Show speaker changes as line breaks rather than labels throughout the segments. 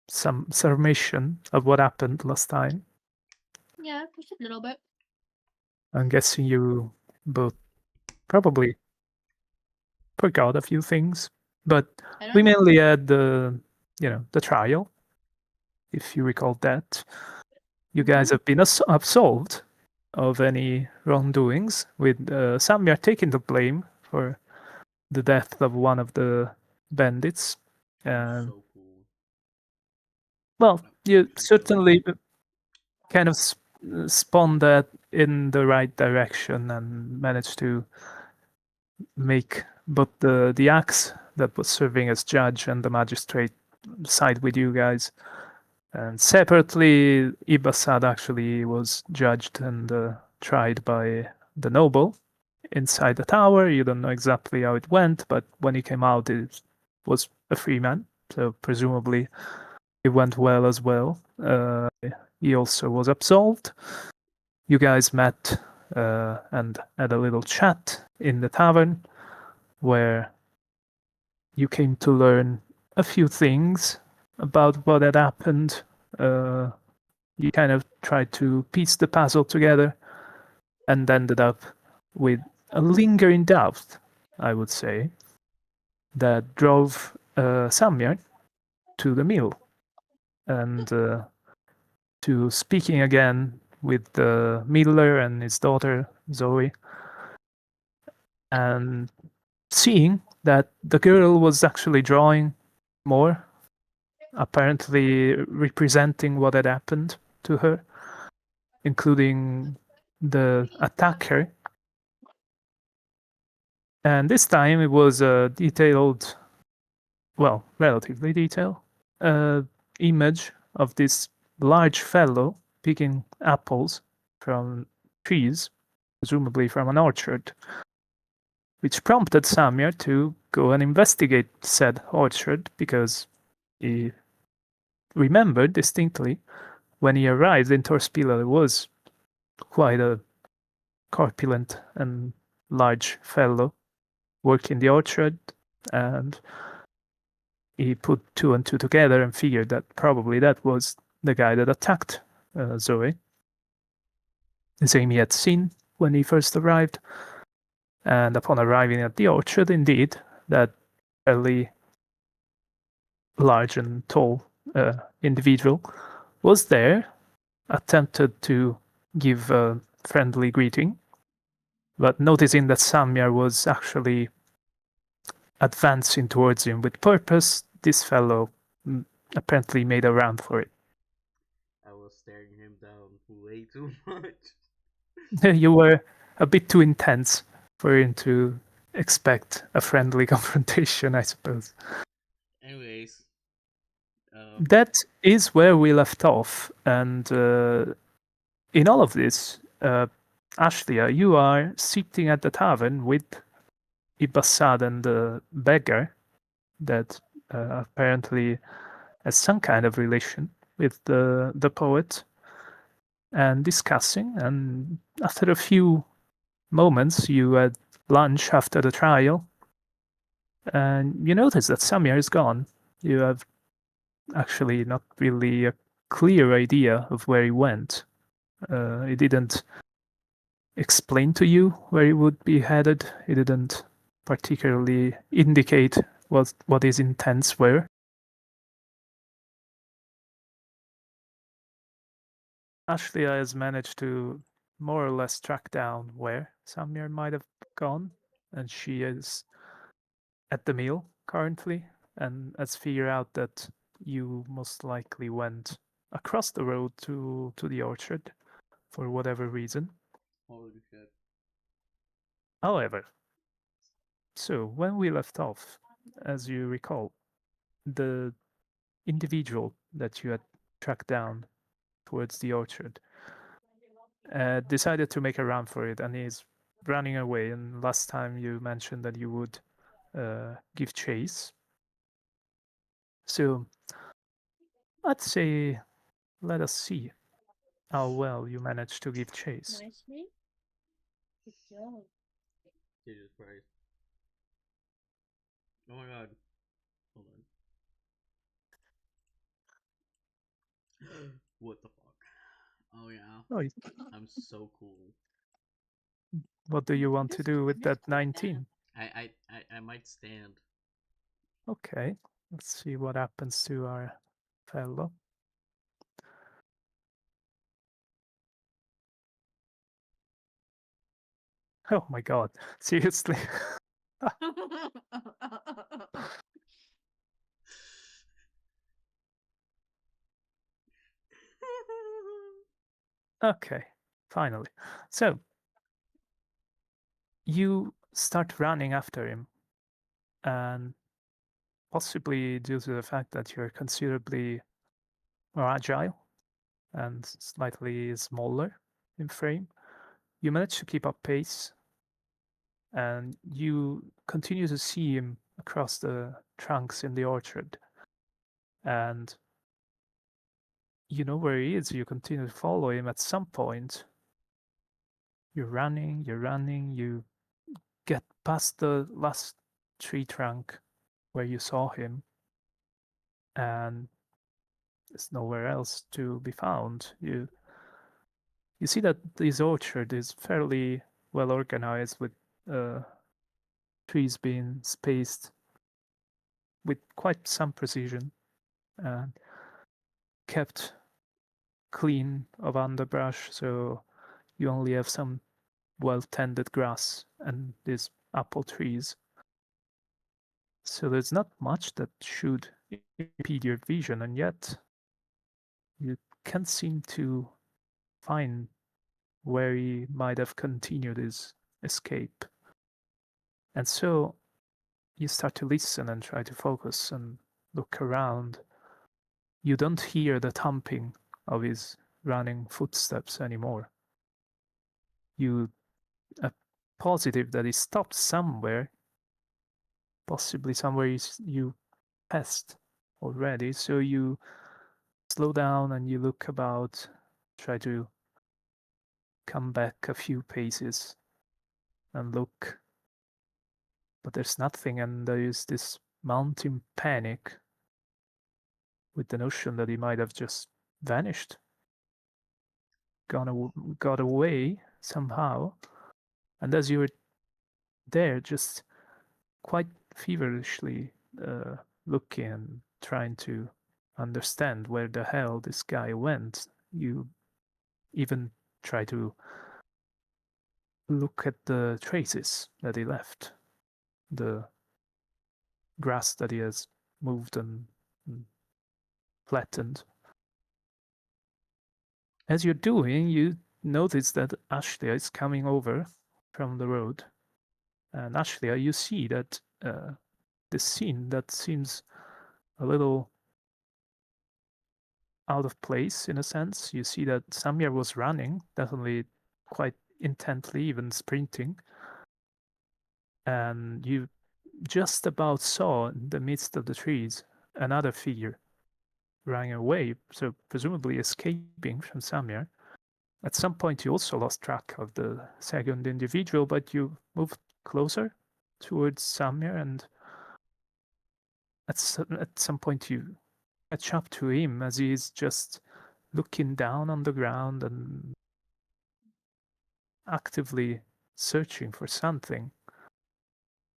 some summation of what happened last time?
Yeah, just a little bit.
I'm guessing you both probably forgot a few things, but
I
we
don't.
mainly had the trial, if you recall that. You guys have been absolved of any wrongdoings, with Samir taking the blame for the death of one of the bandits.
So cool.
Well, you
Actually, so
certainly kind of spun that in the right direction and managed to make both the axe that was serving as judge and the magistrate side with you guys. And separately, Ibasad actually was judged and tried by the noble inside the tower. You don't know exactly how it went, but when he came out, it was a free man. So presumably, it went well as well. He also was absolved. You guys met and had a little chat in the tavern where you came to learn a few things about what had happened. You kind of tried to piece the puzzle together and ended up with a lingering doubt, I would say, that drove Samir to the mill and to speaking again with the miller and his daughter Zoe, and seeing that the girl was actually drawing more, apparently representing what had happened to her, including the attacker. And this time it was a detailed, well, relatively detailed image of this large fellow picking apples from trees, presumably from an orchard, which prompted Samir to go and investigate said orchard because he remembered distinctly when he arrived in Torspila, there was quite a corpulent and large fellow working the orchard, and he put two and two together and figured that probably that was the guy that attacked Zoe, the same he had seen when he first arrived. And upon arriving at the orchard, indeed, that fairly large and tall individual was there, attempted to give a friendly greeting, but noticing that Samir was actually advancing towards him with purpose, this fellow apparently made a run for it.
I was staring him down way too much.
You were a bit too intense for him to expect a friendly confrontation, I suppose.
Anyways,
That is where we left off, and in all of this, Ashlia, you are sitting at the tavern with Ibasad and the beggar that apparently has some kind of relation with the poet, and discussing. And after a few moments, you had lunch after the trial, and you notice that Samir is gone. You have actually not really a clear idea of where he went. He didn't explain to you where he would be headed. He didn't particularly indicate what his intents were. Ashlia has managed to more or less track down where Samir might have gone, and she is at the mill currently, and has figured out that you most likely went across the road to the orchard for whatever reason.
holy shit.
However, so when we left off, as you recall, the individual that you had tracked down towards the orchard decided to make a run for it, and he's running away. And last time you mentioned that you would give chase. So let's say, let us see how well you managed to give chase.
Nicely. Good job.
Jesus Christ. Oh my god. Hold on. What the fuck? Oh yeah,
Oh,
I'm so cool.
what do you want to
Just
do with that
down.
19?
I might stand.
Okay, let's see what happens to our fellow. Oh my god, seriously? Okay, finally. So, you start running after him, and possibly due to the fact that you're considerably more agile and slightly smaller in frame, you manage to keep up pace, and you continue to see him across the trunks in the orchard. And you know where he is, you continue to follow him. At some point, you're running, you get past the last tree trunk where you saw him, and there's nowhere else to be found. You see that this orchard is fairly well organized, with uh, trees being spaced with quite some precision and kept clean of underbrush, so you only have some well tended grass and these apple trees. So there's not much that should impede your vision, and yet you can't seem to find where he might have continued his escape. And so you start to listen and try to focus and look around. You don't hear the thumping of his running footsteps anymore. You are positive that he stopped somewhere, possibly somewhere you passed already. So you slow down and you look about, try to come back a few paces and look, but there's nothing, and there is this mounting panic with the notion that he might have just vanished, got away somehow. And as you were there, just quite feverishly uh, looking and trying to understand where the hell this guy went, you even try to look at the traces that he left, the grass that he has moved and flattened. As you're doing, you notice that Ashlia is coming over from the road. And Ashlia, you see that this scene that seems a little out of place in a sense. You see that Samir was running, definitely quite intently, even sprinting. And you just about saw in the midst of the trees another figure running away, so presumably escaping from Samir. At some point, you also lost track of the second individual, but you moved closer towards Samir, and at some point, you catch up to him as he's just looking down on the ground and actively searching for something.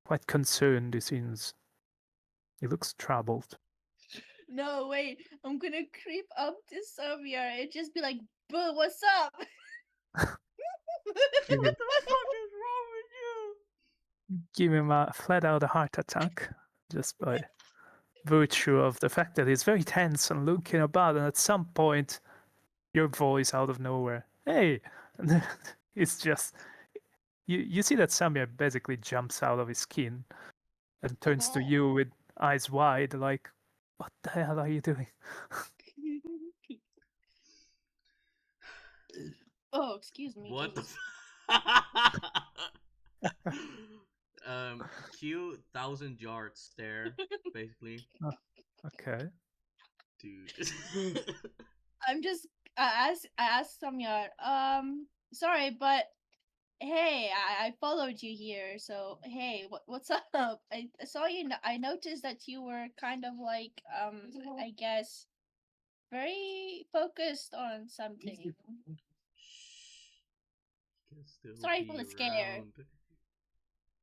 Quite concerned, he seems. He looks troubled.
No, wait. I'm gonna creep up to Samir and just be like, "Boo, what's up?"
Give,
What the fuck is wrong with you?
give him a flat out heart attack just by virtue of the fact that he's very tense and looking about, and at some point, your voice out of nowhere, "Hey!" And it's just you see that Samir basically jumps out of his skin and turns to you with eyes wide, like, "What the hell are you doing?"
Oh, excuse me.
What the
Jesus.
Q 1,000 yard stare, basically.
Oh, okay.
Dude.
I'm just. I asked Samir. Sorry, but hey, I followed you here. So hey, what's up? I saw you. I noticed that you were kind of like I guess very focused on something.
Shh. He can still
Sorry for
be
the scare.
around.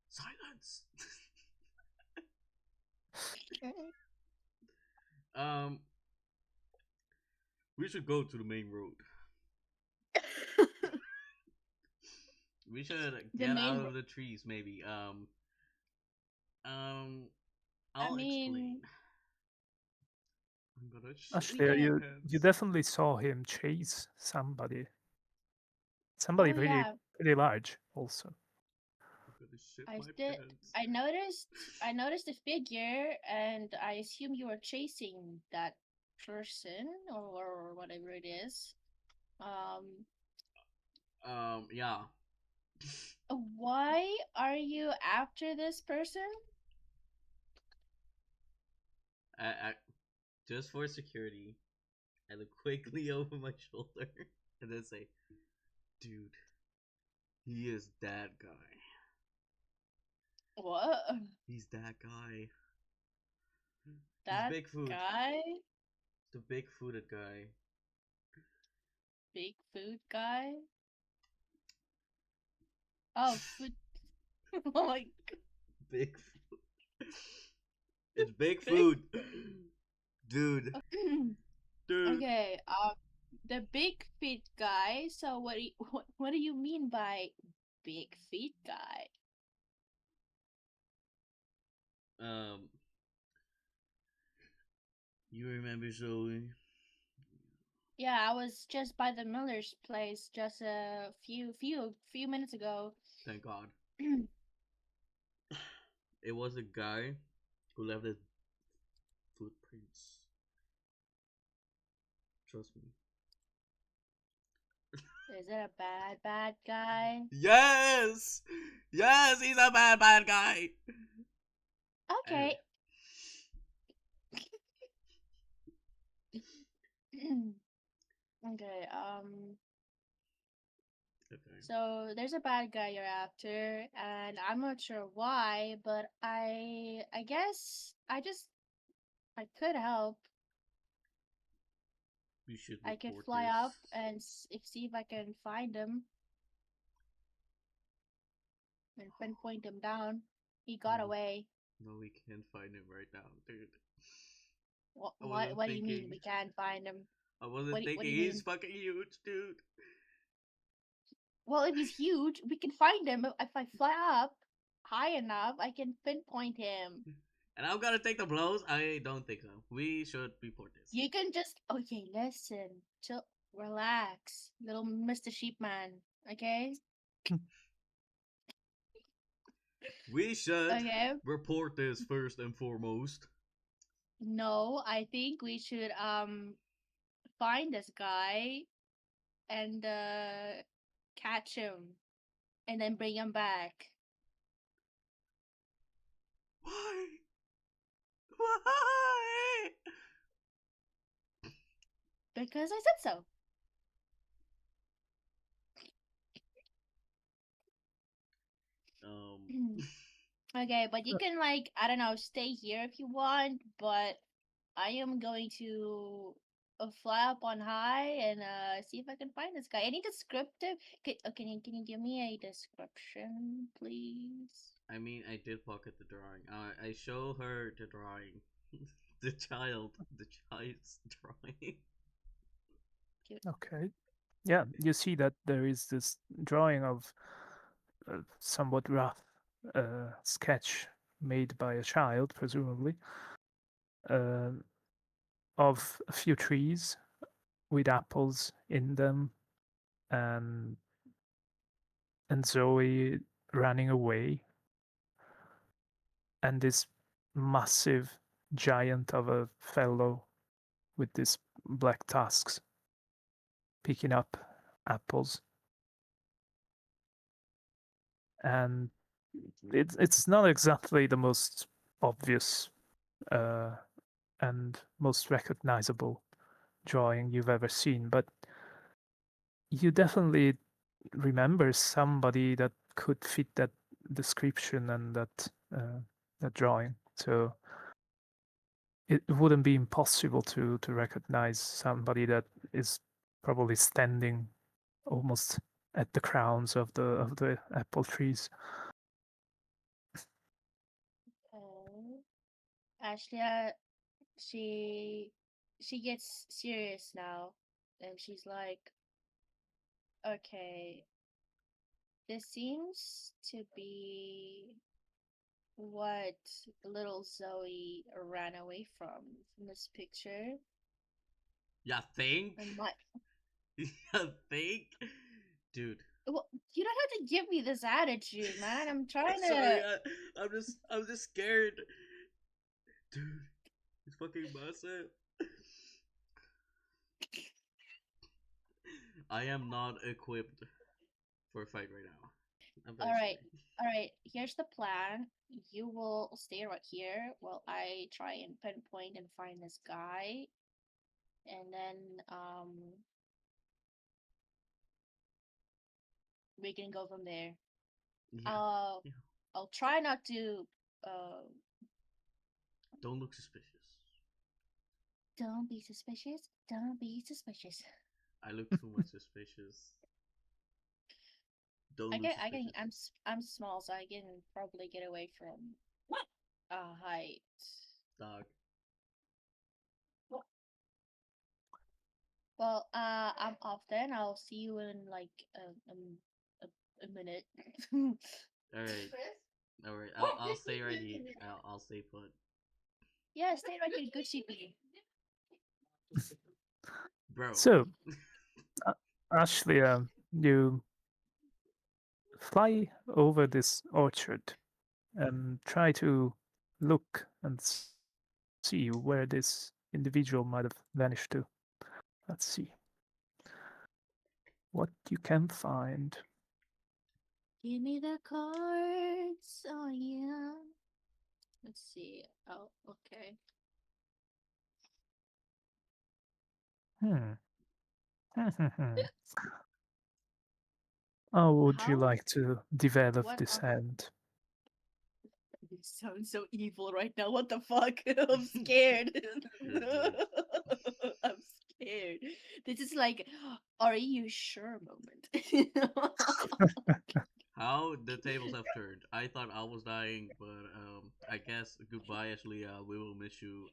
Silence. um, we should go to the main road. We should
The
get out
main.
of the trees, maybe. Um,
I
I'll explain.
mean,
I'm gonna shit
we
Actually,
my
can.
you
pants.
definitely saw him chase somebody.
Oh
Somebody
yeah,
pretty large also.
I'm gonna shit
I
my
did.
pants.
I noticed. I noticed the figure, and I assume you were chasing that person or whatever it is. Um,
Yeah.
why are you after this person?
I just for security, I look quickly over my shoulder and then say, "Dude, he is that guy.
What?
He's that guy. He's
That
Bigfoot.
guy?
The Bigfooted guy.
Big food guy? Oh, food. Oh my
Bigfoot. It's
big.
Bigfoot, dude. Dude.
Okay, the big feet guy. So what do you mean by big feet guy?
Um, you remember Zoe?
Yeah, I was just by the Miller's place just a few minutes ago.
Thank God. It was a guy who left his footprints. Trust me.
Is it a bad guy?
Yes! Yes, he's a bad guy! Anyway.
Okay. Okay,
Okay.
so there's a bad guy you're after, and I'm not sure why, but I guess I could help.
We should
I could
report
fly
this.
up and see if I can find him and pinpoint him down. He got
No,
away.
no, we can't find him right now, dude.
What
I
what
wasn't
what do you mean
thinking.
we can't find him?
I wasn't
What do
thinking.
you
He's
mean?
fucking huge, dude.
Well, if he's huge, we can find him. If I fly up high enough, I can pinpoint him.
And I'm gonna take the blows. I don't think so. We should report this.
You can just okay, listen, chill, relax, little Mr. Sheepman. Okay,
We should
okay.
report this first and foremost.
No, I think we should find this guy and catch him and then bring him back
Why? Why?
because I said so. Okay, but you can like I don't know, stay here if you want, but I am going to fly up on high and see if I can find this guy. Any descriptive? Can you give me a description, please?
I mean, I did pocket the drawing. I show her the drawing. The child's drawing.
Okay. Yeah, you see that there is this drawing of a somewhat rough sketch made by a child, presumably, uh, of a few trees with apples in them, and Zoe running away, and this massive giant of a fellow with these black tusks picking up apples. And it's not exactly the most obvious uh, and most recognizable drawing you've ever seen, but you definitely remember somebody that could fit that description and that drawing. So it wouldn't be impossible to recognize somebody that is probably standing almost at the crowns of the apple trees.
Okay. Ashley, she she gets serious now, and she's like, okay, this seems to be what little Zoe ran away from this picture.
Ya think?
And my
Ya think? Dude.
well, you don't have to give me this attitude, man. I'm trying
Sorry,
to.
I'm just scared. Dude, it's fucking massive. I am not equipped for a fight right now. I'm
All
very
right,
sorry.
all right. Here's the plan. You will stay right here while I try and pinpoint and find this guy, and then we can go from there.
Yeah.
Uh,
Yeah.
I'll try not to. Uh,
Don't look suspicious.
don't be suspicious. Don't be suspicious.
I look too much suspicious. Don't look suspicious.
I'm small, so I can probably get away from height.
Dog.
Well, I'm off then. I'll see you in like a minute.
Alright. Alright. I'll stay right here. I'll stay put.
Yeah, stay right here. Good CP.
Bro.
So, Ashley, you fly over this orchard and try to look and see where this individual might have vanished to. Let's see what you can find.
Give me the cards. Oh yeah. Let's see. Oh, okay.
Hmm. How would you
How?
like to develop
What?
this hand?
You sound so evil right now. What the fuck? I'm scared.
Goodness.
I'm scared. This is like, are you sure moment.
How the tables have turned. I thought I was dying, but I guess goodbye, Ashley. We will miss you.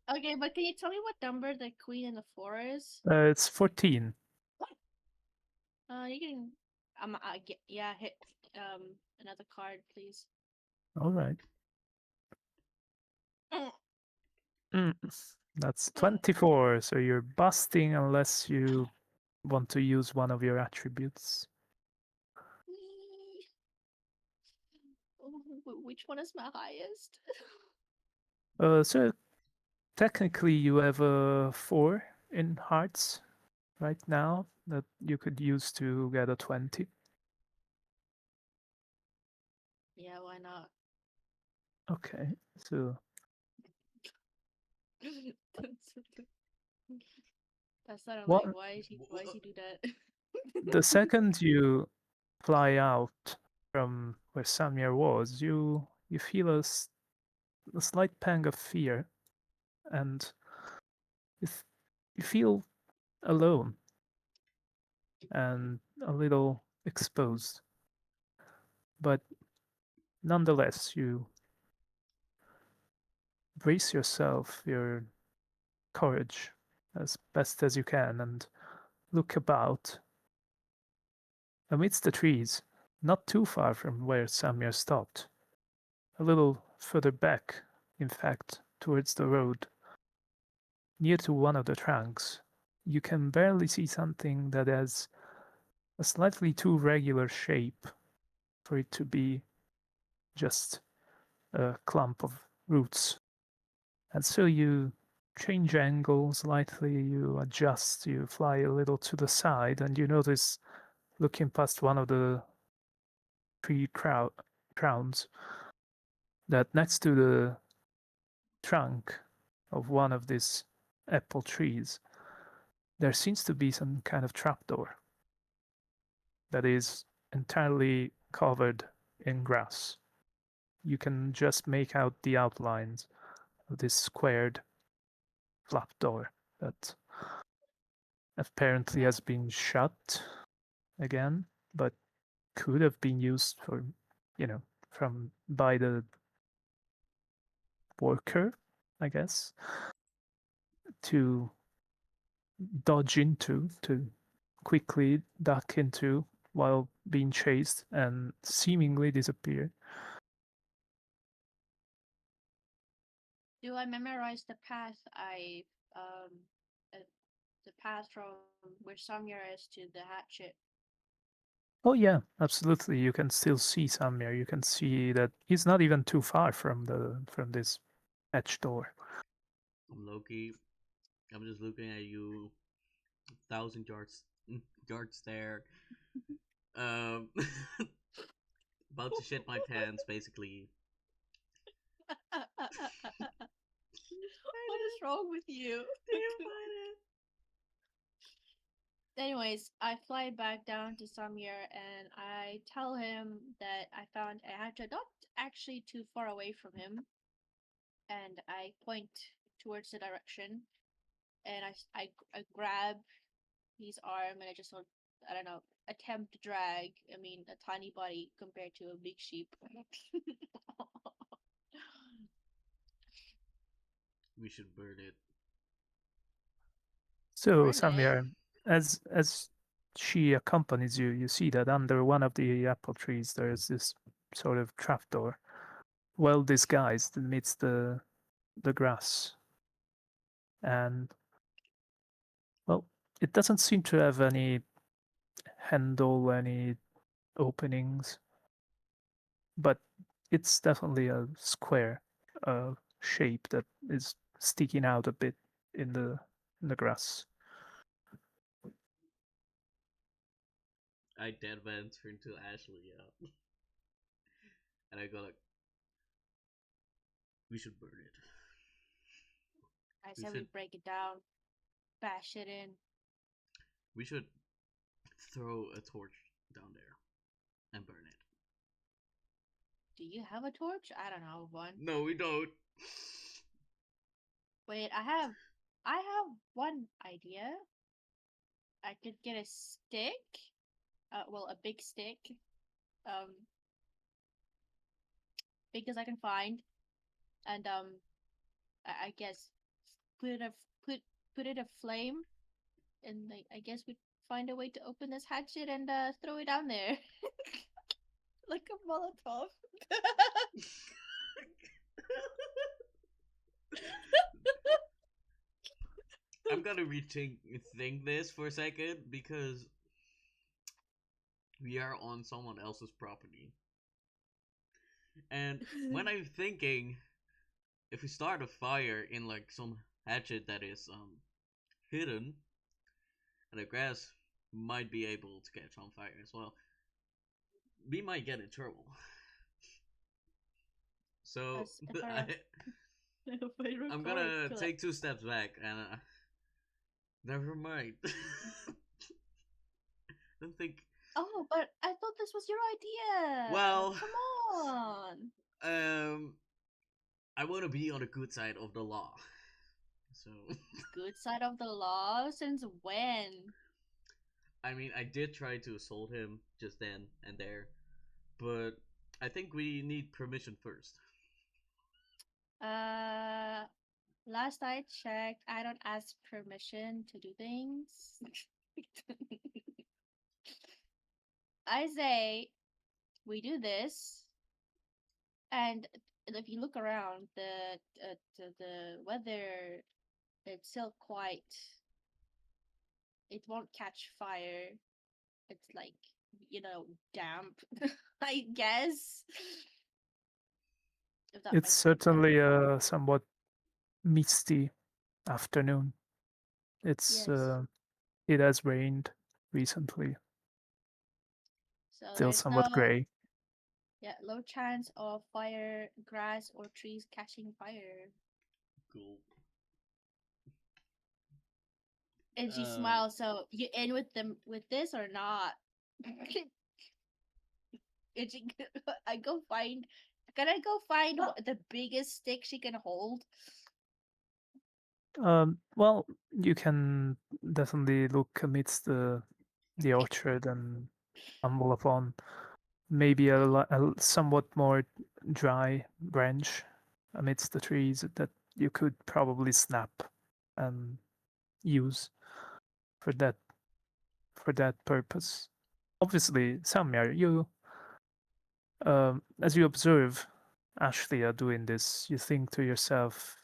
Okay, but can you tell me what number the queen and the four is?
It's 14.
You can, I get, yeah, hit, another card, please.
All right.
Mm,
Mm, That's
mm.
24, so you're busting unless you want to use one of your attributes.
Which one is my highest?
So technically you have a 4 in hearts right now that you could use to get a 20.
Yeah, why not?
Okay, so
That's not like
what
why is he do that?
the second you fly out from where Samir was, you feel a slight pang of fear, and you feel alone and a little exposed. But nonetheless, you brace yourself, your courage, as best as you can, and look about amidst the trees, not too far from where Samir stopped. A little further back, in fact, towards the road, near to one of the trunks, you can barely see something that has a slightly too regular shape for it to be just a clump of roots. And so you change angle slightly, you adjust, you fly a little to the side, and you notice, looking past one of the tree crowns, that next to the trunk of one of these apple trees, there seems to be some kind of trapdoor that is entirely covered in grass. you can just make out the outlines of this squared flap door that apparently
Yeah.
has been shut again, but could have been used for, from by the worker, I guess, to dodge into, to quickly duck into while being chased and seemingly disappear.
Do I memorize the path uh, the path from where Samyar is to the hatchet?
Oh yeah, absolutely. You can still see Samir. You can see that he's not even too far from this hatch door.
I'm Loki. I'm just looking at you, 1,000 yards, yards there. Um, about to shit my pants, basically.
What is wrong with you?
Do you find it?
Anyways, I fly back down to Samir and I tell him that I found a hatchet not actually too far away from him, and I point towards the direction, and I grab his arm and I just sort I don't know attempt to drag. I mean, a tiny body compared to a big sheep.
We should burn it.
So
Burn it.
Samir, as she accompanies you, you see that under one of the apple trees there is this sort of trapdoor, well disguised amidst the grass, and well, it doesn't seem to have any handle, any openings, but it's definitely a square shape that is sticking out a bit in the grass.
I dead man turn to Ashley, and I go like, we should burn it.
I
We
said we
should
break it down, bash it in.
we should throw a torch down there and burn it.
Do you have a torch? I don't know one.
No, we don't.
Wait, I have one idea. I could get a stick. Well, a big stick. Um, big as I can find, and I guess put it a put put it a flame, and I guess we'd find a way to open this hatchet and throw it down there like a Molotov.
I'm gonna rethink this for a second because we are on someone else's property. And when I'm thinking, if we start a fire in like some hatchet that is hidden, and the grass might be able to catch on fire as well, we might get in trouble. So
As if I
I,
if I
I'm
recall
gonna
correct.
take 2 steps back and never mind. I think.
Oh, but I thought this was your idea.
Well,
Come on.
um, I want to be on the good side of the law. So,
Good side of the law since when?
I mean, I did try to assault him just then and there, but I think we need permission first.
Uh, last I checked, I don't ask permission to do things. I say we do this, and if you look around, the weather it's still quite. It won't catch fire. It's like damp. I guess if that
It's
makes any sense.
certainly a somewhat misty afternoon. It's
Yes.
it has rained recently,
So
still
there's
somewhat
no
gray.
low chance of fire, grass, or trees catching fire.
Cool.
And she smiles. So you in with them with this or not? And she, I go find Can I go find the biggest stick she can hold?
Well, you can definitely look amidst the orchard and stumble upon maybe a somewhat more dry branch amidst the trees that you could probably snap and use for that purpose. Obviously, Samir, you as you observe Ashley are doing this, you think to yourself,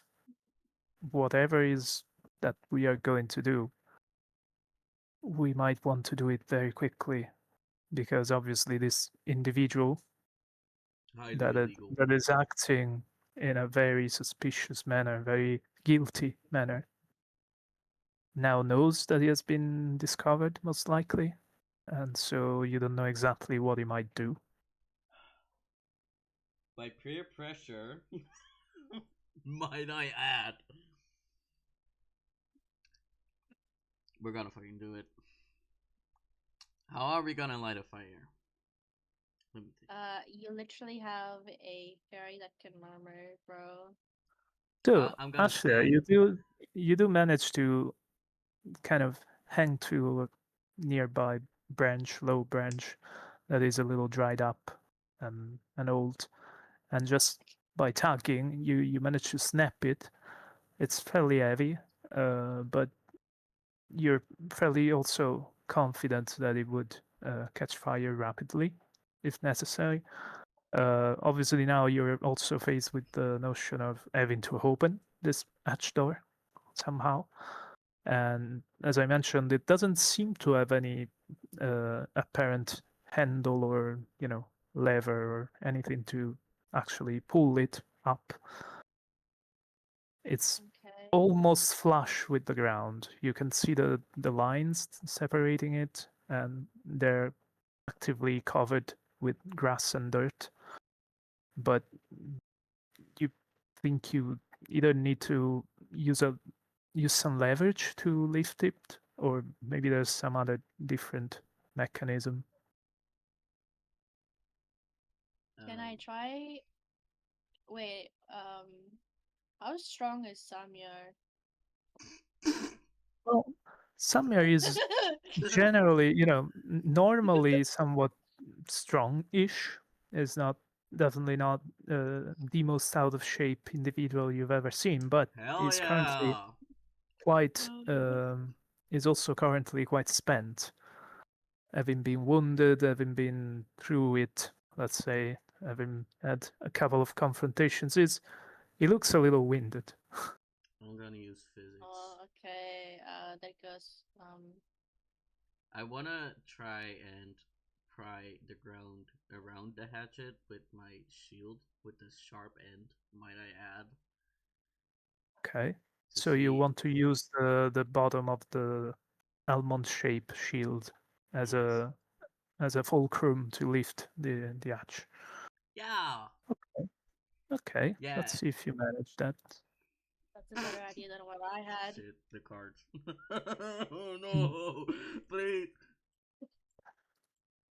whatever is that we are going to do, we might want to do it very quickly because obviously this individual
Highly illegal.
that is acting in a very suspicious manner, very guilty manner, now knows that he has been discovered, most likely, and so you don't know exactly what he might do.
By peer pressure, might I add. We're gonna fucking do it. How are we gonna light a fire? Let me think.
You literally have a fairy that can murmur, bro.
So,
I'm gonna
Ashley,
stand.
you do manage to kind of hang to a nearby branch, low branch that is a little dried up and old, and just by tugging, you manage to snap it. It's fairly heavy, but you're fairly also confident that it would catch fire rapidly if necessary. Obviously, now you're also faced with the notion of having to open this hatch door somehow. And as I mentioned, it doesn't seem to have any apparent handle or lever or anything to actually pull it up. It's
Okay.
almost flush with the ground. You can see the lines separating it, and they're actively covered with grass and dirt. But you think you either need to use some leverage to lift it, or maybe there's some other different mechanism.
Can I try? Wait, how strong is Samyar?
Well, Samir is generally, normally somewhat strong-ish. Is not definitely not the most out of shape individual you've ever seen, but
Hell
is currently
yeah!
quite is also currently quite spent, having been wounded, having been through it. Let's say having had a couple of confrontations. He looks a little winded.
I'm gonna use physics.
Oh, okay. That goes.
I wanna try and pry the ground around the hatchet with my shield with the sharp end, might I add.
Okay.
To
So you
see.
want to use the bottom of the almond shaped shield as
Yes.
a fulcrum to lift the hatch.
Yeah!
Okay. Okay.
Yeah!
Let's see if you manage that.
That's a better idea than what I had.
Shit, the cards. Oh
Hmm.
no! Please!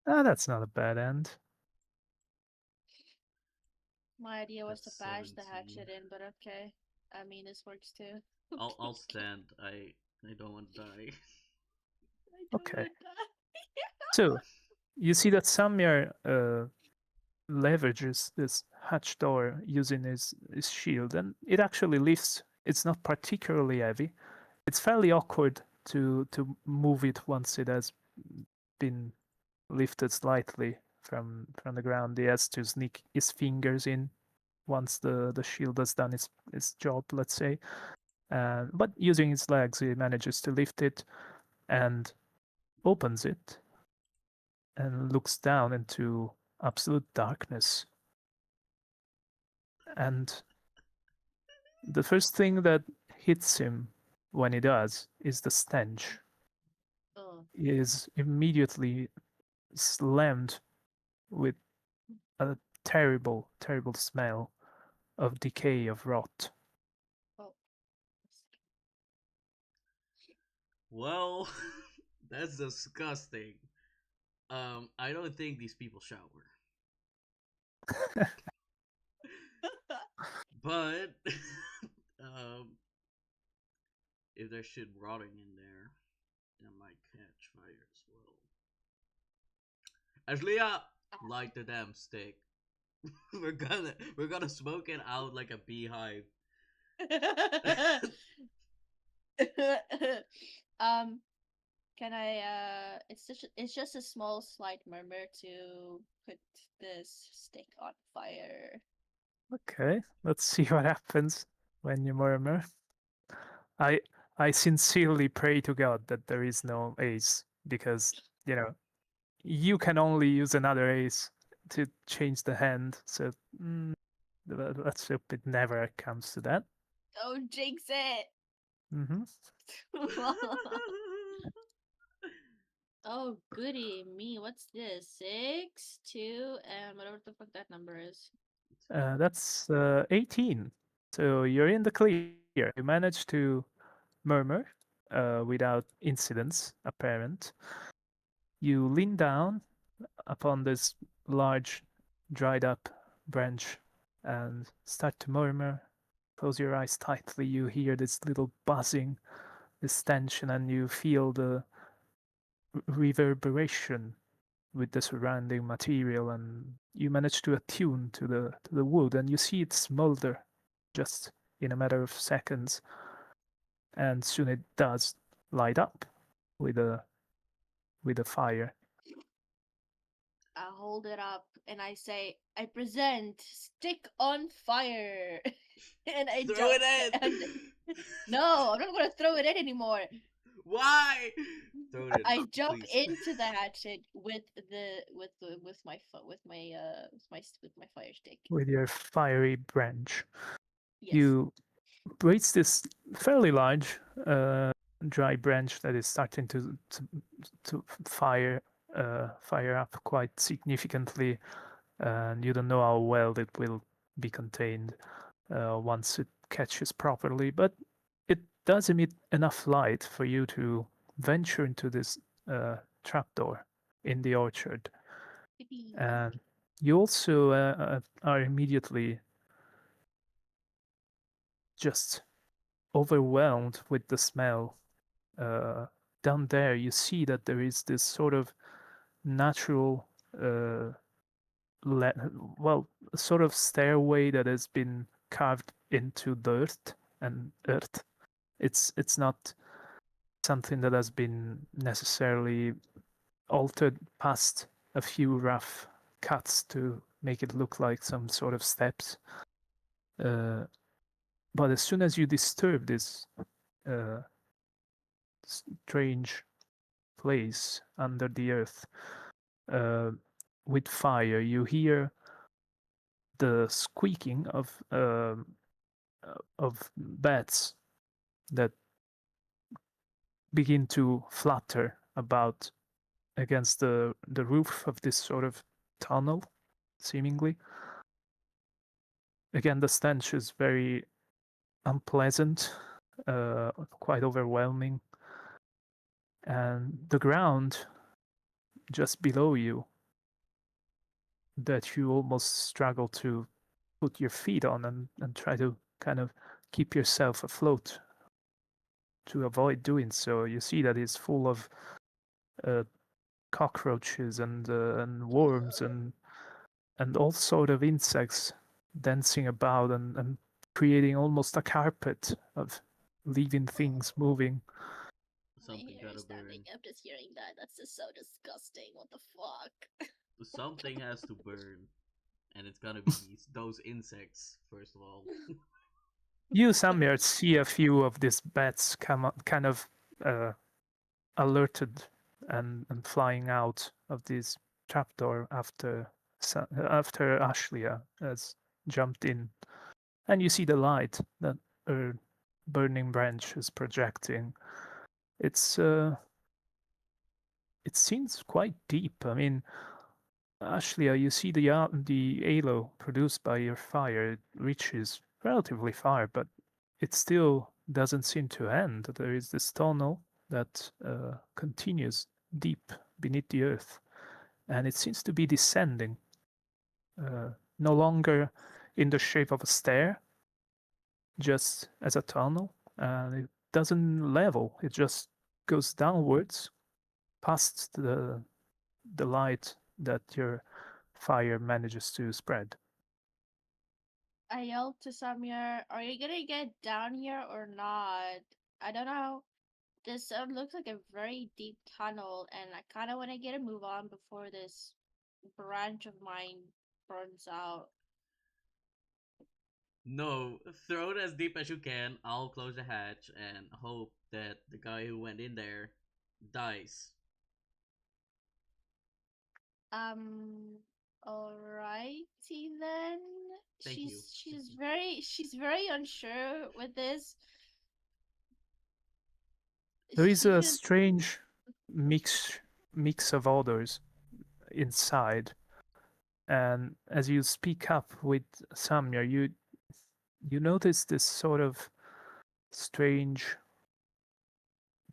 That's not a bad end.
My idea was to
That's
bash the
17.
hatchet in, but okay. I mean, this works too.
I'll stand. I don't want to die.
I don't
Okay.
want that.
So you see that Samir leverages this hatch door using his shield, and it actually lifts. It's not particularly heavy. It's fairly awkward to move it once it has been lifted slightly from the ground. He has to sneak his fingers in once the shield has done its job, let's say. But using his legs, he manages to lift it and opens it and looks down into absolute darkness. And the first thing that hits him when he does is the stench.
Oh,
He is immediately slammed with a terrible, terrible smell of decay, of rot.
oh.
Well, that's disgusting. I don't think these people shower. But um, if there's shit rotting in there, that might catch fire as well. Ashlia, light the damn stick. we're gonna smoke it out like a beehive.
um, can I? It's just a small slight murmur to put this stick on fire.
Okay, let's see what happens when you murmur. I I sincerely pray to God that there is no ace because you know you can only use another ace to change the hand. So let's hope it never comes to that.
Don't jinx it.
Hmm.
Oh goody me! What's this? 6, 2, and whatever the fuck that number is.
That's 18. So you're in the clear. You managed to murmur without incidents apparent. You lean down upon this large, dried up branch and start to murmur. Close your eyes tightly. You hear this little buzzing, this tension, and you feel the reverberation with the surrounding material. And you manage to attune to the wood, and you see it smolder just in a matter of seconds. And soon it does light up with a fire.
I hold it up and I say, "I present stick on fire," and I
Throw
jump.
it
And
in.
no, I'm not gonna throw it in anymore.
Why? Throw it in,
I jump
please.
into the hatchet with my fire stick.
With your fiery branch.
Yes.
You raise this fairly large dry branch that is starting to fire up quite significantly, and you don't know how well it will be contained once it catches properly, but it does emit enough light for you to venture into this trapdoor in the orchard.
Yippee.
And you also are immediately just overwhelmed with the smell. Uh, Down there, you see that there is this sort of natural, uh, well, sort of stairway that has been carved into dirt and earth. It's not something that has been necessarily altered past a few rough cuts to make it look like some sort of steps. Uh, but as soon as you disturb this uh, strange place under the earth uh, with fire, you hear the squeaking of bats that begin to flutter about against the roof of this sort of tunnel, seemingly. Again, the stench is very unpleasant, quite overwhelming, and the ground just below you that you almost struggle to put your feet on and try to kind of keep yourself afloat to avoid doing so. You see that it's full of uh, cockroaches and worms and all sort of insects dancing about and creating almost a carpet of living things moving.
My
Something
hair
gotta
is standing
burn.
up just hearing that. That's just so disgusting. What the fuck?
Something has to burn, and it's gonna be those insects first of all.
You, Samir, see a few of these bats kind of uh, alerted and flying out of this trapdoor after Ashlia has jumped in, and you see the light that a burning branch is projecting. It's it seems quite deep. I mean, Ashlia, you see the halo produced by your fire. It reaches relatively far, but it still doesn't seem to end. There is this tunnel that continues deep beneath the earth, and it seems to be descending, no longer in the shape of a stair, just as a tunnel, and it doesn't level. It just goes downwards past the light that your fire manages to spread.
I yelled to Samir, "Are you gonna get down here or not? I don't know. This looks like a very deep tunnel, and I kind of want to get a move on before this branch of mine burns out."
No, throw it as deep as you can. I'll close the hatch and hope that the guy who went in there dies.
Um, alrighty then.
Thank you.
She's very unsure with this.
There is
She
a
should.
strange mix of odors inside, and as you speak up with Samya, you notice this sort of strange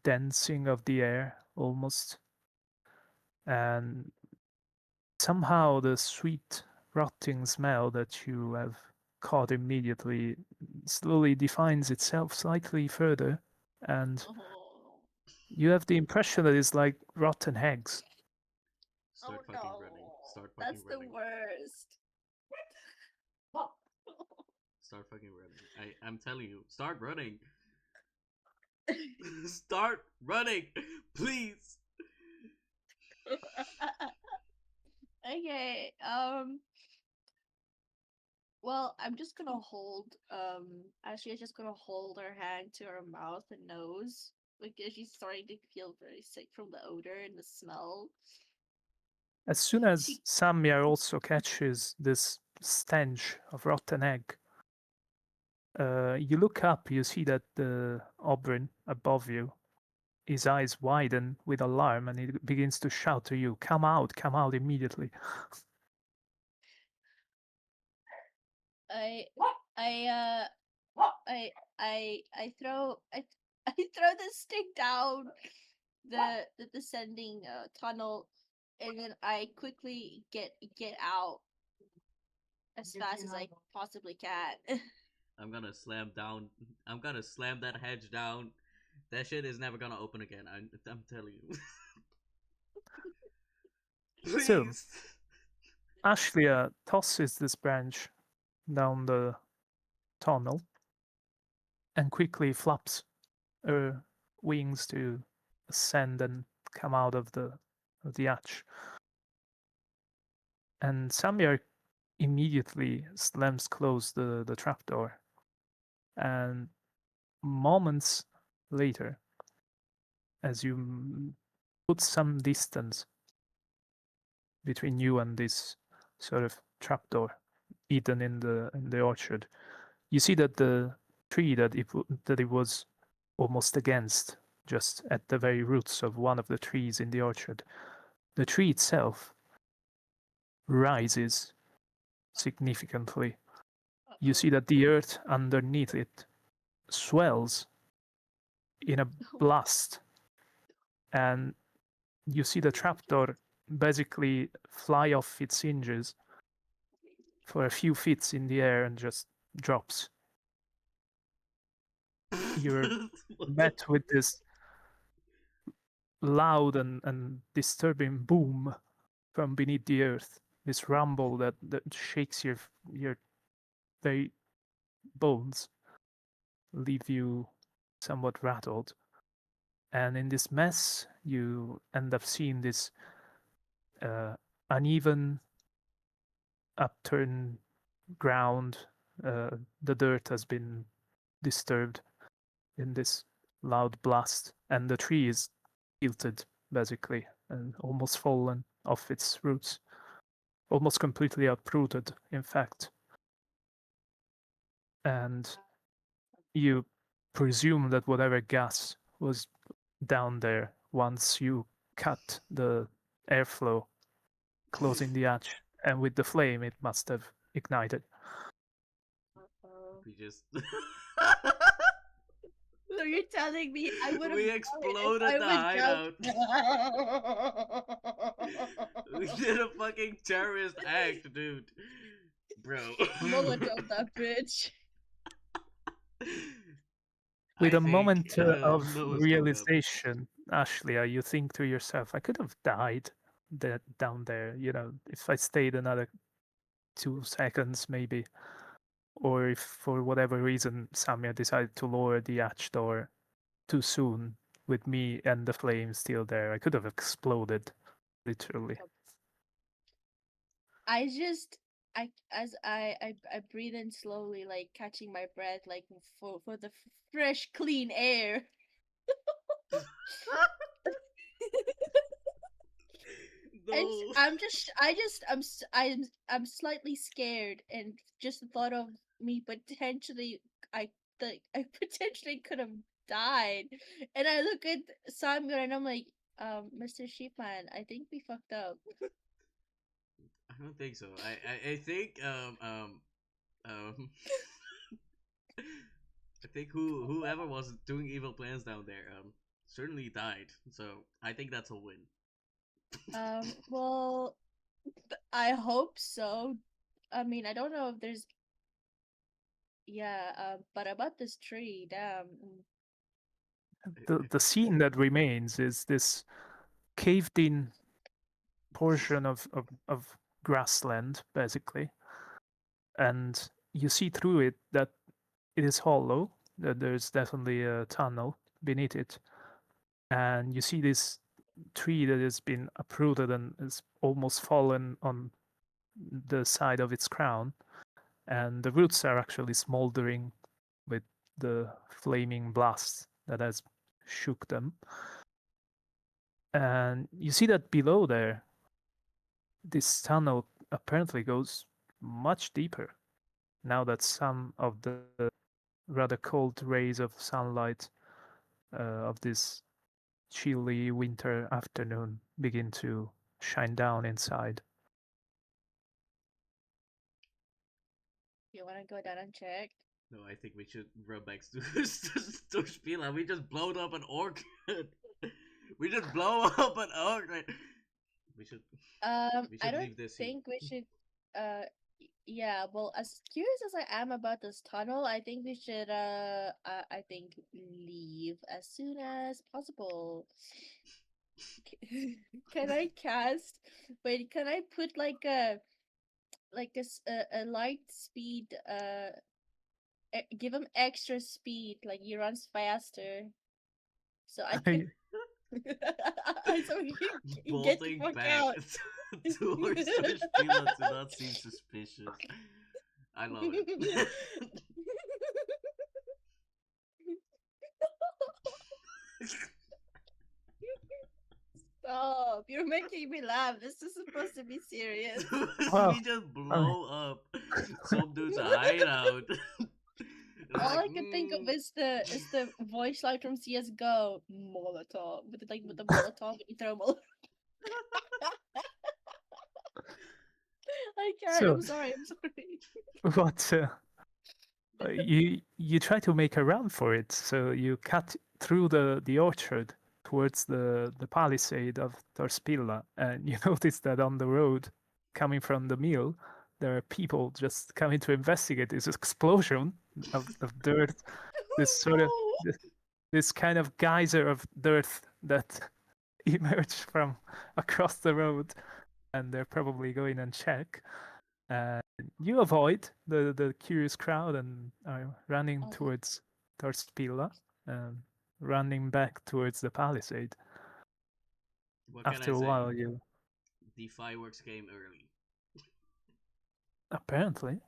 dancing of the air almost, and somehow the sweet rotting smell that you have caught immediately slowly defines itself slightly further, and
Oh,
you have the impression that it's like rotten eggs.
oh
Start fucking running.
no,
Start fucking
that's the
running.
worst.
Start fucking running. I'm telling you, start running. Start running, please.
Okay. Well, I'm just gonna hold. Actually, I'm just gonna hold her hand to her mouth and nose because she's starting to feel very sick from the odor and the smell.
As soon as
She.
Samir also catches this stench of rotten egg, you look up, you see that the Oberyn above you, his eyes widen with alarm, and he begins to shout to you, come out immediately.
I. I. I throw. I throw the stick down the descending tunnel, and then I quickly get out as fast as I possibly can.
I'm gonna slam down. I'm gonna slam that hedge down. That shit is never gonna open again. I'm telling you.
So,
Please.
Ashlia tosses this branch down the tunnel and quickly flaps her wings to ascend and come out of the hatch. And Samir immediately slams close the trapdoor. And moments later, as you put some distance between you and this sort of trapdoor hidden in the orchard, you see that the tree that it was almost against, just at the very roots of one of the trees in the orchard, the tree itself rises significantly. You see that the earth underneath it swells in a blast, and you see the trapdoor basically fly off its hinges for a few feet in the air and just drops. You're met with this loud and disturbing boom from beneath the earth, this rumble that shakes your very bones, leave you somewhat rattled. And in this mess, you end up seeing this uneven, upturned ground. The dirt has been disturbed in this loud blast, and the tree is tilted basically and almost fallen off its roots, almost completely uprooted, in fact. And you presume that whatever gas was down there, once you cut the airflow closing the hatch, and with the flame, it must have ignited.
We just.
So you're telling me I would have
We
died if
exploded
I
the
would
hideout.
jump.
We did a fucking terrorist act, dude. Bro.
Molotov that bitch.
With
I
a
think
moment of
Noah's going up.
realization, Ashley, you think to yourself, I could have died down there, if I stayed another 2 seconds maybe. Or if for whatever reason Samya decided to lower the hatch door too soon with me and the flame still there, I could have exploded, literally.
I just I breathe in slowly, like catching my breath, like for the fresh, clean air. And
No.
I'm slightly scared, and just the thought of me potentially I potentially could have died. And I look at Samuel and I'm like, Mr. Sheepman, I think we fucked up.
I don't think so. I think um I think whoever was doing evil plans down there certainly died. So I think that's a win.
Well, I hope so. I mean, I don't know if there's yeah, but about this tree, damn.
The scene that remains is this caved in portion of grassland, basically. And you see through it that it is hollow, that there's definitely a tunnel beneath it. And you see this tree that has been uprooted and is almost fallen on the side of its crown. And the roots are actually smoldering with the flaming blast that has shook them. And you see that below there, this tunnel apparently goes much deeper now that some of the rather cold rays of sunlight of this chilly winter afternoon begin to shine down inside.
You wanna go down and check?
No, I think we should run back to Spila. We just blowed up an orchid. We just blow up an orchid. We should we
I
should
don't
leave this here.
think we should. Yeah. Well, as curious as I am about this tunnel, I think we should. I think leave as soon as possible. Can I cast? Wait, can I put a light speed? Give him extra speed, like he runs faster, so I can. So he can get the
Bolting
fuck
back
out.
towards Spila to not seem suspicious. I love it.
Stop! You're making me laugh. This is supposed to be serious.
Wow.
We just blow up some dude's hideout.
All I can think of is the voice line from CS:GO, Molotov, with the Molotov and you throw Molotov. I can't.
So
I'm sorry. I'm sorry.
what you try to make a run for it, so you cut through the orchard towards the palisade of Torspilla, and you notice that on the road coming from the mill there are people just coming to investigate this explosion of dirt, this sort of
No.
this kind of geyser of dirt that emerged from across the road, and they're probably going and check. And you avoid the curious crowd and are running
Okay.
towards Torspilla and running back towards the palisade.
What can I
After a
say?
while, you
The fireworks came early.
apparently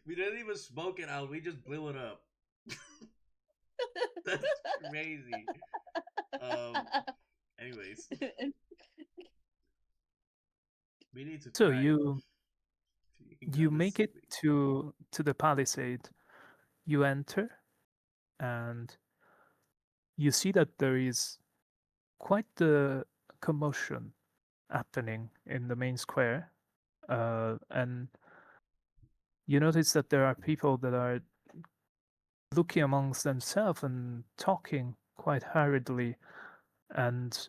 We didn't even smoke it out. We just blew it up. That's crazy. Um. Anyways, we need to
so
try.
you make it to the palisade. You enter and you see that there is quite the commotion happening in the main square, and you notice that there are people that are looking amongst themselves and talking quite hurriedly, and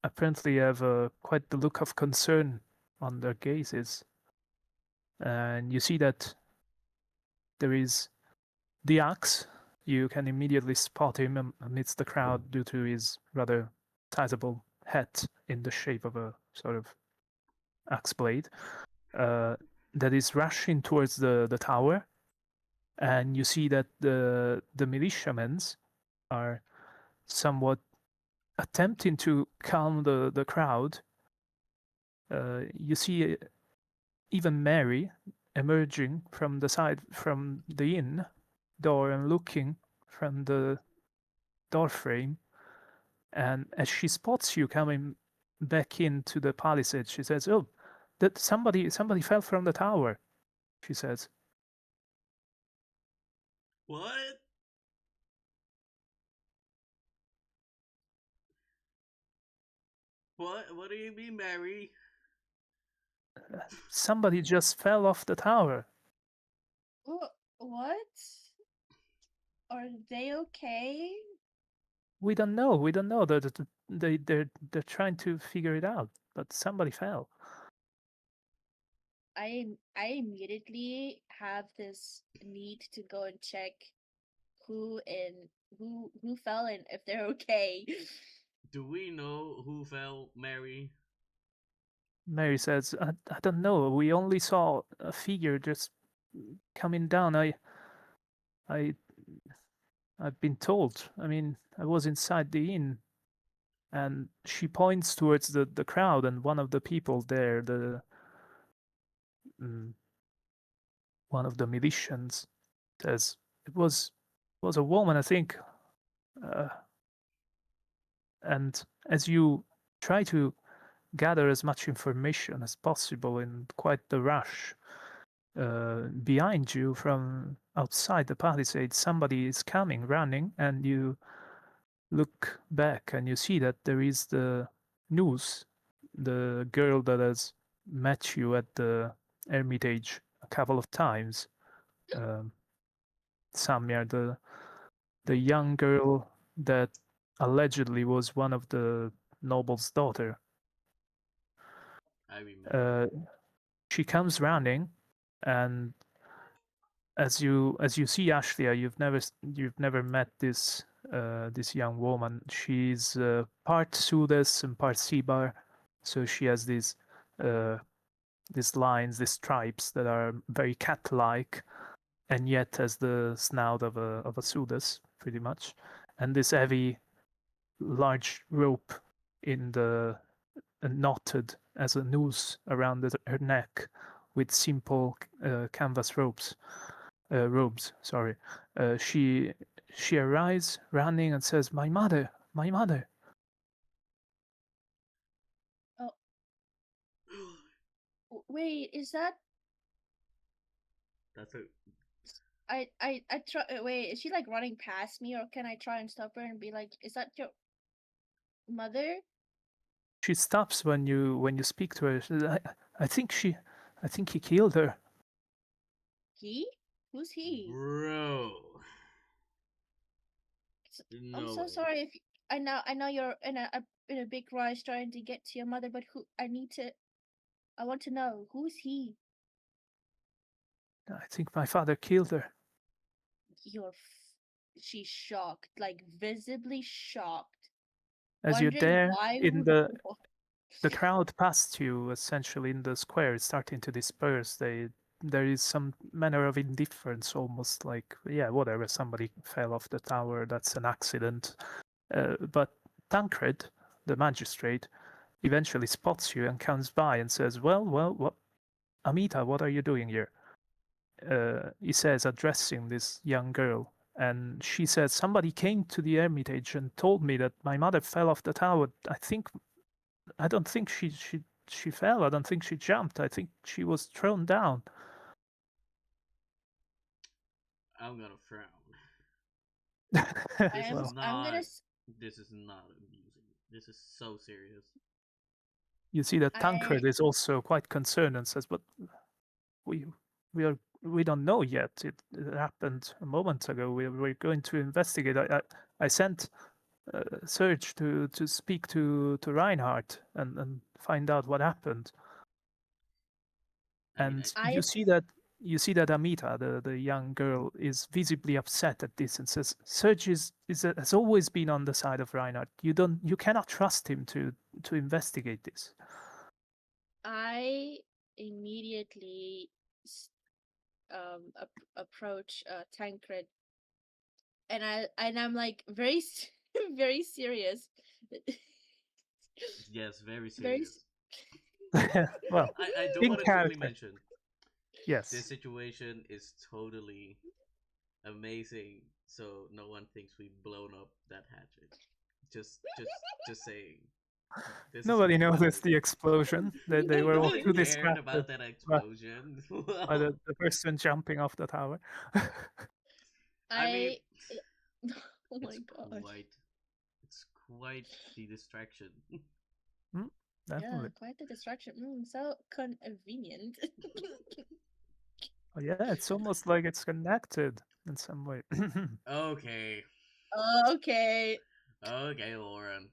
apparently have quite the look of concern on their gazes. And you see that there is the axe. You can immediately spot him amidst the crowd due to his rather sizable head in the shape of a sort of axe blade that is rushing towards the tower. And you see that the militiamen are somewhat attempting to calm the crowd. You see even Mary emerging from the side from the inn door and looking from the door frame. And as she spots you coming back into the palisade, she says, "Oh, that somebody fell from the tower." She says,
What? What do you mean, Mary?
"Somebody just fell off the tower."
What? Are they okay?
We don't know. We don't know. They're trying to figure it out, but somebody fell.
I immediately have this need to go and check who fell and if they're okay.
Do we know who fell, Mary?
Mary says, I don't know. We only saw a figure just coming down. I I've been told. I mean, I was inside the inn, and she points towards the crowd, and one of the people there, mm, one of the militians, says it was a woman, I think. Uh, and as you try to gather as much information as possible in quite the rush, behind you from outside the palisade, somebody is coming, running, and you look back and you see that there is the news, the girl that has met you at the Hermitage a couple of times. Um, Samir, the young girl that allegedly was one of the noble's daughter.
I remember.
She comes running, and as you see Ashlia, you've never met this young woman. She's part Sudes and part Sibar, so she has these lines, these stripes that are very cat-like, and yet has the snout of a Sudes, pretty much, and this heavy, large rope in the knotted as a noose around her neck, with simple canvas robes. Sorry. She arrives running and says, "My mother, my mother."
Oh, wait, is that
That's a.
I try wait, is she like running past me or can I try and stop her and be like, is that your mother?
She stops when you speak to her. She says, I think he killed her.
He? Who's he?
Bro.
I'm
No
so
way.
sorry if I know you're in a big rush trying to get to your mother, but who I want to know who's he?
I think my father killed her.
She's shocked, like visibly shocked,
As you're
wondering
there
why
in
would
the crowd past you, essentially in the square, is starting to disperse. There is some manner of indifference, almost like, yeah, whatever. Somebody fell off the tower. That's an accident. But Tancred, the magistrate, eventually spots you and comes by and says, "Well, what, Amita? What are you doing here?" He says, addressing this young girl, and she says, "Somebody came to the Hermitage and told me that my mother fell off the tower. I don't think she fell. I don't think she jumped. I think she was thrown down."
I'm gonna frown.
I
This
am
is
Well,
I'm gonna
not. This is not amusing. This is so serious.
you see that
I
Tancred is also quite concerned and says, "But we we don't know yet. It happened a moment ago. We're going to investigate. I sent Serge to speak to Reinhardt and find out what happened."
I mean,
And
I
you see that you see that Amita, the young girl, is visibly upset at this and says, "Serge has always been on the side of Reinhardt. You cannot trust him to investigate this."
I immediately approach Tancred, and I'm like very serious.
Yes, very
very
serious.
Well,
I do
in
want to quickly
character,
mention this
yes.
situation is totally amazing, so no one thinks we've blown up that hatchet. Just saying. This is
Nobody noticed the
amazing.
explosion. They were all
Nobody
too
cared
distracted
about that
by,
explosion.
by
Well,
the person jumping off the tower.
I mean,
I oh my
it's
god.
it's quite the distraction.
Mm,
Yeah,
definitely.
quite the distraction. So convenient.
Oh, yeah, it's almost like it's connected in some way.
Okay,
Okay.
okay, Lauren,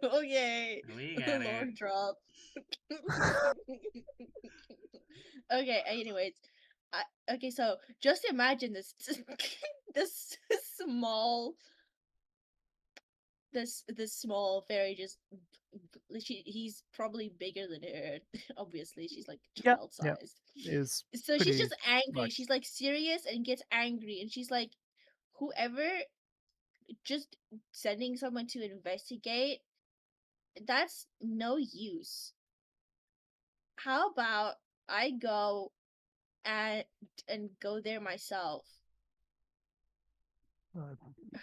Okay.
we get it.
Lord drop. Okay, anyways. Okay, so just imagine this this small this small fairy just he's probably bigger than her. Obviously, she's like
Yeah,
child
yeah,
sized.
is
So she's
pretty
just angry.
large.
She's like serious and gets angry, and she's like, whoever just sending someone to investigate, that's no use. How about I go and go there myself?
Uh,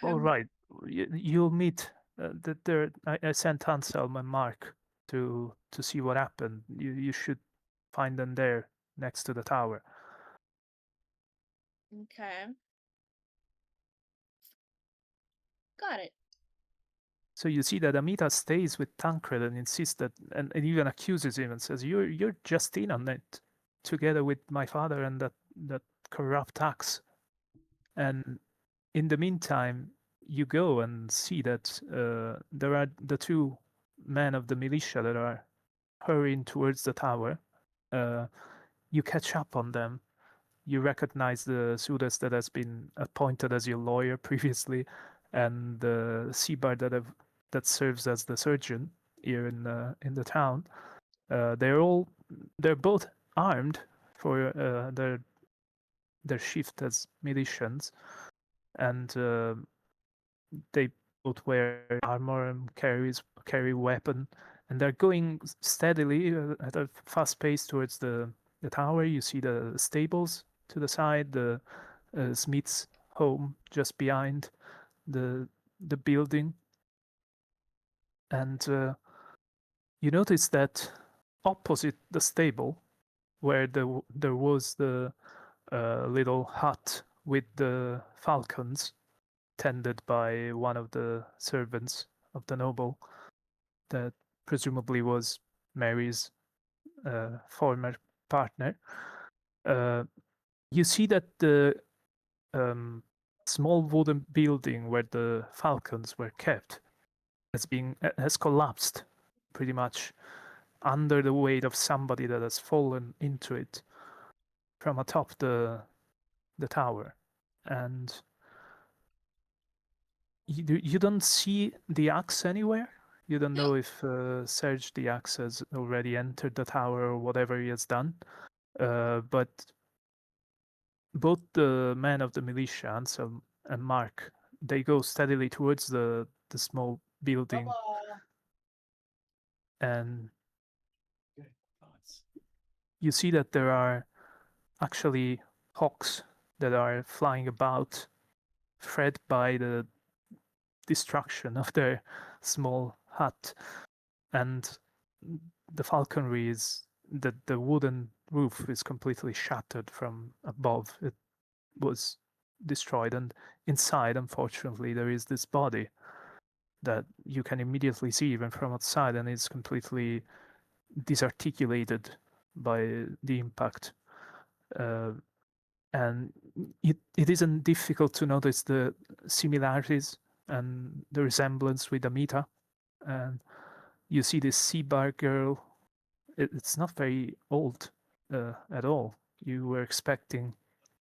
all
Um,
right, you'll meet. There, I sent Anselm and Mark to see what happened. You should find them there next to the tower.
okay, got it.
So you see that Amita stays with Tancred and insists that, and even accuses him and says, "You're just in on it, together with my father and that corrupt axe." And in the meantime, you go and see that there are the two men of the militia that are hurrying towards the tower. Uh, you catch up on them. You recognize the Sudas that has been appointed as your lawyer previously, and the Seabard that serves as the surgeon here in the town. They're both armed for their shift as militians, and they both wear armor and carry weapon, and they're going steadily at a fast pace towards the tower. You see the stables to the side, the Smith's home just behind the the building, and you notice that opposite the stable, where there was the little hut with the falcons, tended by one of the servants of the noble, that presumably was Mary's former partner. Uh, you see that the um, small wooden building where the falcons were kept has collapsed pretty much under the weight of somebody that has fallen into it from atop the tower, and you don't see the axe anywhere. You don't know if Serge the axe has already entered the tower or whatever he has done. But both the men of the militia, Ansel and Mark, they go steadily towards the small building, and you see that there are actually hawks that are flying about, fed by the destruction of their small hut, and the falconry is the wooden roof is completely shattered from above. It was destroyed, and inside, unfortunately, there is this body that you can immediately see even from outside, and it's completely disarticulated by the impact. Uh, and it isn't difficult to notice the similarities and the resemblance with Amita. And you see this sea bar girl. It's not very old at all. You were expecting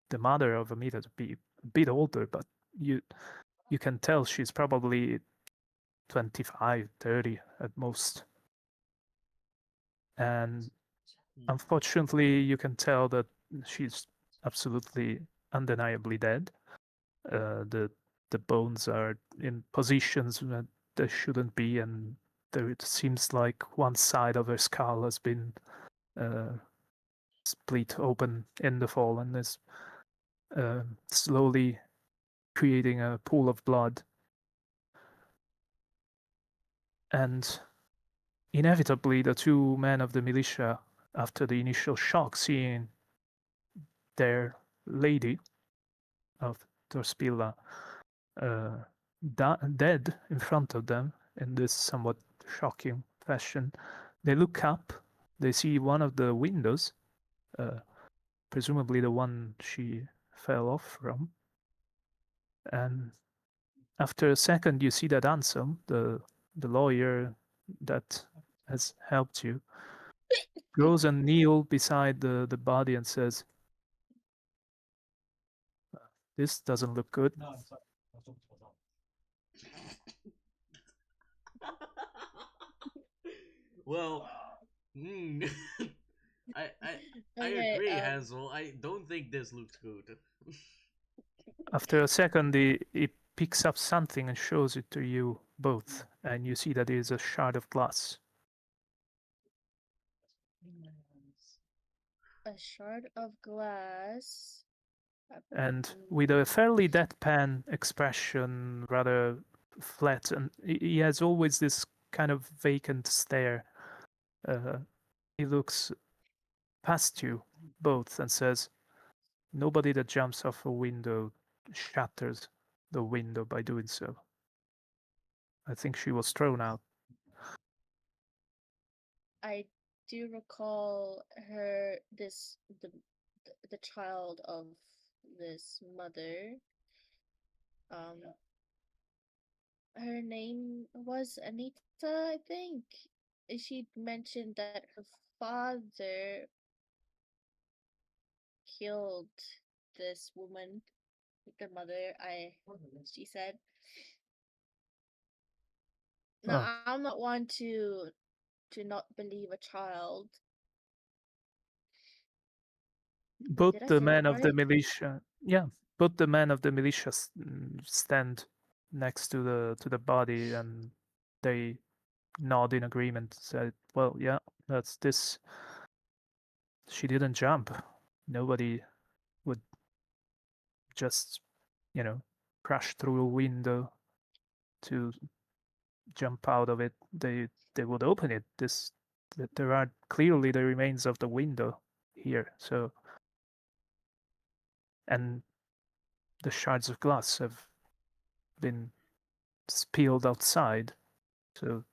the mother of Amita to be a bit older, but you can tell she's probably 25, 30 at most. And
Hmm.
unfortunately, you can tell that she's absolutely undeniably dead. The bones are in positions that they shouldn't be, and there it seems like one side of her skull has been uh, split open in the fall and is slowly creating a pool of blood. And inevitably, the two men of the militia, after the initial shock, seeing their lady of Torspilla dead in front of them in this somewhat shocking fashion, they look up, they see one of the windows, uh, presumably the one she fell off from, and after a second, you see that Anselm, the lawyer that has helped you, goes and kneel beside the body and says, "This doesn't look good."
Well, hmm. I
Okay,
agree, Hazel. I don't think this looks good.
After a second, he picks up something and shows it to you both, and you see that it is a shard of glass.
a shard of glass.
And with a fairly deadpan expression, rather flat, and he has always this kind of vacant stare. He looks past you both and says, "Nobody that jumps off a window shatters the window by doing so. I think she was thrown out."
I do recall her the child of this mother. Um, her name was Anita, I think. She mentioned that her father killed this woman, the mother. She said. Now
Oh,
I'm not one to not believe a child.
both
Did I
the
say that
men of the
right?
militia, yeah, both the men of the militia stand next to the body, and they nod in agreement. Said, "Well, yeah, that's this. She didn't jump. Nobody would just, you know, crash through a window to jump out of it. They would open it. There are clearly the remains of the window here. So, and the shards of glass have been spilled outside. So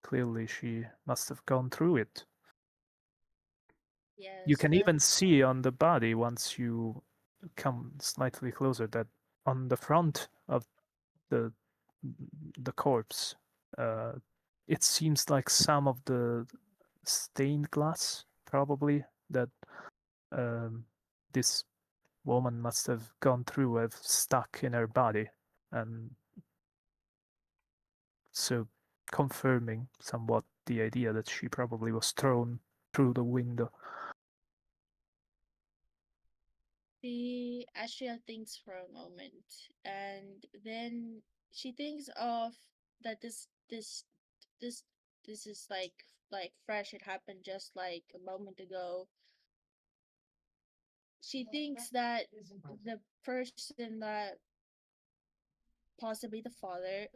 clearly she must have gone through it. You
Yes,
can even see on the body, once you come slightly closer, that on the front of the the corpse, uh, it seems like some of the stained glass, probably, that um, this woman must have gone through, have stuck in her body, and so confirming somewhat the idea that she probably was thrown through the window.
she actually thinks for a moment, and then she thinks of that this this is like fresh. It happened just like a moment ago. She thinks that the person that possibly the father,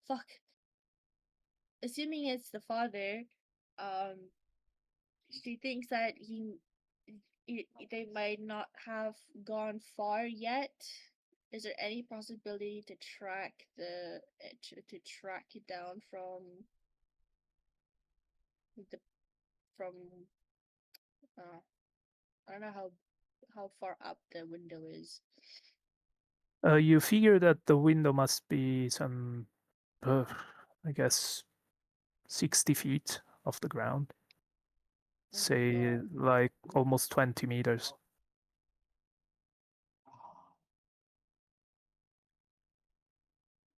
fuck, assuming it's the father, um, she thinks that they might not have gone far yet. Is there any possibility to track to track it down the from uh I don't know how far up the window is.
You figure that the window must be some, I guess, 60 feet off the ground. say like almost 20 meters.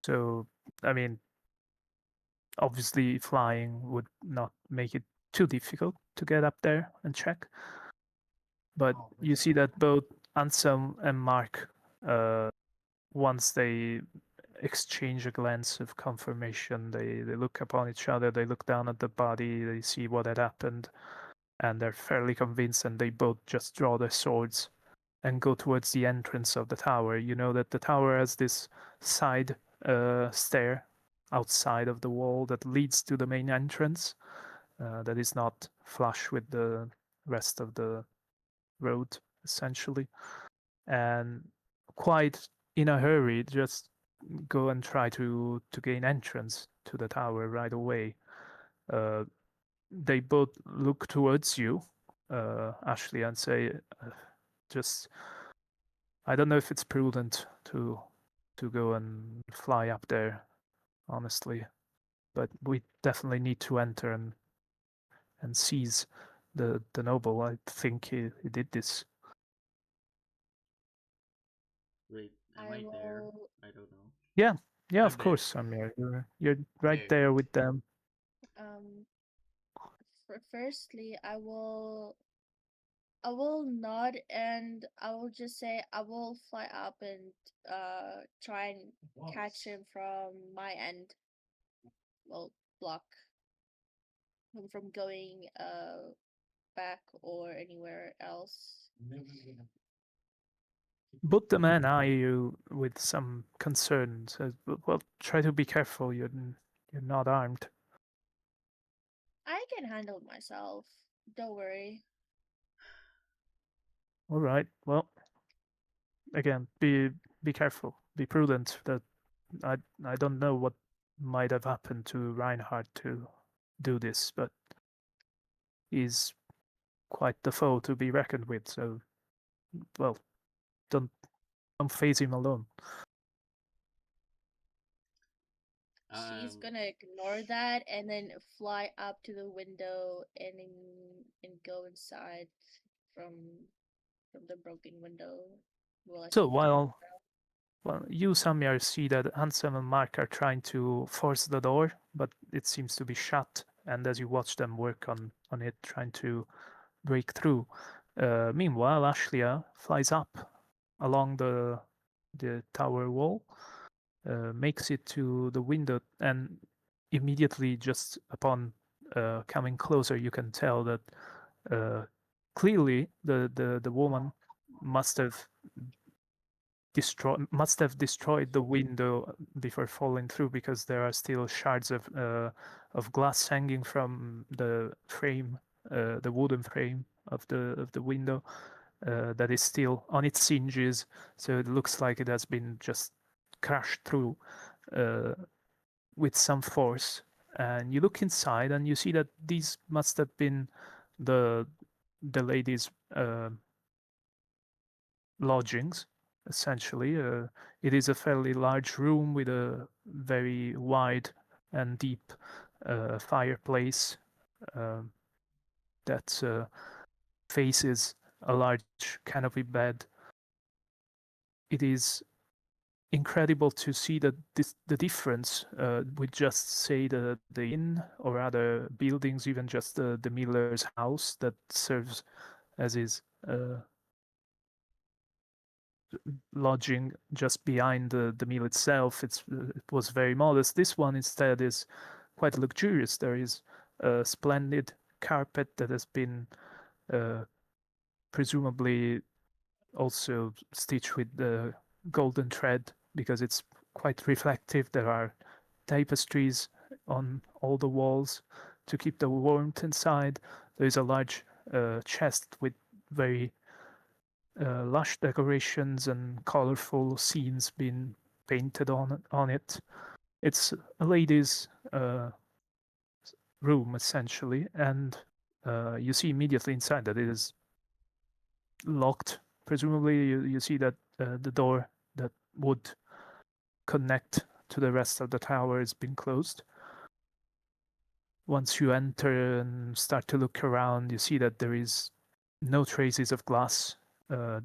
So, I mean, obviously flying would not make it too difficult to get up there and check. But you see that both Ansem and Mark, once they exchange a glance of confirmation, they look upon each other, they look down at the body, they see what had happened, and they're fairly convinced, and they both just draw their swords and go towards the entrance of the tower. You know that the tower has this side stair outside of the wall that leads to the main entrance, that is not flush with the rest of the road, essentially. And quite in a hurry, just go and try to gain entrance to the tower right away. Uh, they both look towards you, Ashley, and say, just I don't know if it's prudent to go and fly up there, honestly, but we definitely need to enter and seize the noble. I think he did this.
Wait, am
I
I there?
will.
I don't know.
Yeah, yeah,
I'm
of
there.
course, Samir. You're right
Okay,
there
great.
with them.
Um. Firstly, I will nod and I will just say I will fly up and try and catch him from my end. Well, block him from going back or anywhere else.
Both the men eye you with some concern. Says, "Well, try to be careful. You're not armed."
I can handle myself. Don't worry.
All right. Well, again, be careful. Be prudent. That I I don't know what might have happened to Reinhardt to do this, but he's quite the foe to be reckoned with. So, well, don't don't face him alone.
She's
Um,
gonna ignore that and then fly up to the window and go inside from the broken window while I
So
speak to her.
while you, Samir, see that Ansem and Mark are trying to force the door, but it seems to be shut. And as you watch them work on it, trying to break through, meanwhile, Ashlia flies up along the tower wall, makes it to the window, and immediately, just upon coming closer, you can tell that clearly the woman must have destroyed the window before falling through, because there are still shards of glass hanging from the frame, the wooden frame of the window, that is still on its hinges. So it looks like it has been just crashed through uh, with some force. And you look inside and you see that these must have been the the lady's lodgings, essentially. It is a fairly large room with a very wide and deep fireplace um that faces a large canopy bed. It is incredible to see that the difference with just say the inn or other buildings, even just the miller's house that serves as his lodging just behind the mill itself. It was very modest. This one instead is quite luxurious. There is a splendid carpet that has been uh, presumably also stitched with the golden thread, because it's quite reflective. There are tapestries on all the walls to keep the warmth inside. There is a large chest with very lush decorations and colorful scenes being painted on it. It's a lady's room, essentially, and you see immediately inside that it is locked. Presumably, you see that the door that would connect to the rest of the tower has been closed. once you enter and start to look around, you see that there is no traces of glass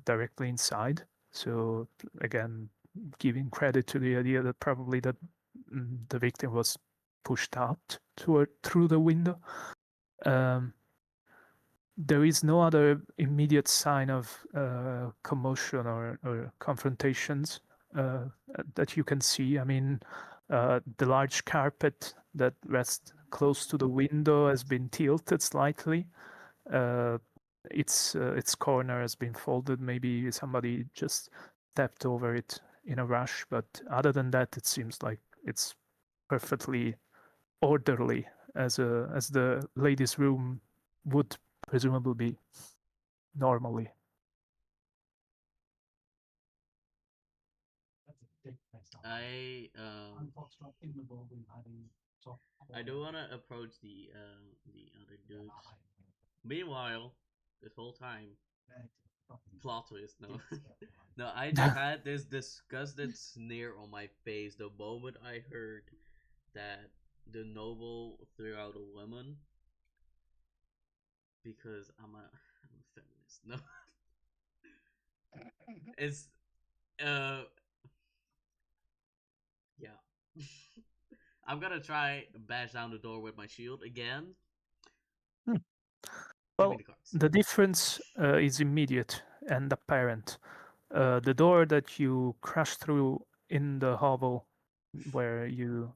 directly inside. So again, giving credit to the idea that probably the victim was pushed out through the window. There is no other immediate sign of commotion or confrontations that you can see. I mean, the large carpet that rests close to the window has been tilted slightly. Uh, its corner has been folded. Maybe somebody just stepped over it in a rush. But other than that, it seems like it's perfectly orderly as the ladies' room would presumably be normally.
I I do wanna approach the other dudes. Meanwhile, this whole time, plot twist. No, no. I just had this disgusted sneer on my face the moment I heard that the noble threw out a woman because I'm a feminist. No, it's uh yeah. I'm gonna try bash down the door with my shield again.
Hmm.
Give me
Well,
the cards.
the difference is immediate and apparent. The door that you crash through in the hovel where you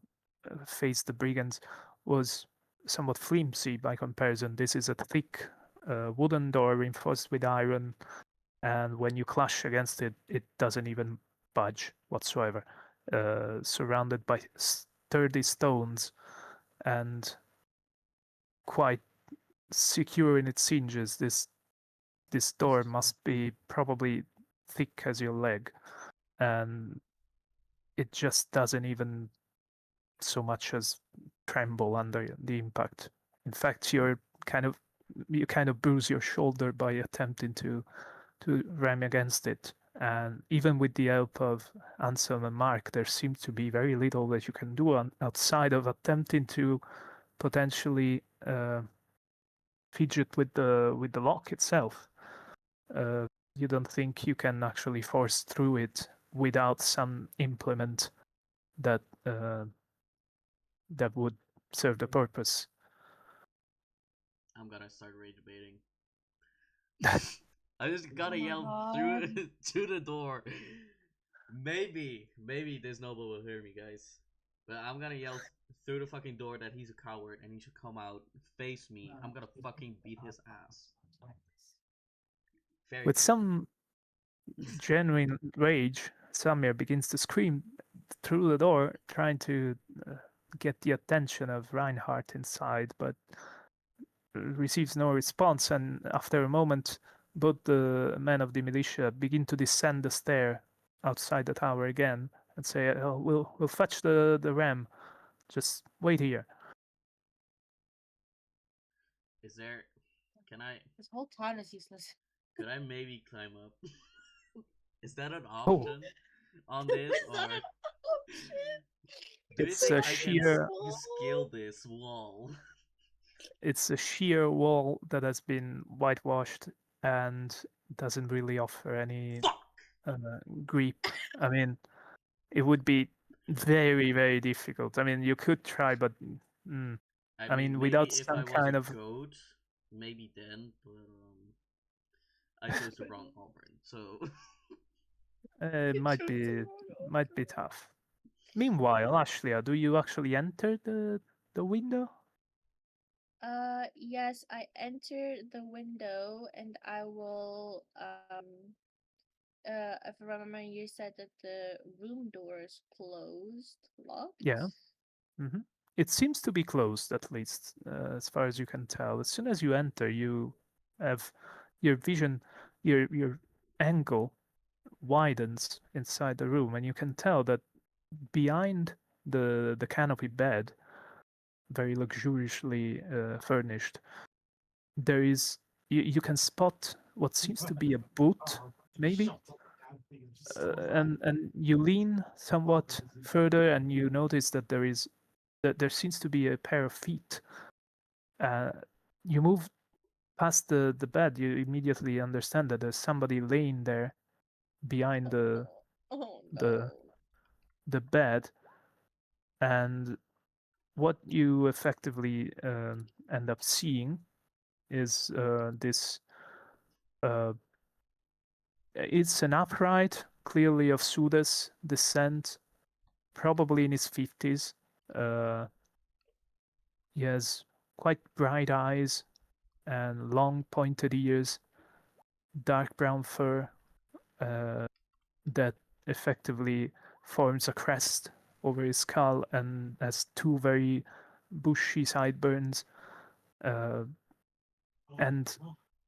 face the brigands was somewhat flimsy by comparison. This is a thick wooden door reinforced with iron, and when you clash against it, it doesn't even budge whatsoever. Surrounded by sturdy stones and quite secure in its hinges, this door must be probably thick as your leg, and it just doesn't even so much as tremble under the impact. In fact, you kind of bruise your shoulder by attempting to ram against it. And even with the help of Anselm and Mark, there seems to be very little that you can do outside of attempting to potentially fidget with the lock itself. You don't think you can actually force through it without some implement that that would serve the purpose.
I'm gonna start rage baiting. I just gotta
Oh my
yell through
god.
to the door. Maybe this noble will hear me, guys. But I'm gonna yell through the fucking door that he's a coward and he should come out, face me. I'm gonna fucking beat his ass. Very
With
quickly.
some genuine rage, Samir begins to scream through the door, trying to get the attention of Reinhardt inside, but receives no response. And after a moment, both the men of the militia begin to descend the stair outside the tower again and say, oh, we'll fetch the ram. Just wait here."
Is there can I
This whole town is useless.
could I maybe climb up? Is that an
Oh,
option on this
Is that
or
an option?
do you
It's
it's
think
a
so
I can
sheer
scale
small.
this wall?
it's a sheer wall that has been whitewashed and doesn't really offer any
Fuck!
uh, grip. I mean, it would be very, very difficult. I mean, you could try, but mm,
I
I
mean,
mean,
maybe
without
if I
some
was a
kind of
goat, maybe then, but I chose the wrong Auburn, so
it
You
might
chose the
be
wrong
might be
option.
tough. Meanwhile, Ashlia, do you actually enter the window?
Yes, I enter the window and I will if I remember you said that the room door is closed, locked.
Yeah. hmm It seems to be closed, at least as far as you can tell. As soon as you enter, you have your vision, your angle widens inside the room, and you can tell that behind the canopy bed, very luxuriously furnished, there is you can spot what seems to be a boot, maybe, and you lean somewhat further, and you notice that there seems to be a pair of feet You move past the bed, you immediately understand that there's somebody laying there behind
Oh
the
no.
the bed, and what you effectively end up seeing is this. It's an upright, clearly of Suda's descent, probably in his 50s. Uh, he has quite bright eyes and long pointed ears, dark brown fur that effectively forms a crest over his skull and has two very bushy sideburns. And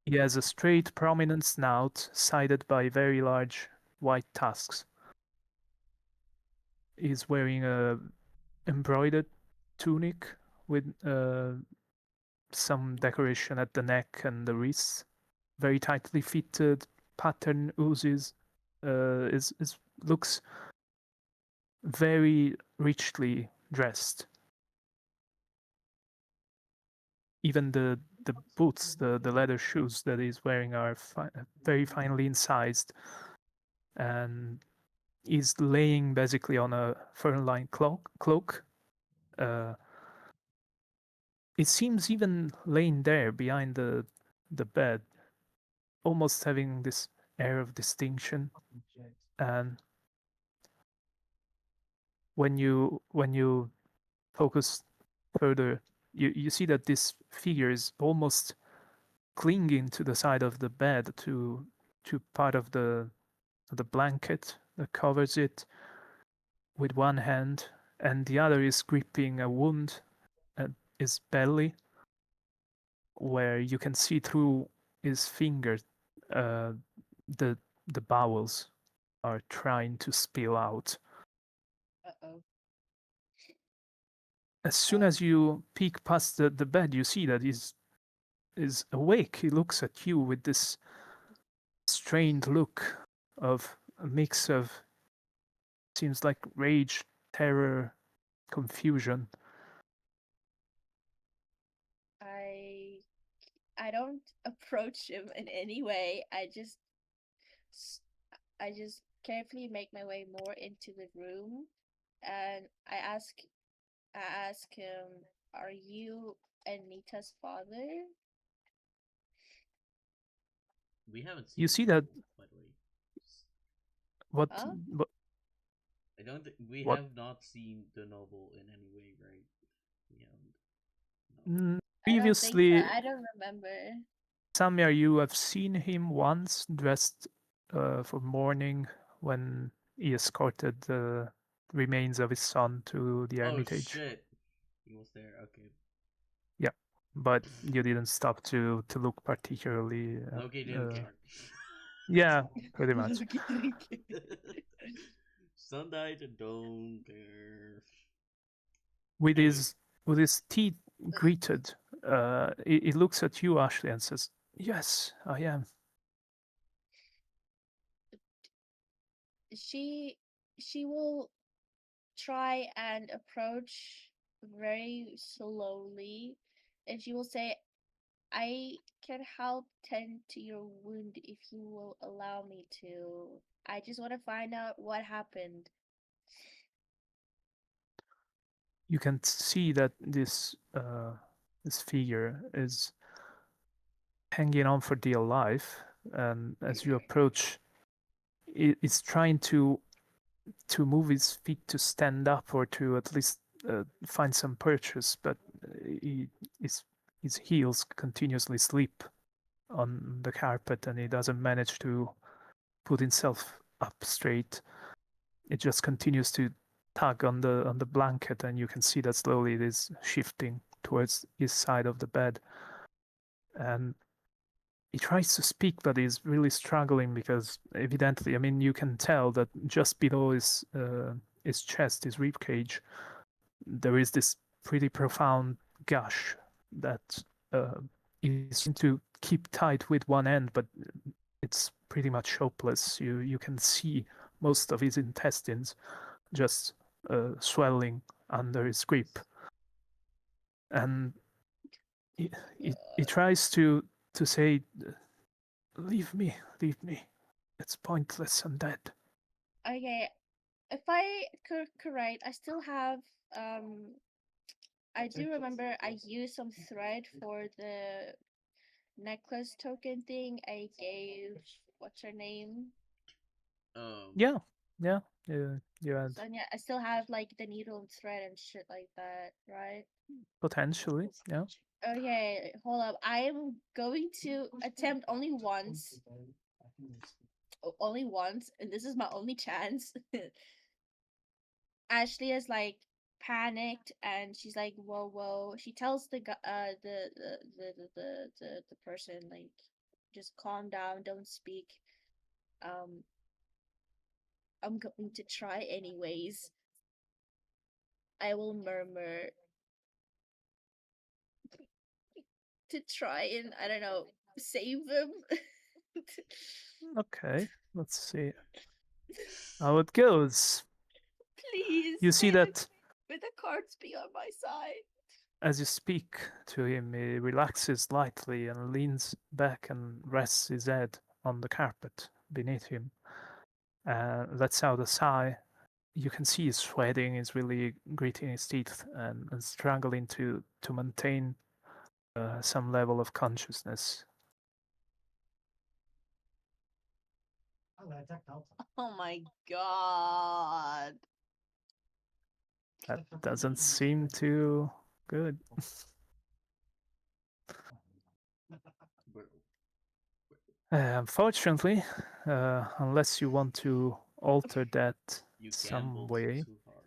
he has a straight, prominent snout, sided by very large white tusks. He's wearing a embroidered tunic with some decoration at the neck and the wrists. Very tightly fitted, pattern oozes. Is looks very richly dressed. Even the boots, the leather shoes that he's wearing are very finely incised, and he's laying basically on a fur-lined cloak. Uh, it seems even laying there behind the bed, almost having this air of distinction. And when you focus further, you see that this figure is almost clinging to the side of the bed, to part of the blanket that covers it with one hand, and the other is gripping a wound at his belly, where you can see through his fingers uh, the the bowels are trying to spill out.
Uh-oh.
As soon as you peek past the bed, you see that he's is awake. He looks at you with this strained look of a mix of, seems like, rage, terror, confusion.
I I don't approach him in any way. S- I just carefully make my way more into the room, and I ask him, "Are you Anita's father?"
We haven't
You
seen the
see that
noble, by the way.
what
Huh?
what
I don't think we
what
have not seen the noble in any way, right? We haven't. No.
I don't think so.
previously,
I don't remember.
Samir, you have seen him once dressed for mourning when he escorted the remains of his son to the
Oh
Hermitage.
shit! He was there. Okay.
Yeah, but you didn't stop to look particularly.
Loki didn't care.
Yeah, pretty much.
Look at the
Son died. Don't care.
With
Anyway,
his teeth gritted, he looks at you, Ashley, and says, "Yes, I am."
she she will try and approach very slowly, and she will say, "I can help tend to your wound if you will allow me to. I just want to find out what happened."
You can see that this figure is hanging on for dear life, and as you approach, it's trying to move his feet to stand up or to at least find some purchase, but his his heels continuously slip on the carpet, and he doesn't manage to put himself up straight. It just continues to tug on the blanket, and you can see that slowly it is shifting towards his side of the bed. And he tries to speak, but he's really struggling because evidently, I mean, you can tell that just below his chest, his rib cage, there is this pretty profound gash that he's trying to keep tight with one end, but it's pretty much hopeless. You can see most of his intestines just swelling under his grip, and he tries to say, leave me, leave me. It's pointless and dead.
Okay, if I correct, I still have I do remember I used some thread for the necklace token thing. I gave what's her name?
Um,
Yeah, yeah, yeah. You had
Sonia. I still have like the needle and thread and shit like that, right?
potentially, yeah.
Okay, hold up. I am going to attempt only once. Only once, and this is my only chance. Ashley is like panicked and she's like, "Whoa, whoa!" She tells the person like, "Just calm down, don't speak. Um, I'm going to try anyways. I will murmur to try and I don't know save him."
Okay, let's see how it goes.
Please,
You see that
may the cards be on my side.
as you speak to him, he relaxes lightly and leans back and rests his head on the carpet beneath him. Lets out a sigh. You can see he's sweating, he's really gritting his teeth and struggling to maintain some level of consciousness.
Oh my god.
That doesn't seem too good. Unfortunately, unless you want to alter that
you
some
gambled
way,
too hard.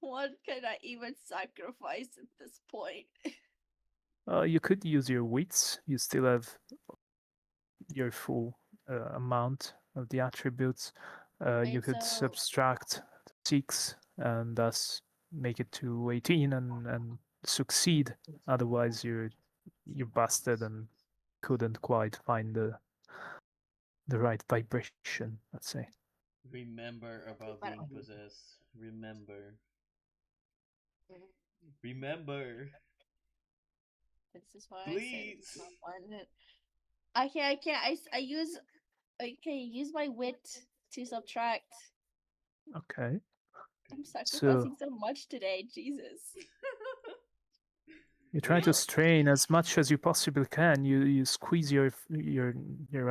What can I even sacrifice at this point?
you could use your wits. You still have your full amount of the attributes. You
Wait,
could
so
subtract 6 and thus make it to 18 and succeed. Otherwise, you're busted and couldn't quite find the right vibration, let's say.
Remember about
but
being possessed. Remember. Remember.
this is why I said this is
Please.
not one. I can't. I use. Okay, use my wit to subtract.
Okay.
I'm
So
sacrificing so much today, Jesus.
you try to
Well,
strain as much as you possibly can. You squeeze your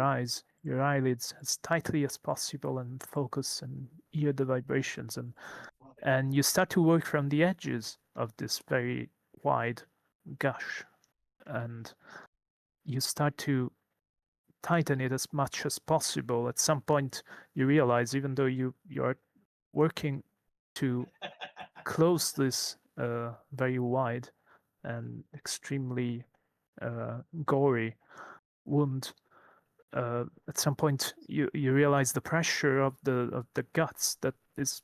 eyes, your eyelids as tightly as possible and focus and hear the vibrations and you start to work from the edges of this very wide gush and you start to tighten it as much as possible. At some point you realize even though you're working to close this very wide and extremely gory wound. At some point, you realize the pressure of the guts that is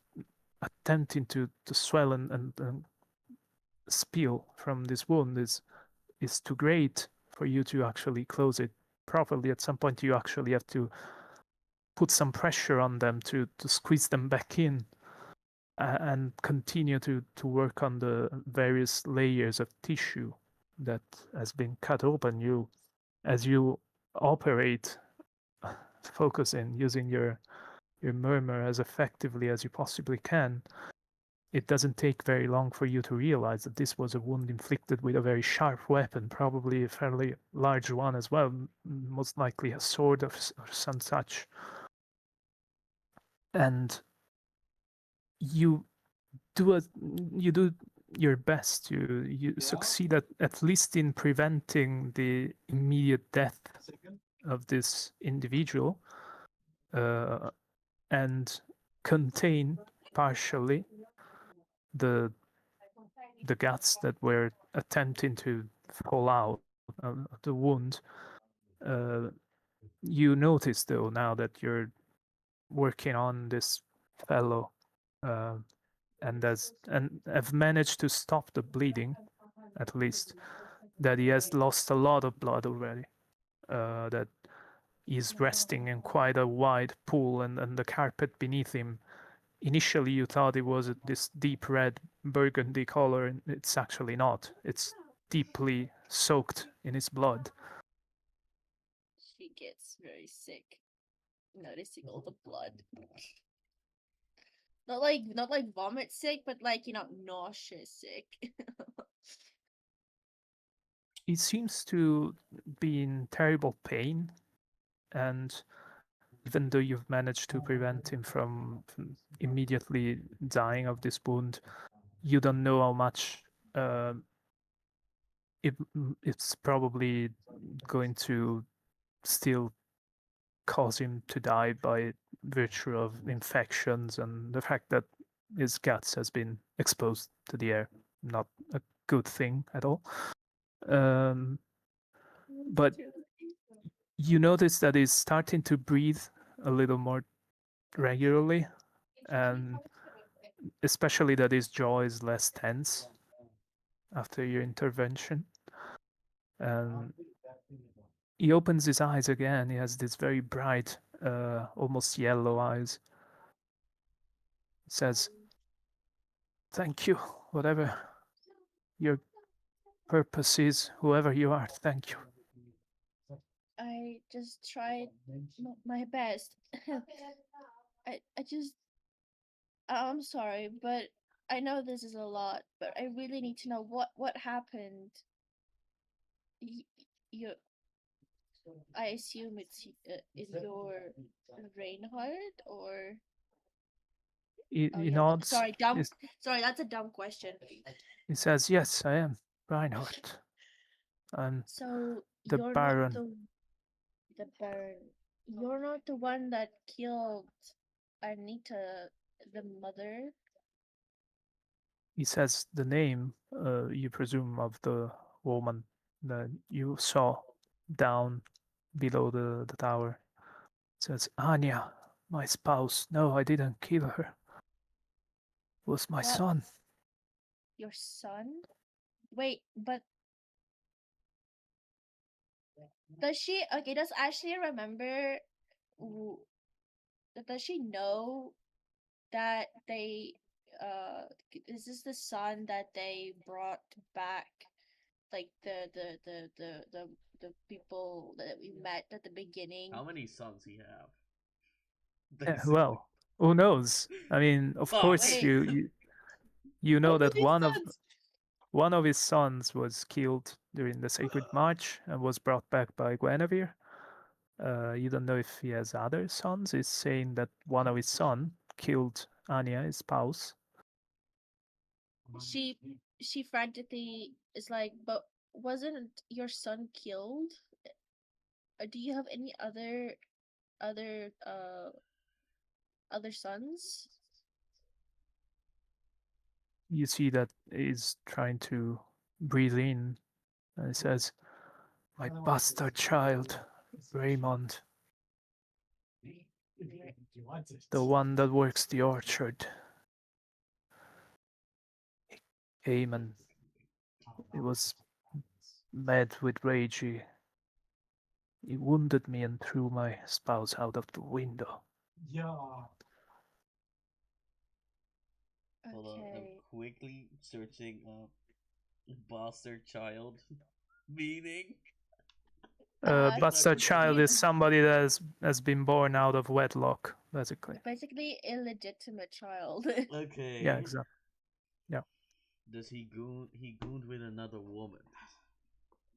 attempting to swell and spill from this wound is too great for you to actually close it properly. At some point, you actually have to put some pressure on them to squeeze them back in and continue to work on the various layers of tissue that has been cut open. You as you operate focusing using your murmur as effectively as you possibly can, it doesn't take very long for you to realize that this was a wound inflicted with a very sharp weapon, probably a fairly large one as well, most likely a sword or some such. And you do a, you do your best. You succeed at least in preventing the immediate death of this individual uh, and contain partially the the guts that were attempting to fall out of the wound. Uh, you notice though now that you're working on this fellow uh, and have managed to stop the bleeding at least that he has lost a lot of blood already. That he's resting in quite a wide pool and the carpet beneath him. Initially, you thought it was this deep red burgundy color, and it's actually not. It's deeply soaked in his blood.
She gets very sick, noticing all the blood. Not like vomit sick, but like nauseous sick.
He seems to be in terrible pain, and even though you've managed to prevent him from immediately dying of this wound, you don't know how much uh, it's probably going to still cause him to die by virtue of infections and the fact that his guts has been exposed to the air. Not a good thing at all. Um, but you notice that he's starting to breathe a little more regularly, and especially that his jaw is less tense after your intervention. And he opens his eyes again. He has these very bright, almost yellow eyes. He says, "Thank you, whatever your purpose is, whoever you are, thank you."
I just tried my best. I just I'm sorry, but I know this is a lot, but I really need to know what happened. Y- You, I assume it's in your Reinhardt or oh
He
yeah, that,
nods.
sorry, dumb. Sorry, that's a dumb question.
He says, "Yes, I am Reinhardt. I'm
So
the
you're not
Baron."
the Baron. You're not the one that killed Anita, the mother.
He says the name, you presume, of the woman that you saw down below the tower. Says, "Anya, my spouse. No, I didn't kill her. It was my
What?
son."
Your son? Wait, but does she? Okay, does Ashley remember? w- Does she know that they? Is this the son that they brought back? Like the people that we met at the beginning.
How many sons he have?
Yeah,
Basically.
well, who knows? I mean, of
Fuck.
course,
Wait,
you
how
know that
many sons?
one of his sons was killed during the Sacred March and was brought back by Guinevere. You don't know if he has other sons. He's saying that one of his son killed Anya, his spouse.
She she frantically is like, but wasn't your son killed? Do you have any other other sons?
You see that he's trying to breathe in, and he says, "My bastard child, Raymond, the one that works the orchard. He came and he was mad with rage. He wounded me and threw my spouse out of the window."
Hold on, I'm
Okay.
quickly searching up bastard child meaning. Because I
Bastard child
forgot.
is somebody that has been born out of wedlock, basically.
Basically illegitimate child.
Yeah,
Okay.
exactly. Yeah,
Does he gooned with another woman?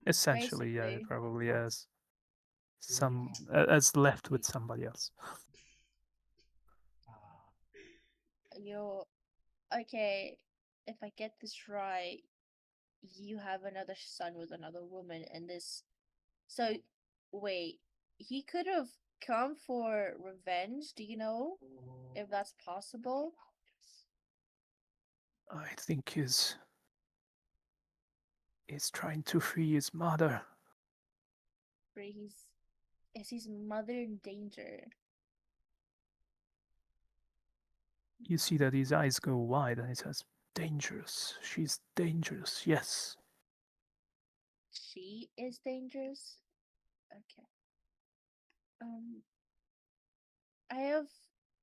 essentially, yeah, it
Basically.
probably has left with somebody else.
You okay, if I get this right, you have another son with another woman and this so wait, he could have come for revenge, do you know if that's possible?
I think he's trying to free his mother.
Or is his mother in danger?
You see that his eyes go wide and he says, "Dangerous. She's dangerous. Yes."
She is dangerous? Okay. Um, I have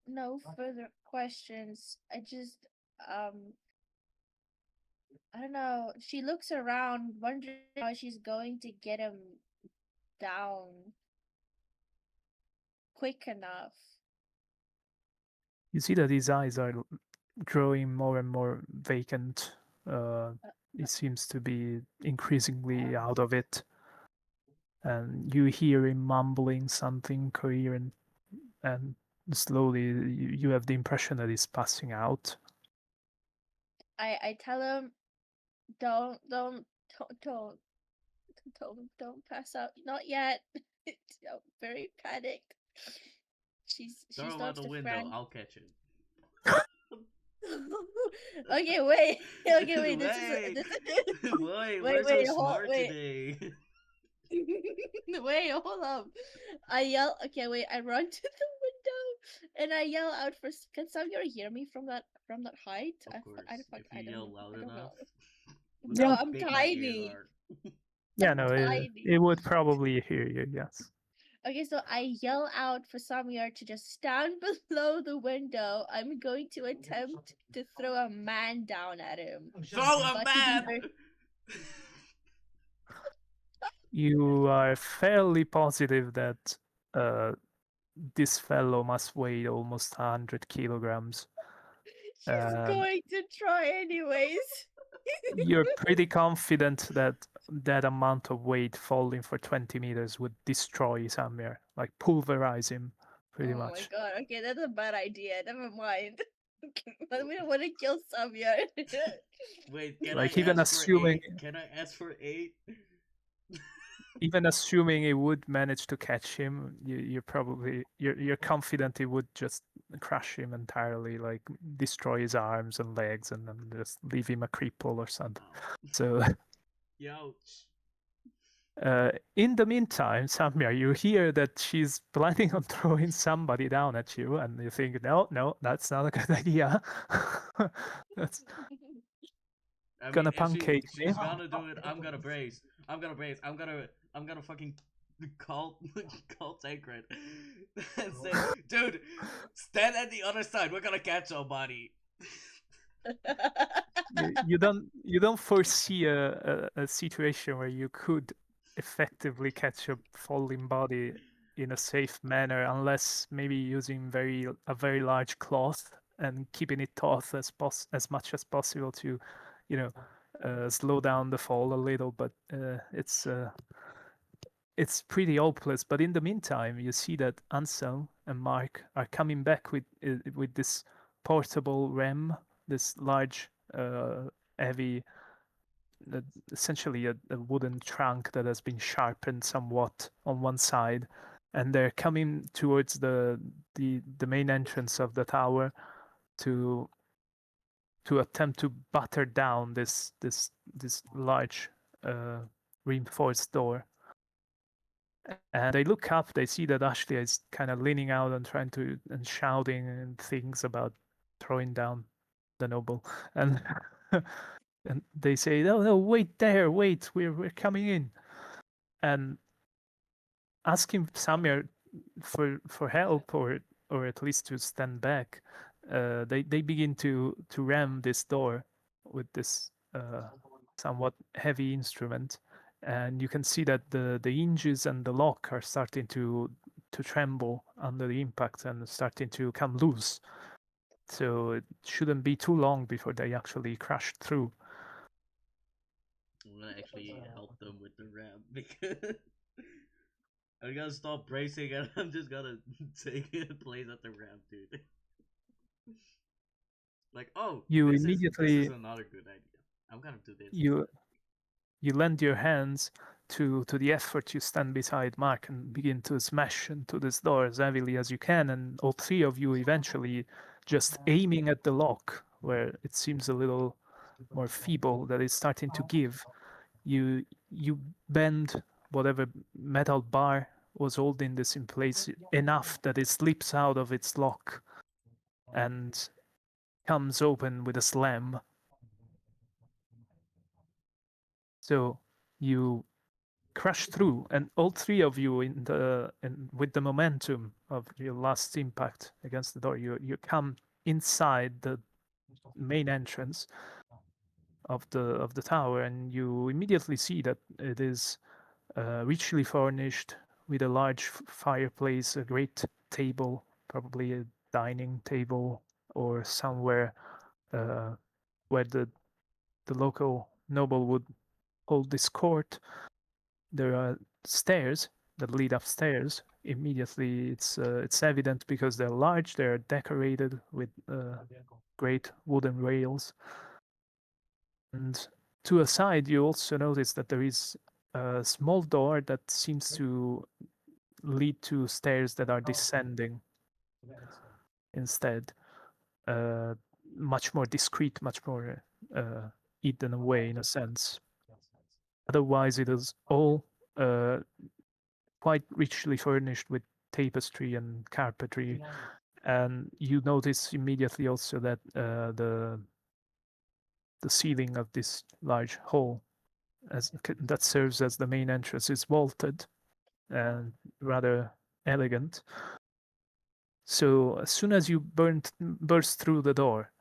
no further questions. I just um I don't know. She looks around, wondering how she's going to get him down quick enough.
You see that his eyes are growing more and more vacant. He seems to be increasingly out of it. And you hear him mumbling something coherent, and slowly you have the impression that he's passing out.
I tell him, don't don't pass out. Not yet. I'm very panicked. She
Throw him out
starts
the
to
window.
frown.
I'll catch him.
Okay, wait. Okay, wait. This is
Wait,
this is
boy,
wait,
we're so
hold
smart
wait.
today.
Wait, hold up. I yell. Okay, wait. I run to the window and I yell out for. Can somebody hear me from that height?
Of course, if you
I
yell loud
don't
enough.
know.
Look
No,
Yeah,
how
I'm
big my ears
tiny.
are.
yeah,
I'm
no,
tiny.
it would probably hear you. Yes.
Okay, so I yell out for Samir to just stand below the window. I'm going to attempt to throw a man down at him.
Throw him,
Got to be
man!
very.
You are fairly positive that uh, this fellow must weigh almost 100 kilograms.
She's going to try anyways.
You're pretty confident that that amount of weight falling for 20 meters would destroy Samir, like pulverize him, pretty
Oh my
much.
god, okay, that's a bad idea. Never mind. But we don't want to kill Samir.
Wait, can I
Like even
ask for
assuming,
8? Can I ask for 8?
even assuming he would manage to catch him, you're probably you're confident he would just crush him entirely, like destroy his arms and legs, and then just leave him a cripple or something. So.
Youch.
In the meantime, Samir, you hear that she's planning on throwing somebody down at you, and you think, no, that's not a good idea. That's
I mean,
gonna
if
pancake me.
she's gonna do it, I'm gonna brace. I'm gonna brace. I'm gonna fucking call call Tancred and say, dude, stand at the other side. We're gonna catch somebody.
You don't foresee a situation where you could effectively catch a falling body in a safe manner, unless maybe using a very large cloth and keeping it taut as much as possible to, you know, slow down the fall a little. But it's pretty hopeless. But in the meantime, you see that Anselm and Mark are coming back with this portable ram, this large, heavy, uh, essentially a wooden trunk that has been sharpened somewhat on one side, and they're coming towards the main entrance of the tower to attempt to batter down this large, reinforced door. And they look up, they see that Ashley is kind of leaning out and trying to and shouting and things about throwing down the noble. And and they say, no, wait there, wait, we're coming in. And asking Samir for help, or at least to stand back, they begin to ram this door with this somewhat heavy instrument, and you can see that the hinges and the lock are starting to tremble under the impact and starting to come loose. So it shouldn't be too long before they actually crash through.
I'm gonna actually help them with the ramp because I'm gonna stop bracing and I'm just gonna take place at the ramp, dude. Like, oh,
You
this is
immediately
another good idea. I'm gonna do this.
you you lend your hands to the effort. You stand beside Mark and begin to smash into this door as heavily as you can, and all three of you eventually just aiming at the lock where it seems a little more feeble, that it's starting to give. You bend whatever metal bar was holding this in place enough that it slips out of its lock and comes open with a slam. So you crash through, and all three of you with the momentum of your last impact against the door, you come inside the main entrance of the tower, and you immediately see that it is richly furnished with a large fireplace, a great table, probably a dining table, or somewhere where the local noble would hold this court. There are stairs that lead upstairs. Immediately, it's evident because they're large. They're decorated with great wooden rails, and to a side, you also notice that there is a small door that seems to lead to stairs that are descending instead. Uh, Much more discreet, much more hidden away in a sense. Otherwise, it is all quite richly furnished with tapestry and carpetry. And you notice immediately also that the ceiling of this large hall that serves as the main entrance is vaulted and rather elegant. So as soon as you burst through the door,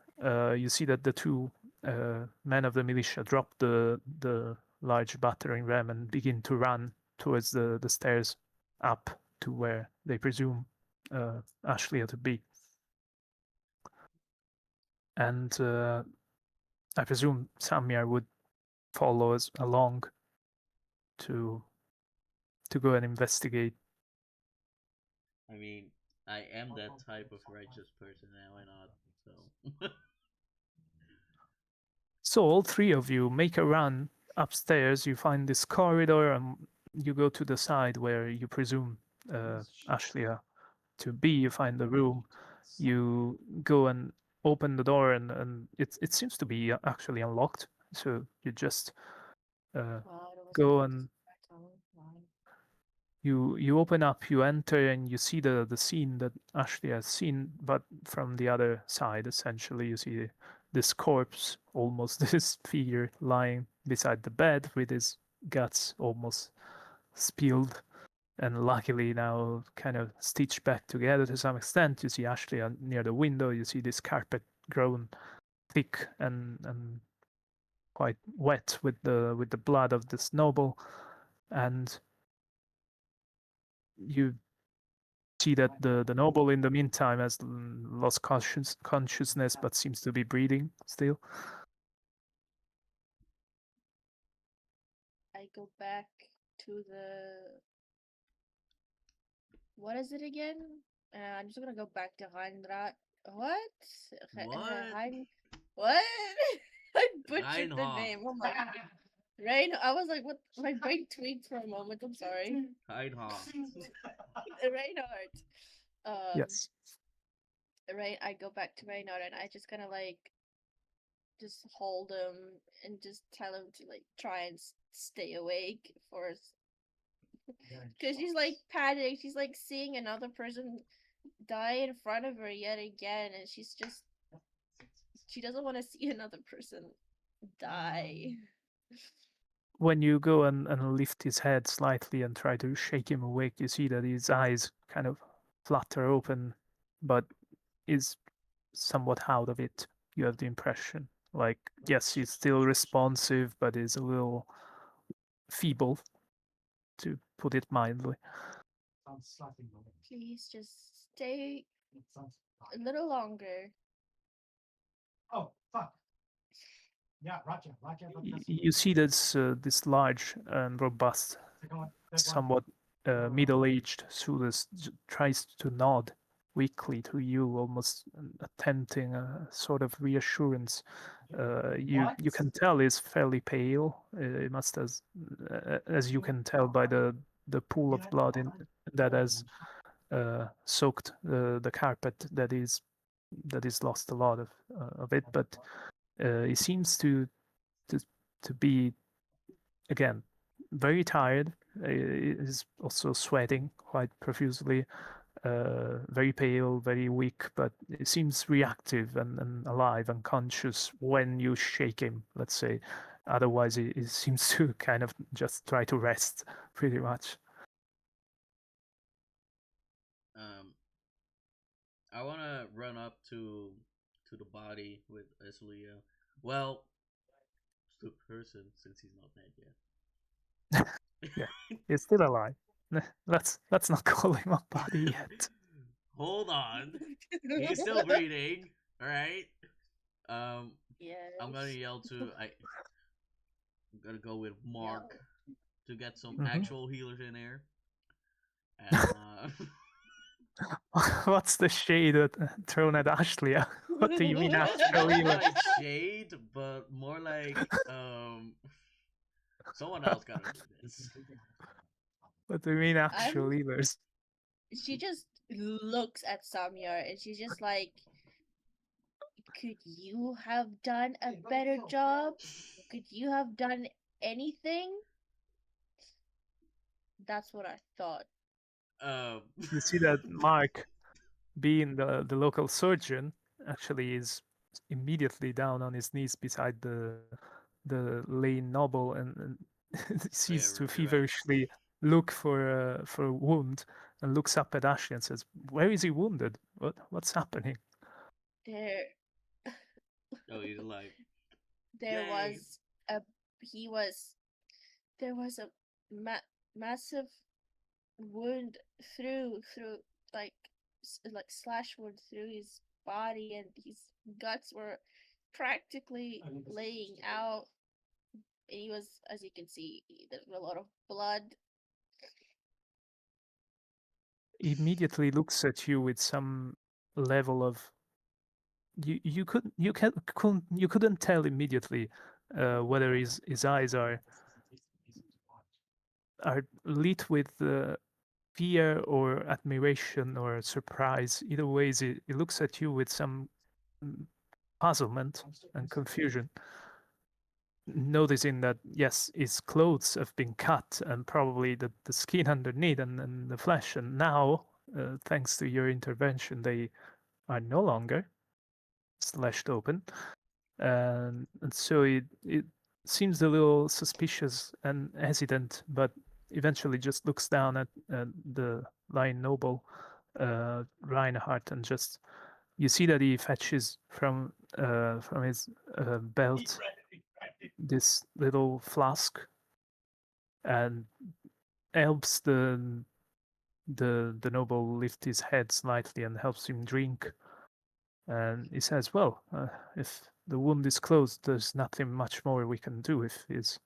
you see that the two men of the militia drop the large battering ram and begin to run towards the stairs up to where they presume Ashley to be. And I presume Samir would follow us along to go and investigate.
I mean, I am that type of righteous person now, I not? So.
So all three of you make a run upstairs. You find this corridor, and you go to the side where you presume Ashlia to be. You find the room. You go and open the door, and it seems to be actually unlocked. So you just go and you open up, you enter, and you see the scene that Ashley has seen, but from the other side. Essentially, you see this corpse, almost this figure lying beside the bed with his guts almost spilled, and luckily now kind of stitched back together to some extent. You see Ashley near the window. You see this carpet grown thick and quite wet with the blood of this noble, and you see that the noble in the meantime has lost consciousness but seems to be breathing still.
I go back to the. What is it again? I'm just gonna go back to Reinrad. What?
What?
What? I butchered the
Reinhardt.
name. Oh my god. Rain. I was like, what? My brain tweaked for a moment. I'm sorry.
Reinhardt.
Reinhardt.
Yes.
Right. I go back to Reinhardt and I just kind of like just hold him and just tell him to like try and stay awake for because she's like panicked. She's like seeing another person die in front of her yet again, and she doesn't want to see another person die.
When you go and lift his head slightly and try to shake him awake, you see that his eyes kind of flutter open, but is somewhat out of it. You have the impression. Like, yes, he's still responsive, but is a little feeble, to put it mildly.
Please just stay a little longer.
You see this large and robust, somewhat middle-aged Sulis tries to nod weakly to you, almost attempting a sort of reassurance. You can tell he's fairly pale. It must as you can tell by the pool of blood that has soaked the carpet that is lost a lot of it, but he seems to to be again very tired. Is also sweating quite profusely. Very pale, very weak, but it seems reactive and alive and conscious when you shake him, let's say. Otherwise, he seems to kind of just try to rest, pretty much.
I want to run up to the body with Eslia. Well, to person since he's not dead yet.
Yeah, he's still alive. Let's not call him a body yet.
Hold on. He's still breathing. Alright. Um I'm gonna
Yes.
yell to I'm gonna go with Mark
Yeah.
to get some
Mhm.
actual healers in here. And
What's the shade thrown at Ashley? What do you mean actually?
not like shade, but more like someone else gotta do this.
What do you mean
I'm.
actual healers?
She just looks at Samyar and she's just like, "Could you have done a better job? Could you have done anything?" That's what I thought.
Um
You see that Mark, being the local surgeon, actually is immediately down on his knees beside the lane noble and
oh yeah,
ceases to
you're right.
feverishly look for a wound and looks up at Ashley and says, "Where is he wounded? What's happening?"
There,
Oh, he's alive.
there
Yay!
was a. He was. There was a massive wound through like like slash wound through his body, and his guts were practically laying out. And he was, as you can see, there's a lot of blood.
He immediately looks at you with some level of you couldn't tell immediately whether his eyes are lit with fear or admiration or surprise. Either ways, it looks at you with some mm, puzzlement and confusion, noticing that yes, his clothes have been cut and probably the skin underneath and the flesh, and now, thanks to your intervention, they are no longer slashed open. And so it seems a little suspicious and hesitant, but eventually just looks down at the Lion Noble, Reinhardt, and just you see that he fetches from his belt this little flask and helps the noble lift his head slightly and helps him drink. And he says, "Well, if the wound is closed, there's nothing much more we can do. If he's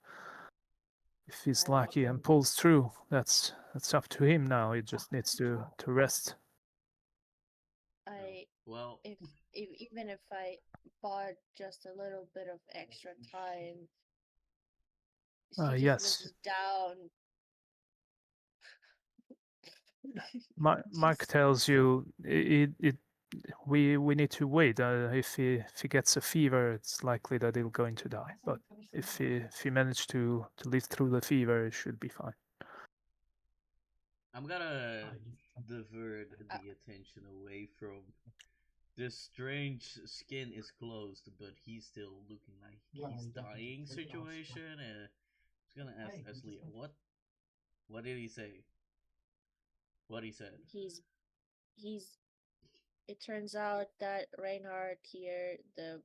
I
lucky and pulls through, that's up to him now. He just needs to rest."
I
Well,
if even if I bought just a little bit of extra time, she just
Yes,
looks down.
Mark
Just
tells you we need to wait. If he gets a fever, it's likely that he'll going to die. But if he managed to live through the fever, it should be fine.
I'm gonna divert
uh,
the attention away from this strange skin is closed, but he's still looking like he's dying situation. And I was gonna ask Ashley, what did he say? What he said?
he's he's. It turns out that Reinhardt here, the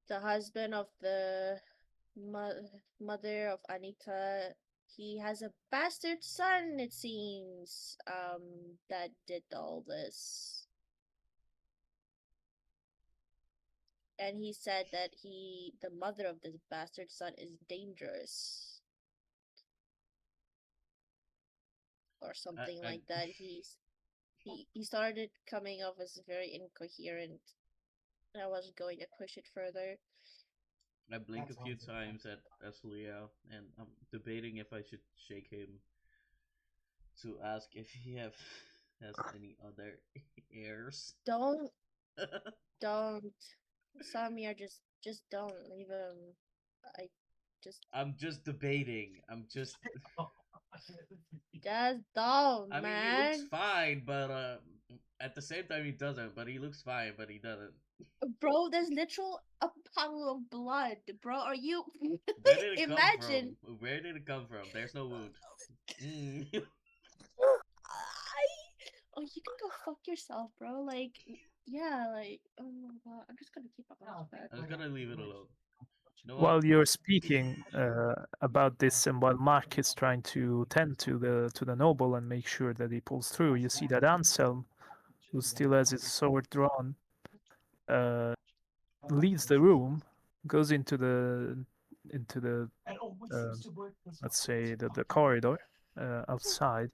the husband of the mother of Anita, he has a bastard son. It seems that did all this. And he said that the mother of this bastard son is dangerous or
I,
something
I,
like that. He started coming off as very incoherent. I wasn't going to push it further.
I blink a few times at Ashley, and I'm debating if I should shake him to ask if he has any other heirs.
Don't don't Samir, just don't leave him. I just
I'm just debating.
just don't,
I mean, he looks
man.
fine, but at the same time he doesn't. But he looks fine, but he doesn't.
Bro, there's literal a puddle of blood, bro. Are you
Where did it come
imagine?
from? Where did it come from? There's no wound. Mm.
I oh, you can go fuck yourself, bro. Like, yeah, like, oh my god, I'm just gonna keep up on this bed.
I'm just gonna leave it alone. You know what?
While you're speaking about this, and while Mark is trying to tend to the noble and make sure that he pulls through, you see that Anselm, who still has his sword drawn, uh, leaves the room, goes into the let's say the corridor outside,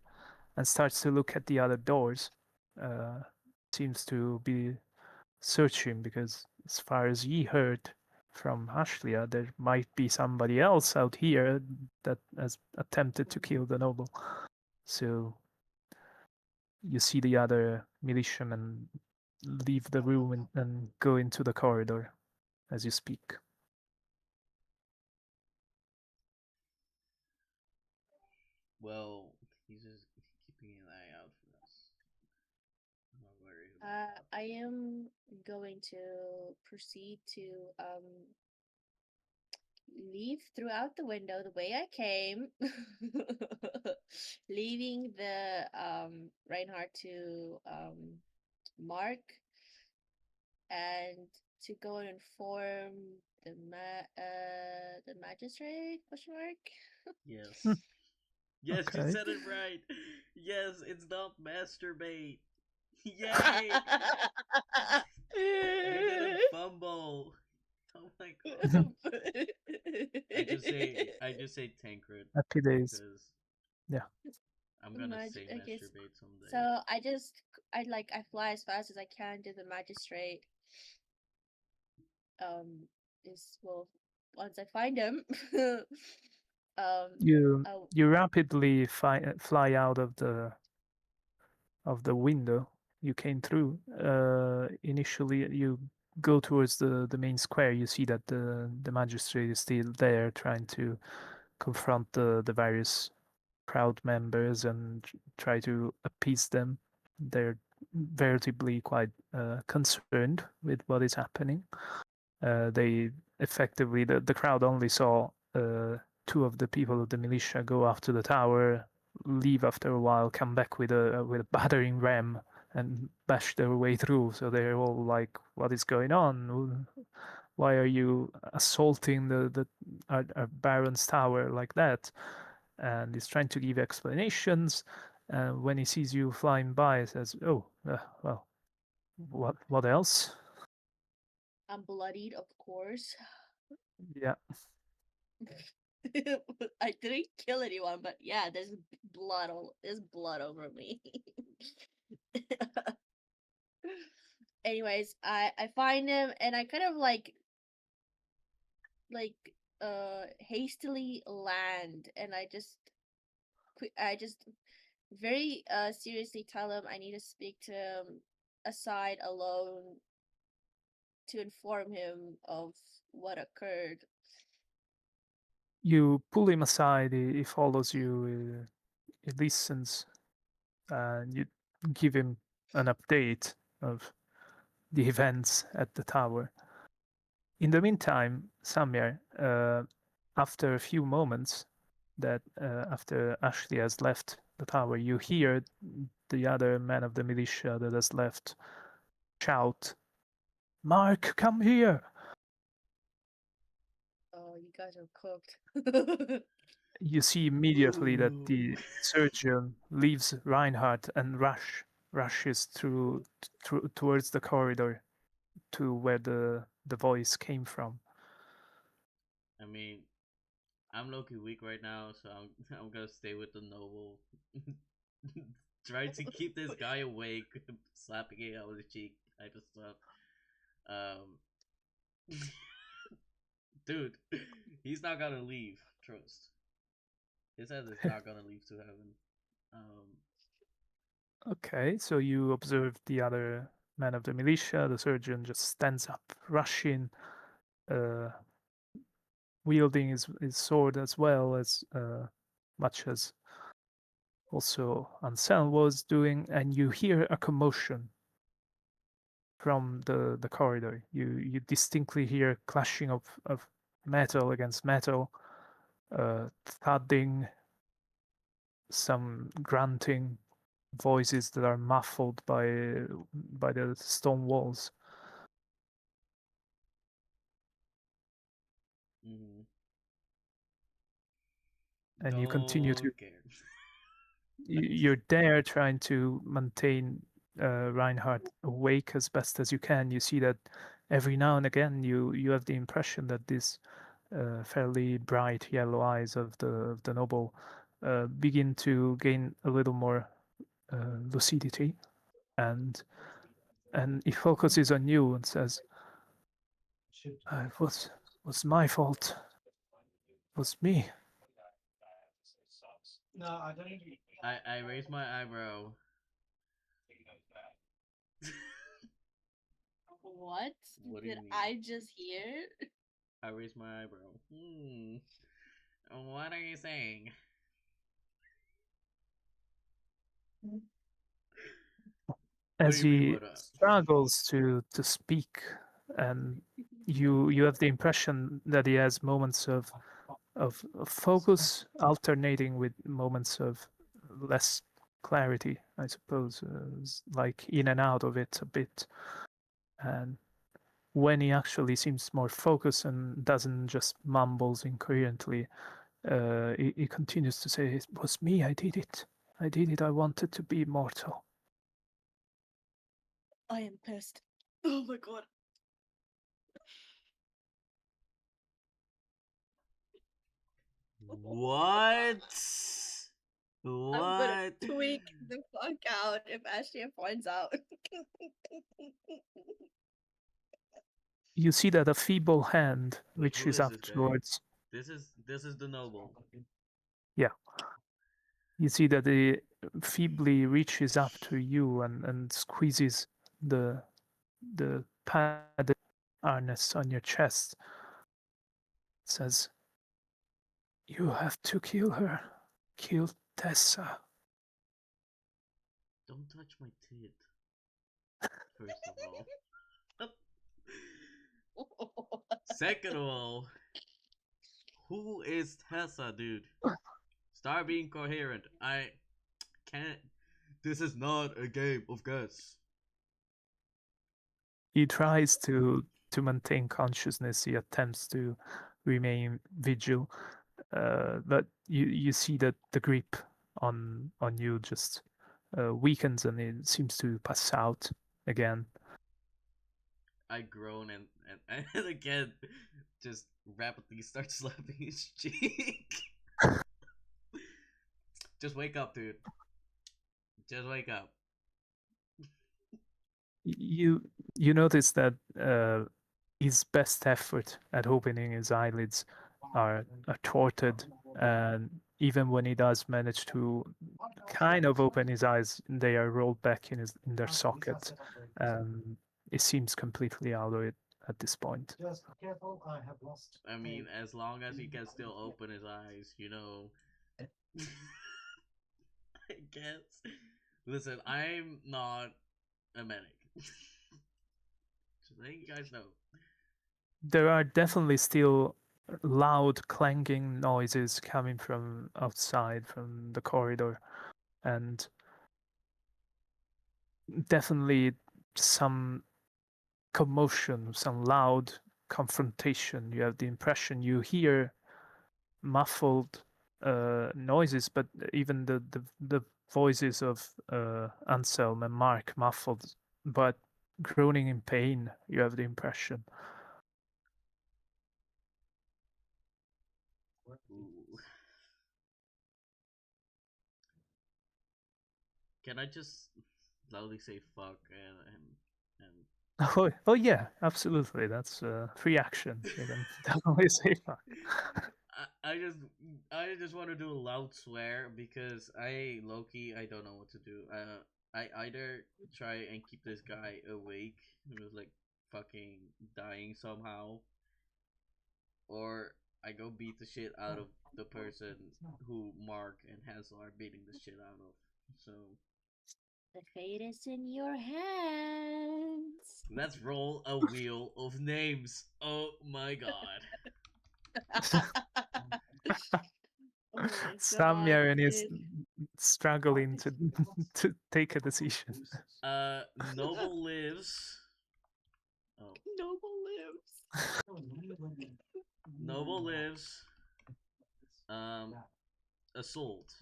and starts to look at the other doors. Seems to be searching because, as far as he heard from Ashlia, there might be somebody else out here that has attempted to kill the noble. So you see the other militiamen leave the room and go into the corridor as you speak.
Well, he's just keeping an eye out for us. I'm not worried about that.
I am going to proceed to leave throughout the window the way I came, leaving the Reinhardt to Mark and to go and inform the magistrate question mark.
Yes. Yes, you
Okay.
said it right. Yes, it's not masturbate. Yay! You didn't fumble. Oh my god. I just say Tancred
Happy days.
because
Yeah.
I'm gonna say
Okay,
masturbate someday.
so I fly as fast as I can to the magistrate. Is well once I find him.
You
Oh,
you rapidly fly out of the window you came through. Initially, you go towards the main square. You see that the magistrate is still there, trying to confront the various crowd members and try to appease them. They're veritably quite concerned with what is happening. They effectively the crowd only saw two of the people of the militia go after the tower, leave after a while, come back with a battering ram and bash their way through. So they're all like, "What is going on? Why are you assaulting the our Baron's tower like that?" And he's trying to give explanations. When he sees you flying by, he says, "Oh, well, what else?"
I'm bloodied, of course.
Yeah.
I didn't kill anyone, but yeah, there's blood over me. Anyways, I find him and I kind of like hastily land and I just very seriously tell him I need to speak to him aside alone to inform him of what occurred.
You pull him aside, he follows you, he listens, and you give him an update of the events at the tower. In the meantime, Samir, after a few moments, that after Ashley has left the tower, you hear the other man of the militia that has left shout, "Mark, come here!"
Oh, you guys are cooked.
You see immediately that
Ooh.
the surgeon leaves Reinhardt and rushes through towards the corridor to where the voice came from.
I mean, I'm low-key weak right now, so I'm gonna stay with the noble. Try to keep this guy awake, slapping it out of the cheek type of stuff. Um, dude, he's not gonna leave. Trust. His head is not gonna leave to heaven. Um,
Okay, so you observe the other man of the militia. The surgeon just stands up, rushing, uh, wielding his sword as well as much as also Anselm was doing, and you hear a commotion from the corridor. You distinctly hear clashing of metal against metal, thudding, some grunting, voices that are muffled by the stone walls. and you continue to
Don't care.
you're there trying to maintain Reinhardt awake as best as you can. You see that every now and again you have the impression that these fairly bright yellow eyes of the noble begin to gain a little more lucidity, and he focuses on you and says, "It was my fault. It was me."
I raise my eyebrow.
What
What do you
did
mean?
I just hear?
I raise my eyebrow. What are you saying? What do
As
you mean,
he
what up?
struggles to speak, and you have the impression that he has moments of focus alternating with moments of less clarity, I suppose, like in and out of it a bit. And when he actually seems more focused and doesn't just mumbles incoherently, he continues to say, "It was me, I did it. I did it. I wanted to be immortal."
I am pissed. Oh my god.
What?
I'm gonna
What?
tweak the fuck out if Ashley finds out.
You see that a feeble hand
Wait, who
reaches
is
up
this guy?
towards.
This is the noble.
Yeah, you see that he feebly reaches up to you and squeezes the padded harness on your chest. Says, "You have to kill her. Kill Tessa."
Don't touch my tit. First of all. Second of all, who is Tessa, dude? Start being coherent. I can't. This is not a game of guess.
He tries to maintain consciousness. He attempts to remain vigil, but you see that the grip on you just weakens, and it seems to pass out again.
I groan and again just rapidly start slapping his cheek. Just wake up, dude. Just wake up.
You you notice that his best effort at opening his eyelids are thwarted, and even when he does manage to kind of open his eyes, they are rolled back in their socket. It seems completely out of it at this point.
I mean, as long as he can still open his eyes, I guess. Listen, I'm not a medic. Just letting you guys know.
There are definitely still loud clanking noises coming from outside from the corridor, and definitely some commotion, some loud confrontation. You have the impression you hear muffled noises, but even the voices of Anselm and Mark muffled, but groaning in pain. You have the impression.
Ooh. Can I just loudly say fuck and
Oh yeah, absolutely. That's free action. You can definitely say fuck.
I just want to do a loud swear because I low key I don't know what to do. I either try and keep this guy awake who's like fucking dying somehow, or I go beat the shit out of the person who Mark and Hansel are beating the shit out of. So
The fate is in your hands.
let's roll a wheel of names. Oh my god.
Oh my god,
Samyaren is
dude.
struggling to to take a decision.
Noble lives. Oh,
Noble lives.
Noble lives. Um, assault.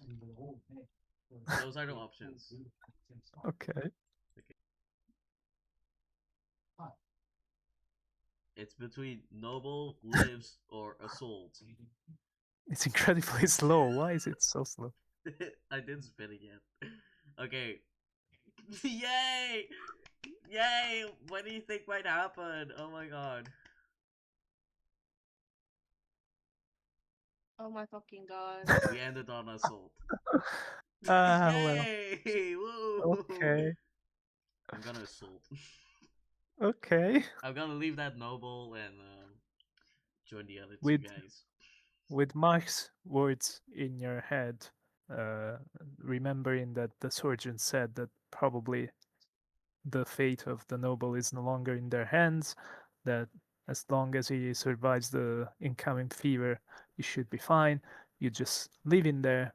Those are the options.
Okay.
Okay. It's between noble, lives, or assault.
It's incredibly slow. Why is it so slow?
I didn't spin it yet. Okay. Yay! Yay! What do you think might happen? Oh my god.
Oh my fucking god.
We ended on assault.
Well,
Yay! Woo!
okay.
I'm gonna assault.
Okay.
I'm gonna leave that noble and join the other two
With
guys.
with Mark's words in your head, uh, remembering that the surgeon said that probably the fate of the noble is no longer in their hands, that as long as he survives the incoming fever, he should be fine. You just leave in there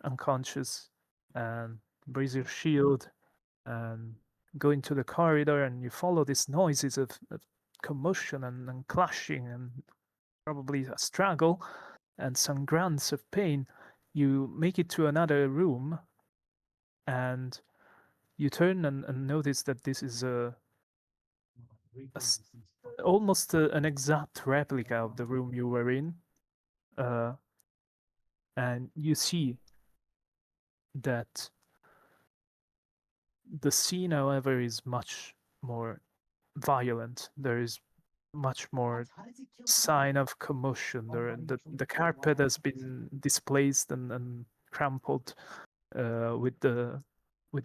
unconscious and raise your shield and go into the corridor, and you follow these noises of commotion and clashing and probably a struggle and some grunts of pain. You make it to another room, and you turn and notice that this is a s- almost an exact replica of the room you were in. Uh, and you see that the scene, however, is much more violent. There is much more sign of commotion. The carpet has been displaced and crumpled with the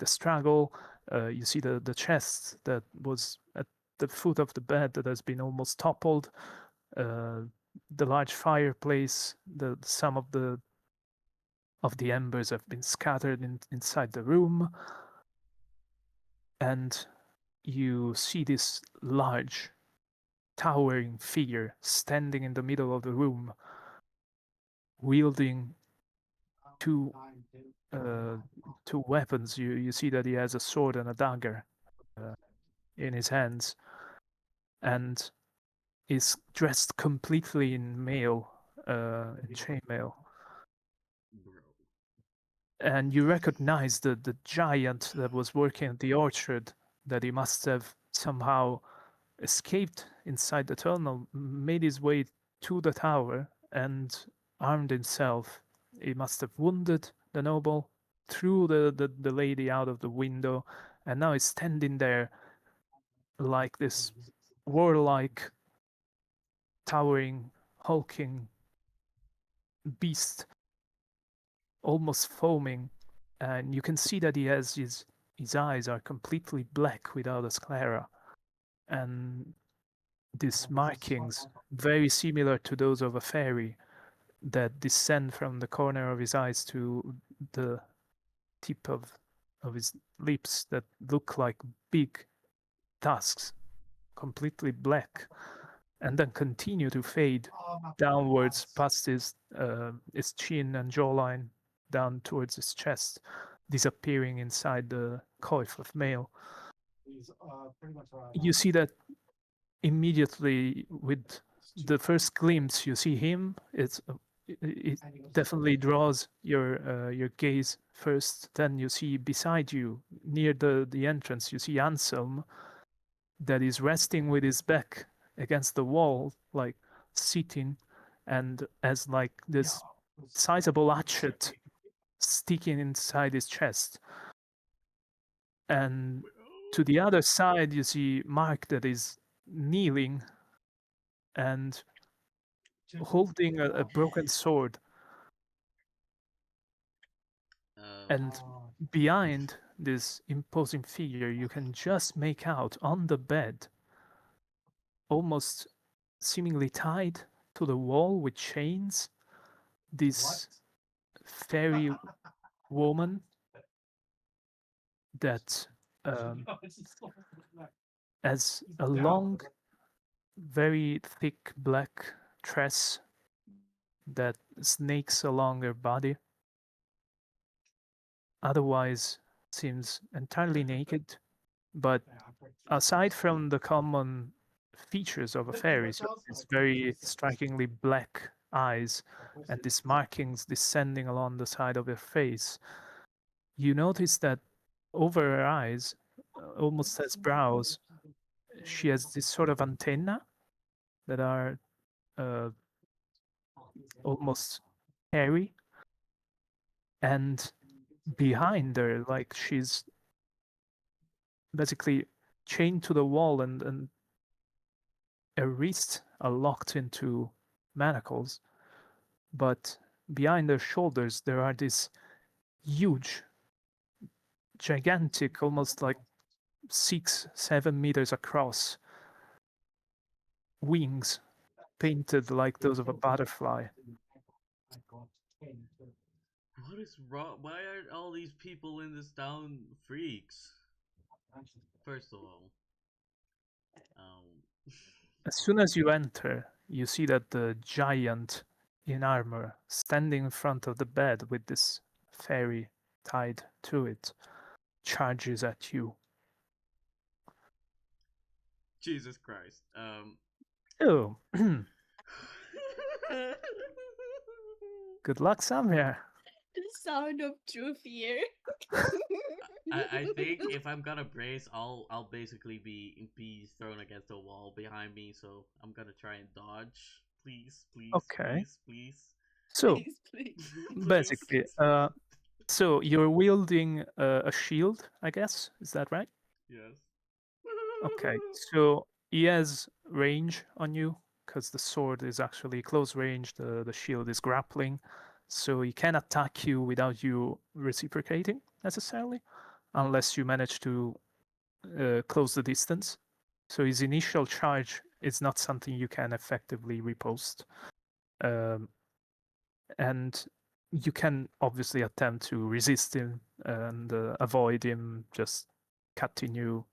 struggle. You see the chest that was at the foot of the bed that has been almost toppled. Uh, the large fireplace, the some of the embers have been scattered inside the room, and you see this large towering figure standing in the middle of the room, wielding two uh, two weapons. You see that he has a sword and a dagger uh, in his hands, and is dressed completely in mail, in chainmail.
Bro.
And you recognize the giant that was working at the orchard, that he must have somehow escaped inside the tunnel, made his way to the tower, and armed himself. He must have wounded the noble, threw the lady out of the window, and now he's standing there like this warlike, towering, hulking beast, almost foaming. And you can see that he has his eyes are completely black without a sclera. And these markings, very similar to those of a fairy, that descend from the corner of his eyes to the tip of his lips that look like big tusks, completely black, and then continue to fade downwards past his chin and jawline, down towards his chest, disappearing inside the coif of mail. You see that immediately with the first glimpse you see him. It definitely draws your gaze first. Then you see beside you, near the entrance, you see Anselm that is resting with his back against the wall, like sitting, and as like this sizable hatchet sticking inside his chest. And to the other side, you see Mark that is kneeling and holding a broken sword. And behind this imposing figure, you can just make out on the bed, almost seemingly tied to the wall with chains, this fairy woman that has a long, very thick black tress that snakes along her body. Otherwise, seems entirely naked. But aside from the common features of a fairy, so it's very strikingly black eyes and these markings descending along the side of her face, you notice that over her eyes, almost as brows, she has this sort of antenna that are uh, almost hairy, and behind her, like she's basically chained to the wall, and her wrists are locked into manacles, but behind her shoulders there are these huge, gigantic, almost like 6-7 meters across wings painted like those of a butterfly.
What is wrong? Why are all these people in this town freaks? First of all, um,
As soon as you enter, you see that the giant in armor standing in front of the bed with this fairy tied to it charges at you.
Jesus Christ.
Oh, good luck, Samir.
The sound of true fear.
I think if I'm gonna brace, I'll basically be thrown against the wall behind me. So I'm gonna try and dodge. Please, please,
Okay.
please, please,
So
Please, please.
basically, so you're wielding a shield, I guess. Is that right?
Yes.
Okay. So he has range on you because the sword is actually close range. The shield is grappling, so he can attack you without you reciprocating necessarily, unless you manage to close the distance. So his initial charge is not something you can effectively riposte. And you can obviously attempt to resist him and avoid him just cutting you,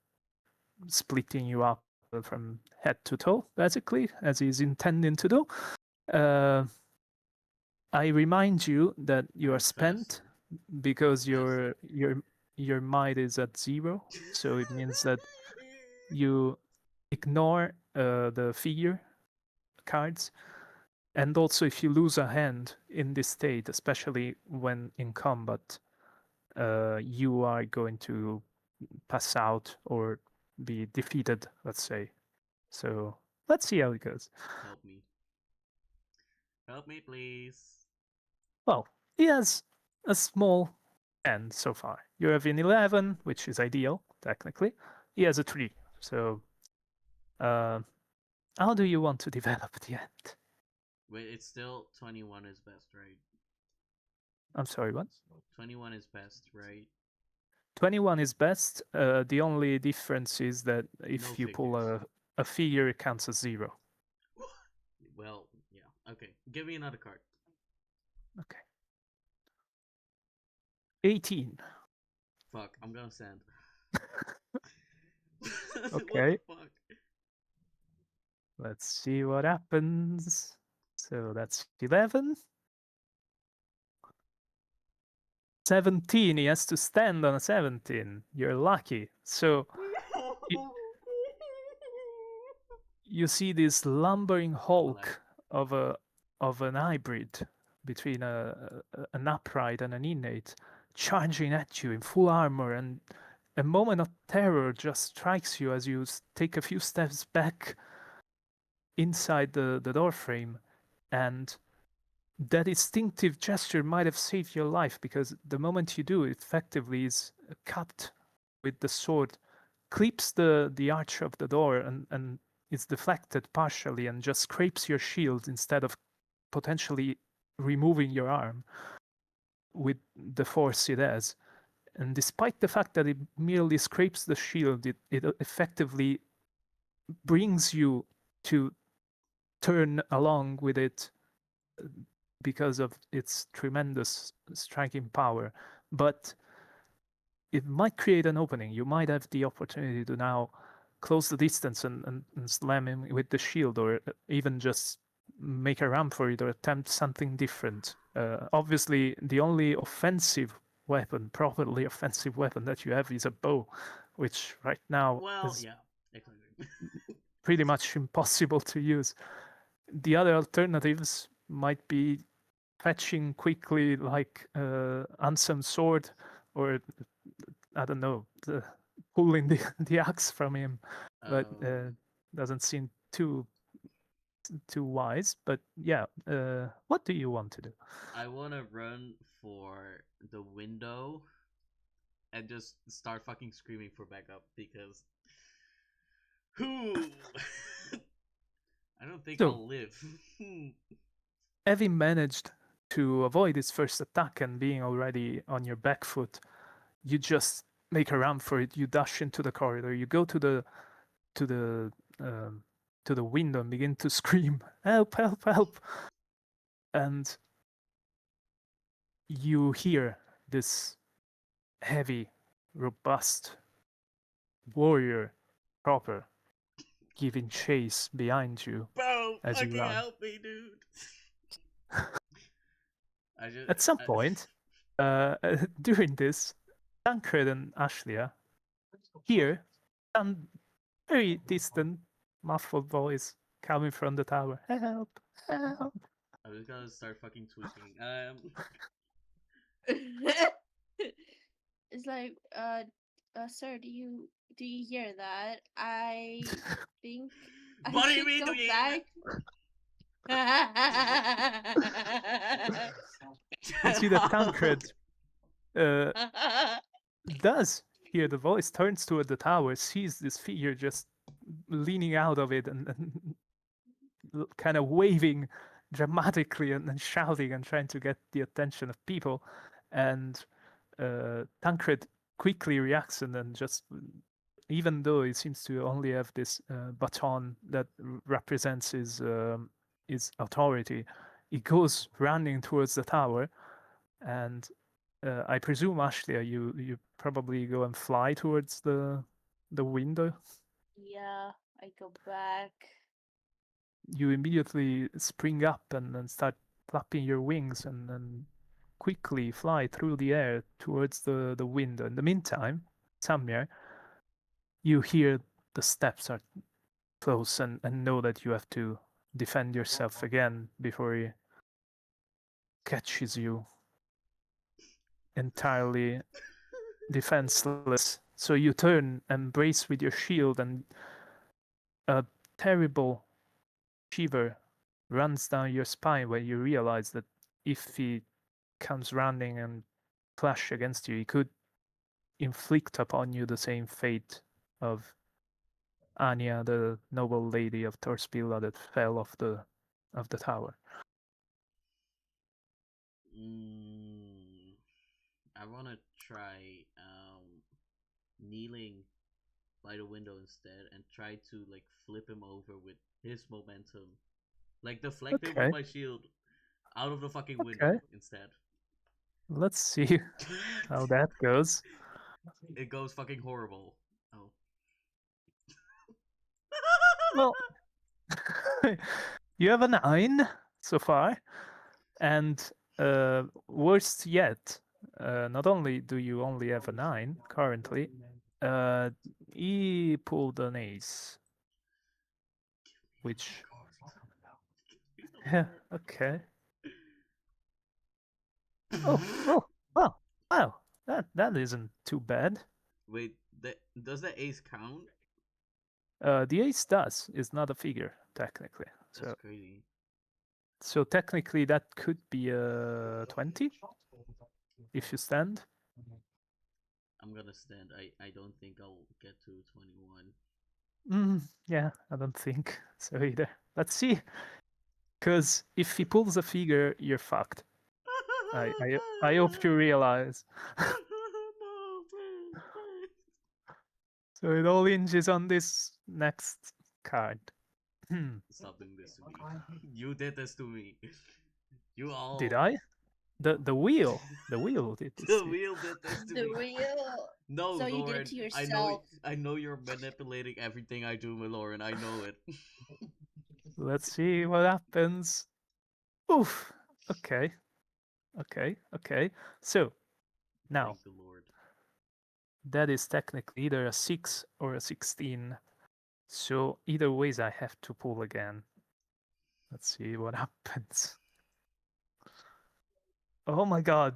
splitting you up from head to toe, basically, as he's intending to do. I remind you that you are
That's
spent
fast.
because
Yes.
your might is at 0, so it means that you ignore the figure cards. And also, if you lose a hand in this state, especially when in combat, you are going to pass out or be defeated, let's say. So let's see how it goes.
Help me. Help me, please.
Well, he has a small hand so far. You have an 11, which is ideal, technically. He has a 3. So, how do you want to develop the end?
Wait, it's still 21 is best, right?
I'm sorry, what?
21 is best, right?
21 is best. The only difference is that if
No
you pull
figures.
a figure, it counts as 0.
Well, yeah. Okay, give me another card.
Okay. 18.
Fuck, I'm gonna send.
Okay.
What the fuck?
Let's see what happens. So that's 11. 17. He has to stand on a 17. You're lucky. So you see this lumbering hulk of an hybrid between an upright and an innate charging at you in full armor, and a moment of terror just strikes you as you take a few steps back inside the door frame, and that instinctive gesture might have saved your life, because the moment you do, it effectively is cut with the sword, clips the arch of the door, and it's deflected partially and just scrapes your shield instead of potentially removing your arm with the force it has. And despite the fact that it merely scrapes the shield, it effectively brings you to turn along with it because of its tremendous striking power. But it might create an opening. You might have the opportunity to now close the distance and slam him with the shield, or even just make a run for it or attempt something different. Obviously, the only offensive weapon, properly offensive weapon that you have is a bow, which right now
Well,
is
yeah, exactly.
pretty much impossible to use. The other alternatives might be fetching quickly like Ansem sword, or I don't know, pulling the axe from him, but doesn't seem too wise. But yeah, what do you want to do?
I want to run for the window and just start fucking screaming for backup because who? I don't think
So
I'll live.
having managed to avoid his first attack and being already on your back foot, you just make a run for it. You dash into the corridor. You go to the to the um, to the window and begin to scream, "Help! Help! Help!" And you hear this heavy, robust warrior proper giving chase behind you
Bro,
as you
fucking
run.
help me, dude. I just
At some point, during this, Tancred and Ashlia hear some very distant, muffled voice coming from the tower. Help! Help!
I'm just gonna start fucking tweaking.
It's like, sir, do you hear that? I think I
What do you
should
mean? Do
go
you
back.
You see that Tancred uh, does hear the voice, turns toward the tower, sees this figure just leaning out of it and kind of waving dramatically and shouting and trying to get the attention of people. And Tancred quickly reacts and then just, even though he seems to only have this baton that represents his authority, he goes running towards the tower. And I presume, Ashley, you probably go and fly towards the window.
Yeah, I go back.
You immediately spring up and start flapping your wings and quickly fly through the air towards the window. In the meantime, Samir, you hear the steps are close and know that you have to defend yourself again before he catches you entirely defenseless. So you turn and brace with your shield, and a terrible shiver runs down your spine when you realize that if he comes running and clash against you, he could inflict upon you the same fate of Anya, the noble lady of Torspilla that fell off the tower.
I want to try kneeling by the window instead and try to like flip him over with his momentum, like deflect him with
Okay,
my shield out of the fucking
okay.
window instead.
Let's see how that goes.
It goes fucking horrible. Oh.
Well, you have a 9 so far, and worst yet, not only do you only have a 9 currently, uh, he pulled an ace, which, yeah, okay. Oh, well, wow, that isn't too bad.
Wait, does the ace count?
The ace does is not a figure technically,
That's crazy.
so technically that could be a 20 if you stand.
I'm gonna stand. I don't think I'll get to 21.
Yeah, I don't think so either. Let's see, because if he pulls a figure, you're fucked. I hope you realize.
No, please.
So it all hinges on this next card.
Stop doing this to me. You did this to me. You
Did
all.
I? The wheel. The wheel did this
The
to you.
wheel did this to
The
me.
real.
No,
So you did it
Lauren.
to yourself.
I know you're manipulating everything I do, my Lauren. I know it.
Let's see what happens. Oof. Okay. Okay. So now
Thank the Lord.
that is technically either a 6 or a 16. So either ways I have to pull again. Let's see what happens. Oh my god.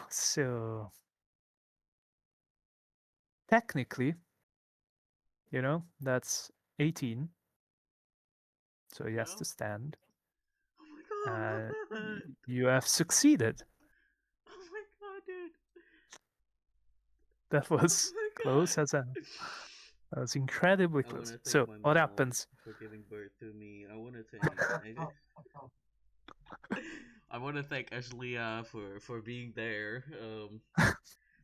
So technically, that's 18. So he has
Yeah.
to stand.
Oh my god.
You have succeeded.
Oh my god, dude.
That
Oh
was
my
close
god.
as a that was incredibly
I want
close.
to thank
So
my
what
mom
happens?
for giving birth to me. I want to thank I want to thank Ashlia for being there.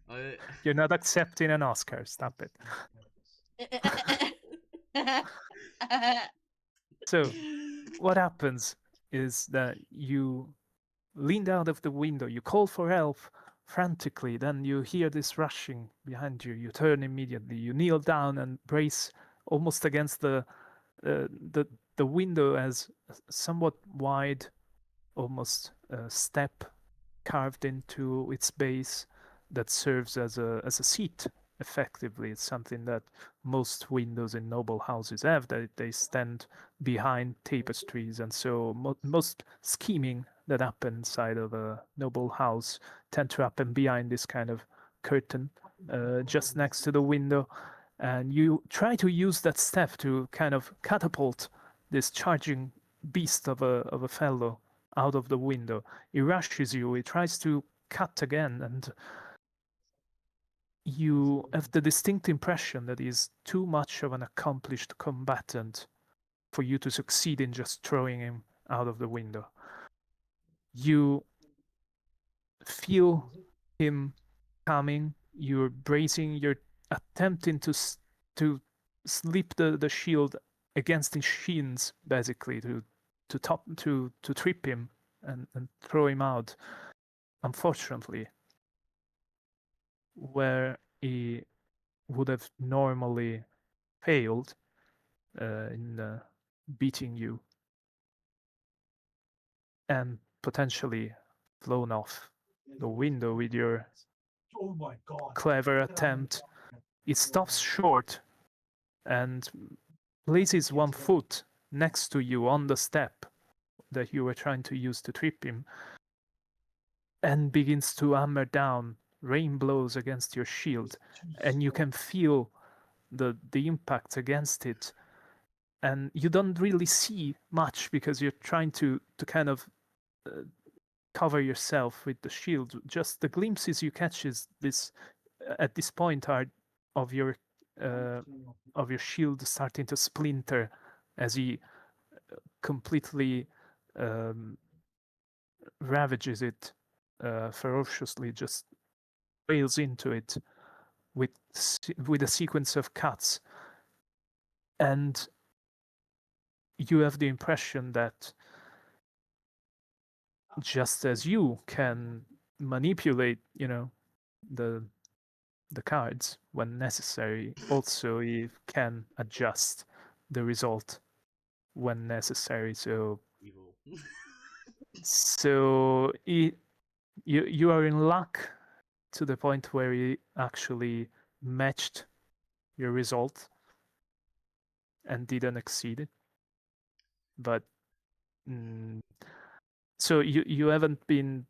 I
You're not accepting an Oscar. Stop it. So what happens is that you leaned out of the window, you call for help frantically, then you hear this rushing behind you. You turn immediately, you kneel down and brace almost against uh, the the window as a somewhat wide, almost step carved into its base that serves as a seat. Effectively, it's something that most windows in noble houses have, that they stand behind tapestries, and so most scheming that happen inside of a noble house tend to happen behind this kind of curtain just next to the window. And you try to use that step to kind of catapult this charging beast of a fellow out of the window. He rushes you, he tries to cut again, and you have the distinct impression that he's too much of an accomplished combatant for you to succeed in just throwing him out of the window. You feel him coming, you're bracing, you're attempting to slip the shield against his shins, basically, to trip him and throw him out. Unfortunately, where he would have normally failed in beating you and potentially flown off the window with your clever attempt, it stops short and places one foot next to you on the step that you were trying to use to trip him and begins to hammer down rain blows against your shield, and you can feel the impact against it, and you don't really see much because you're trying to kind of uh, cover yourself with the shield. Just the glimpses you catch is this at this point are of your uh, of your shield starting to splinter as he completely um, ravages it ferociously, just rails into it with with a sequence of cuts, and you have the impression that just as you can manipulate, the the cards when necessary, also you can adjust the result when necessary. So
evil.
so you are in luck to the point where he actually matched your result and didn't exceed it. But mm, so you haven't been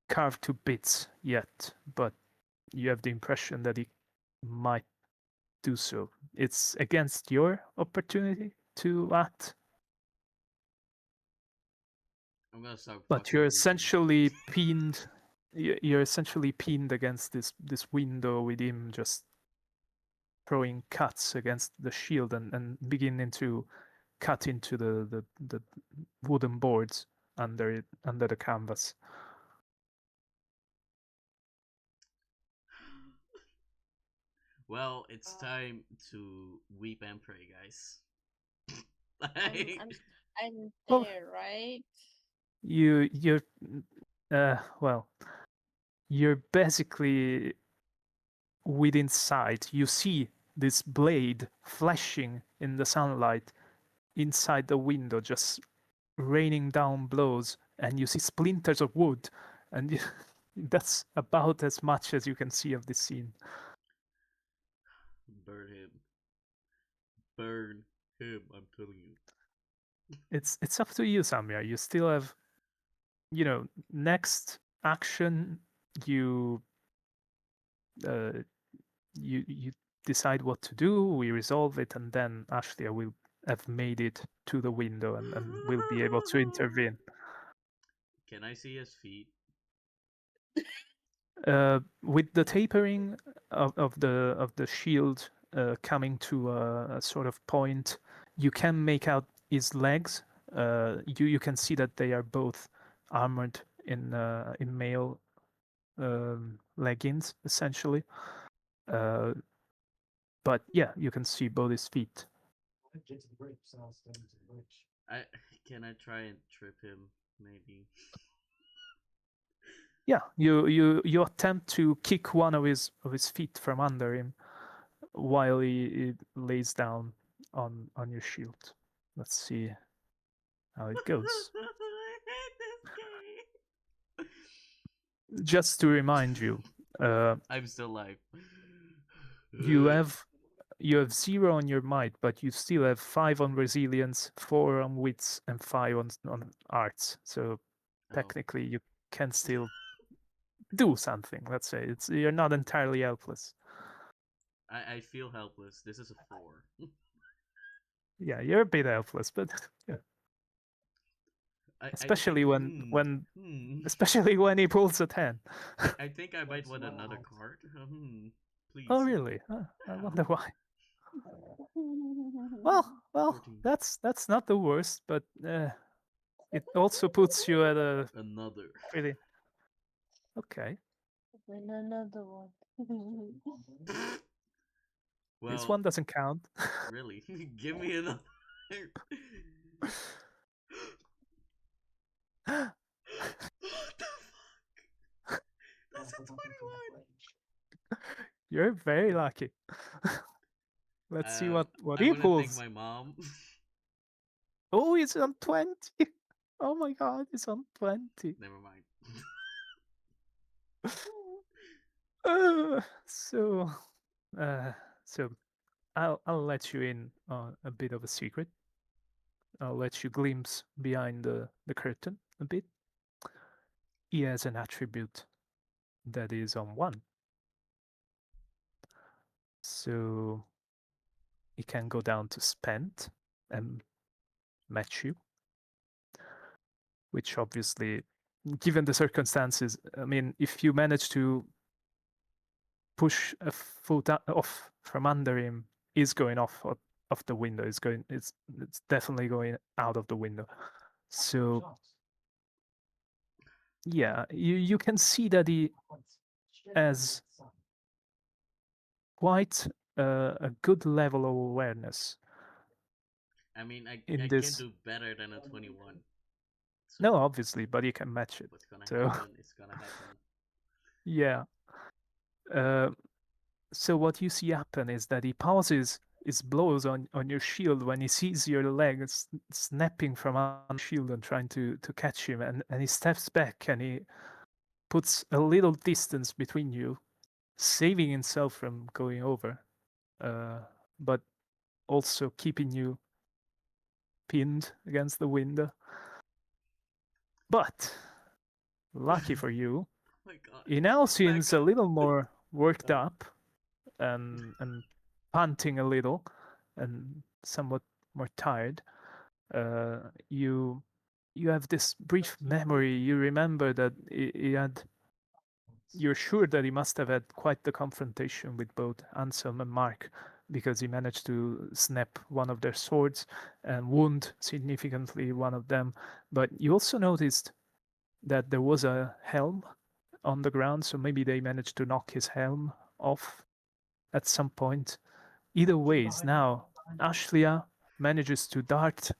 carved to bits yet, but you have the impression that he might do so. It's against your opportunity to act,
I'm gonna start
but
fucking
you're
losing.
essentially pinned. You're essentially pinned against this window with him just throwing cuts against the shield and beginning to cut into the wooden boards under it, under the canvas.
Well, it's time to weep and pray, guys.
I'm
Like,
I'm I'm
Well,
there, right?
you're well, you're basically within sight. You see this blade flashing in the sunlight inside the window, just raining down blows, and you see splinters of wood, and that's about as much as you can see of this scene.
burn him. Burn him, I'm telling you.
It's up to you, Samya. You still have, next action, you uh, you decide what to do. We resolve it, and then Ashley will have made it to the window and will be able to intervene.
Can I see his feet?
With the tapering of the shield coming to a sort of point, you can make out his legs. You can see that they are both armored in male leggings, essentially. Uh, but yeah, you can see both his feet.
I can I try and trip him? Maybe.
Yeah, you attempt to kick one of his feet from under him while he lays down on your shield. Let's see how it goes.
I hate this game.
Just to remind you,
I'm still alive.
you have you have 0 on your might, but you still have 5 on resilience, 4 on wits, and 5 on arts. So
Oh.
technically, you can still do something. Let's say you're not entirely helpless.
I feel helpless. This is a 4.
Yeah, you're a bit helpless, but yeah. Especially especially when he pulls a 10.
I think I might want another card. Please.
Oh really? Huh, I
Ow.
wonder why. Well,
14.
that's not the worst, but it also puts you at a
Another.
pretty okay.
Then another one.
Well,
This one doesn't count.
really? Give me another. What the fuck? That's a 21.
You're very lucky. Let's see what
I
he
want to thank
pulls.
my mom.
Oh, it's on 20. Oh my god, it's on 20.
Never mind.
So, uh, so I'll let you in on a bit of a secret. I'll let you glimpse behind the curtain a bit. He has an attribute that is on 1. So he can go down to spent and match you, which obviously, given the circumstances, I mean, if you manage to push a foot off from under him, is going off of the window. It's definitely going out of the window. So yeah, you can see that he has quite a good level of awareness
I mean, I
in
can't
this.
do better than a 21. So
No, obviously, but you can match it.
what's gonna
So
happen is gonna happen.
yeah. Uh, so what you see happen is that he pauses his blows on your shield when he sees your leg snapping from on the shield and trying to catch him, and he steps back and he puts a little distance between you, saving himself from going over, but also keeping you pinned against the window. But lucky for you,
Oh my god.
he now
Back
seems a
up.
little more worked up and panting a little and somewhat more tired. You have this brief memory. You remember that he had. You're sure that he must have had quite the confrontation with both Anselm and Mark, because he managed to snap one of their swords and wound significantly one of them. But you also noticed that there was a helm on the ground, so maybe they managed to knock his helm off at some point. Either ways, now Ashlia manages to dart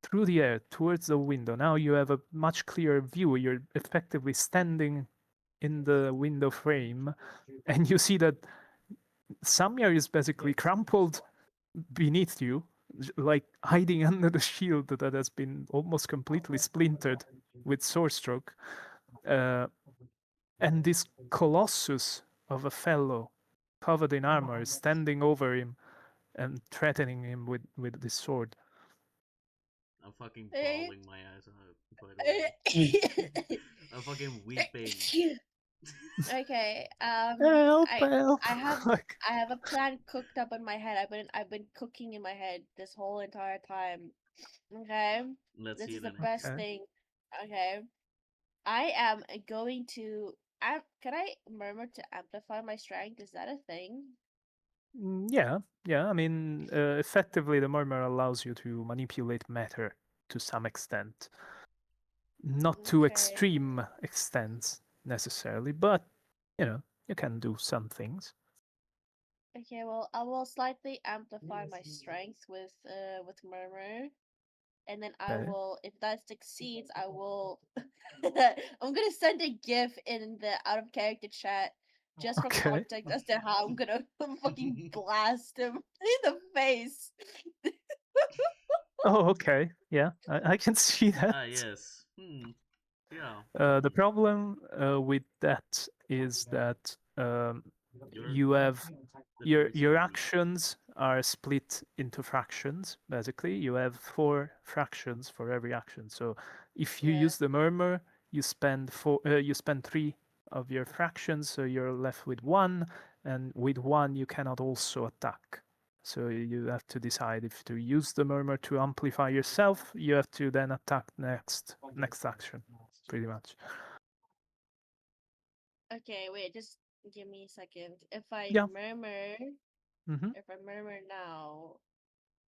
through the air towards the window. Now you have a much clearer view. You're effectively standing in the window frame, and you see that Samyar is basically crumpled beneath you, like hiding under the shield that has been almost completely splintered with sword stroke. And this colossus of a fellow covered in armor is standing over him and threatening him with this sword.
I'm fucking
Eh,
bawling my ass out, by the way. I'm fucking weeping.
Okay.
Help,
I
help!
I have
Like,
I have a plan cooked up in my head. I've been cooking in my head this whole entire time. Okay.
Let's
This
see
is
it
the
in
best
okay.
thing. Okay. I am going to. Can I murmur to amplify my strength? Is that a thing?
Yeah, yeah. I mean, effectively, the murmur allows you to manipulate matter to some extent, not to
Okay.
extreme extents necessarily, but you can do some things.
Okay, well, I will slightly amplify my strength with murmur, and then I
Okay.
will, if that succeeds, I will. I'm gonna send a GIF in the out of character chat, just for
Okay.
context as to how I'm gonna fucking blast him in the face.
Oh, okay. Yeah, I can see that.
Ah, yes. Yeah.
The problem with that is that
You're
you have
the
your
360.
actions are split into fractions. Basically, you have 4 fractions for every action. So if you
Yeah.
use the murmur, you spend 3 of your fractions, so you're left with 1, and with 1 you cannot also attack. So you have to decide if to use the murmur to amplify yourself. You have to then attack next action, pretty much.
Okay, wait, just give me a second. If I
Yeah.
murmur,
Hmm.
if I murmur now,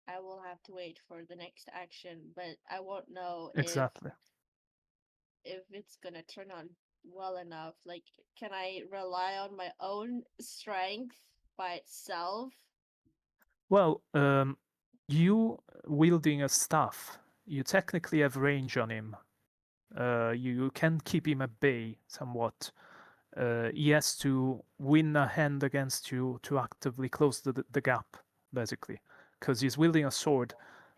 I will have to wait for the next action, but I won't know
Exactly.
if it's gonna turn out well enough. Like, can I rely on my own strength by itself?
Well, you wielding a staff, you technically have range on him. You can keep him at bay somewhat. He has to win a hand against you to actively close the gap, basically, because he's wielding a sword,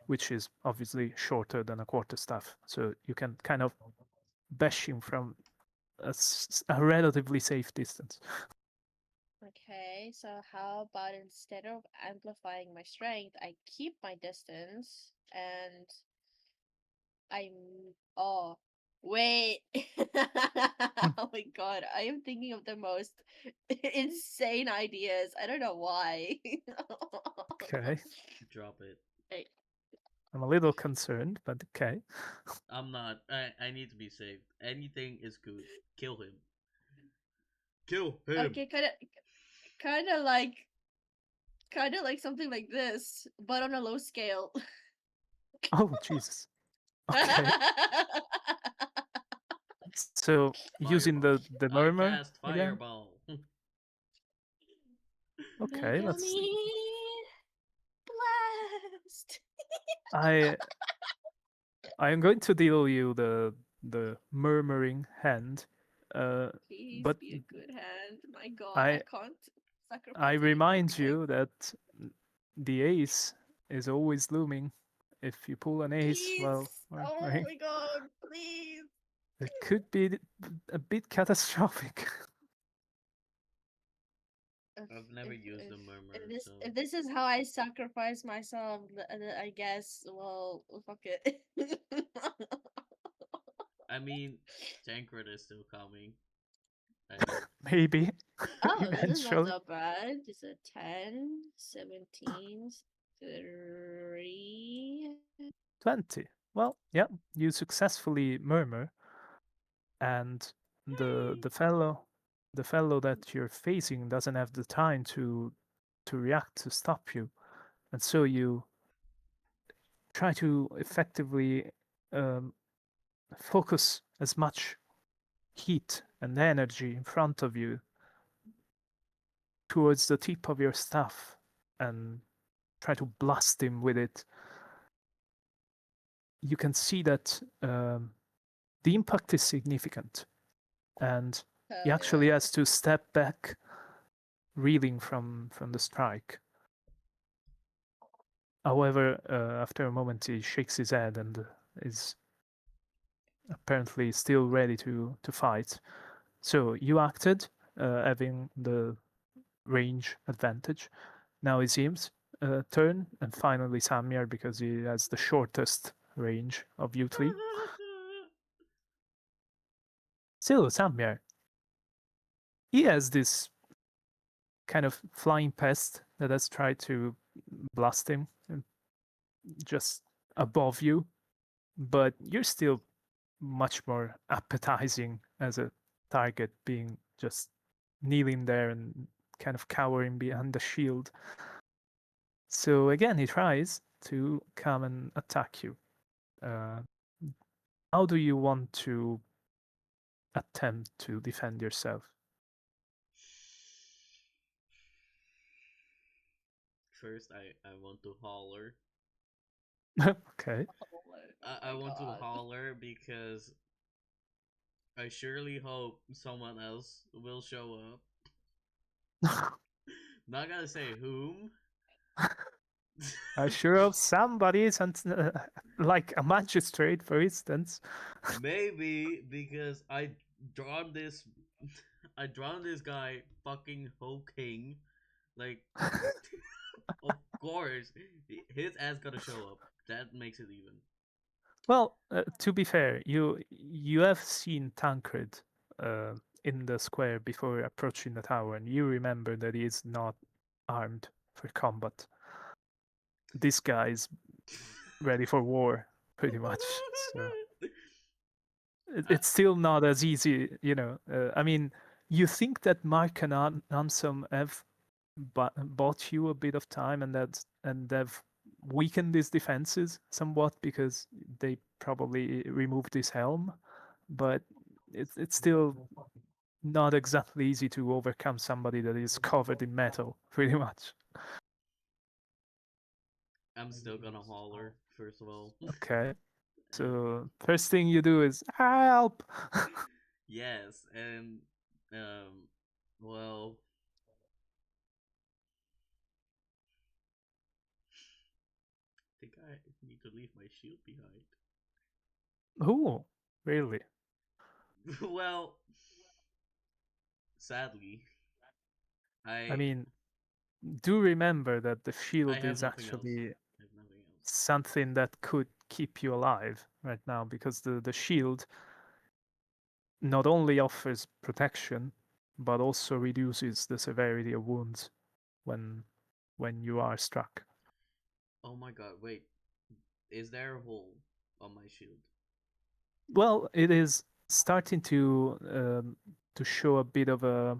which is obviously shorter than a quarterstaff. So you can kind of bash him from a relatively safe distance.
Okay, so how about instead of amplifying my strength, I keep my distance and oh, wait. Oh my god, I am thinking of the most insane ideas. I don't know why.
Okay,
Drop it.
Hey,
I'm a little concerned, but okay.
I'm not. I need to be saved. Anything is good. Kill him. Kill him.
okay, kind of like something like this, but on a low scale.
Oh, Jesus. Okay. So using
Fireball.
the
I
murmur
cast
again.
fireball.
Okay, let's see.
Megami blast.
I I am going to deal you the murmuring hand,
Please
but
be a good hand. My god, I
I
can't
I
sacrifice anything.
remind you that the ace is always looming. If you pull an ace
Please.
while
Oh
murmuring,
my god, please.
it could be a bit catastrophic.
If
I've never
if
used
if
the murmur,
if this
so
if this is how I sacrifice myself, I guess. Well, fuck it.
I mean, Tancred is still coming. I hope.
Maybe
Oh, this is not
eventually
that bad. It's a 10, 17, 3.
20. Well, yeah, you successfully murmur, and the
Yay!
the fellow the fellow that you're facing doesn't have the time to react to stop you, and so you try to effectively um, focus as much heat and energy in front of you towards the tip of your staff and try to blast him with it. You can see that the impact is significant, and he
Hell
actually
yeah.
has to step back, reeling from the strike. However, after a moment, he shakes his head and is apparently still ready to fight. So you acted, having the range advantage. Now it seems turn, and finally Samir because he has the shortest range of you three. So, Samir, he has this kind of flying pest that has tried to blast him just above you, but you're still much more appetizing as a target, being just kneeling there and kind of cowering behind the shield. So again, he tries to come and attack you. Uh, how do you want to attempt to defend yourself?
First, I want to holler.
Okay.
Oh
I
my
want to
god.
holler because I surely hope someone else will show up. Not gonna say whom.
I sure hope somebody, like a magistrate, for instance.
Maybe because drawn this I drawn this guy fucking King. Like of course his ass gotta show up. That makes it even.
Well, to be fair, you have seen Tancred uh, in the square before approaching the tower, and you remember that he is not armed for combat. This guy is ready for war, pretty much. So
I,
it's still not as easy, you know. I mean, you think that Mark and Ansem have bought you a bit of time, and they've weakened his defenses somewhat because they probably removed his helm, but it's still not exactly easy to overcome somebody that is covered in metal, pretty much.
I'm still gonna holler first of all.
Okay,
And
so first thing you do is help.
yes, and well, I think I need to leave my shield behind.
Ooh, really?
Well, sadly,
I
I
mean, do remember that the
I
shield
have
is
nothing else.
actually
I have nothing else.
something that could keep you alive right now, because the shield not only offers protection but also reduces the severity of wounds when you are struck.
Oh my god, wait. Is there a hole on my shield?
Well, it is starting to show a bit of a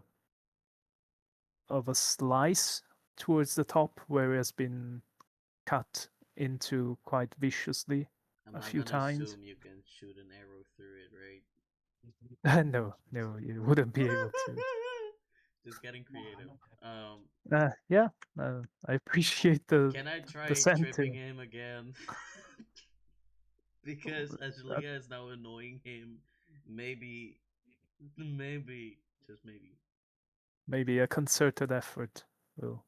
slice towards the top where it has been cut into quite viciously
I'm
a
not
few
gonna
times.
assume you can shoot an arrow through it, right?
No, no, you wouldn't be able to.
Just getting creative.
Yeah, I appreciate
Can I
the
try tripping
sentiment.
him again? Because as
Uh,
Leah is now annoying him, maybe, just maybe.
Maybe a concerted effort will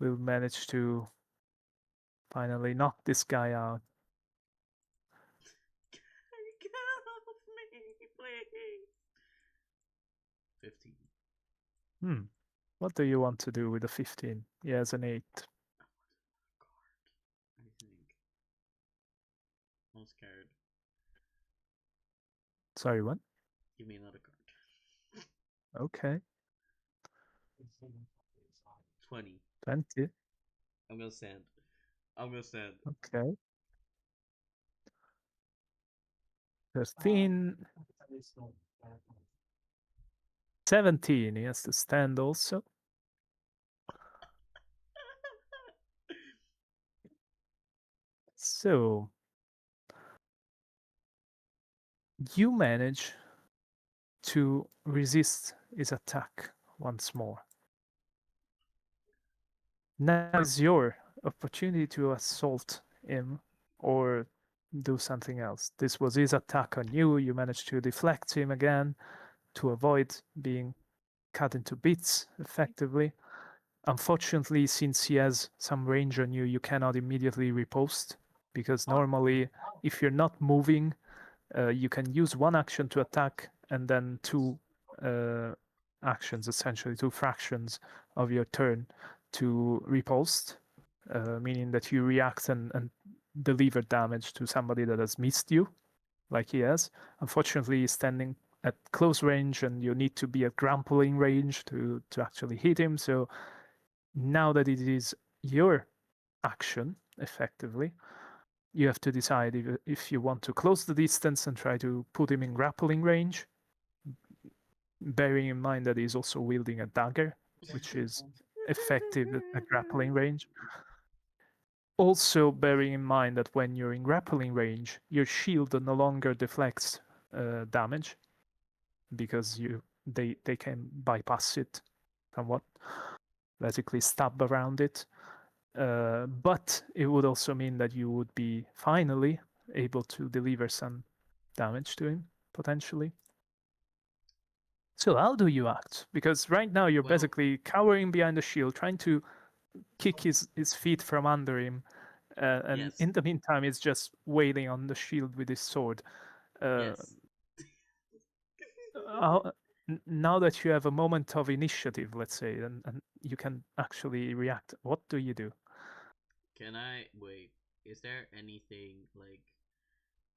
will manage to finally knock this guy out.
Get off me, please. 15.
Hmm. What do you want to do with a 15? He has an 8.
I think. I'm scared.
Sorry, what?
Give me another card.
Okay.
20.
20.
I'm gonna stand. I'm gonna stand.
Okay. 13. 17. He has to stand also. So you manage to resist his attack once more. Now is your opportunity to assault him or do something else. This was his attack on you. You managed to deflect him again to avoid being cut into bits effectively. Unfortunately, since he has some range on you, you cannot immediately riposte because normally, if you're not moving, you can use one action to attack and then two uh, actions, essentially two fractions of your turn to riposte, meaning that you react and deliver damage to somebody that has missed you, like he has. Unfortunately, he's standing at close range, and you need to be at grappling range to actually hit him. So now that it is your action, effectively, you have to decide if you want to close the distance and try to put him in grappling range, bearing in mind that he's also wielding a dagger, which is effective at grappling range. Also, bearing in mind that when you're in grappling range, your shield no longer deflects damage because they can bypass it somewhat, basically stab around it. But it would also mean that you would be finally able to deliver some damage to him potentially. So how do you act? Because right now you're
Well,
basically cowering behind the shield, trying to kick his feet from under him, and
yes,
in the meantime, he's just wailing on the shield with his sword. Uh,
yes.
now that you have a moment of initiative, let's say, and you can actually react, what do you do?
Can I wait? Is there anything like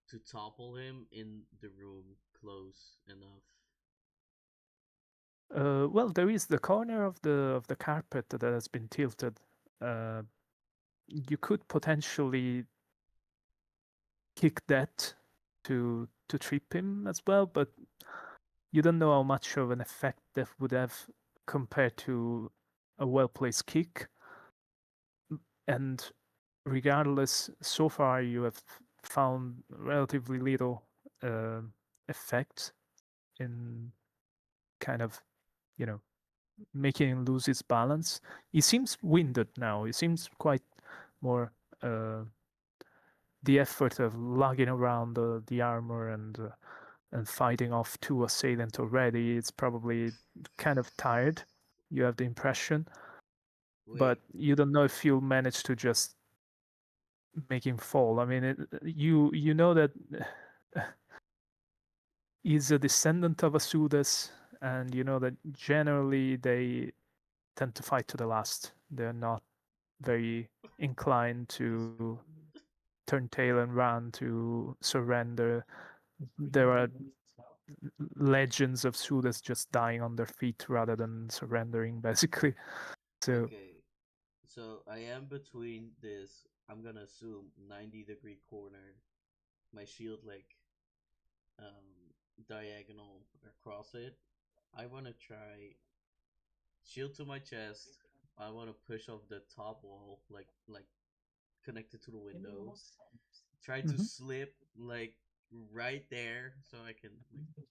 to topple him in the room close enough?
Well, there is the corner of the carpet that has been tilted. Uh, you could potentially kick that to trip him as well, but you don't know how much of an effect that would have compared to a well placed kick. And regardless, so far you have found relatively little uh, effect in kind of, you know, making him lose his balance. He seems winded now. He seems quite more the effort of lugging around the armor and fighting off two assailants already. It's probably kind of tired. You have the impression, but
Wait,
you don't know if you'll manage to just make him fall. I mean, you know that he's a descendant of Asudas, and you know that generally they tend to fight to the last. They're not very inclined to turn tail and run, to surrender. There are legends of Sudas just dying on their feet rather than surrendering, basically. So,
okay. So I am between this. I'm gonna assume 90-degree corner. My shield like diagonal across it. I wanna try shield to my chest. I wanna push off the top wall, like connected to the window. Try to
mhm.
slip like right there so I can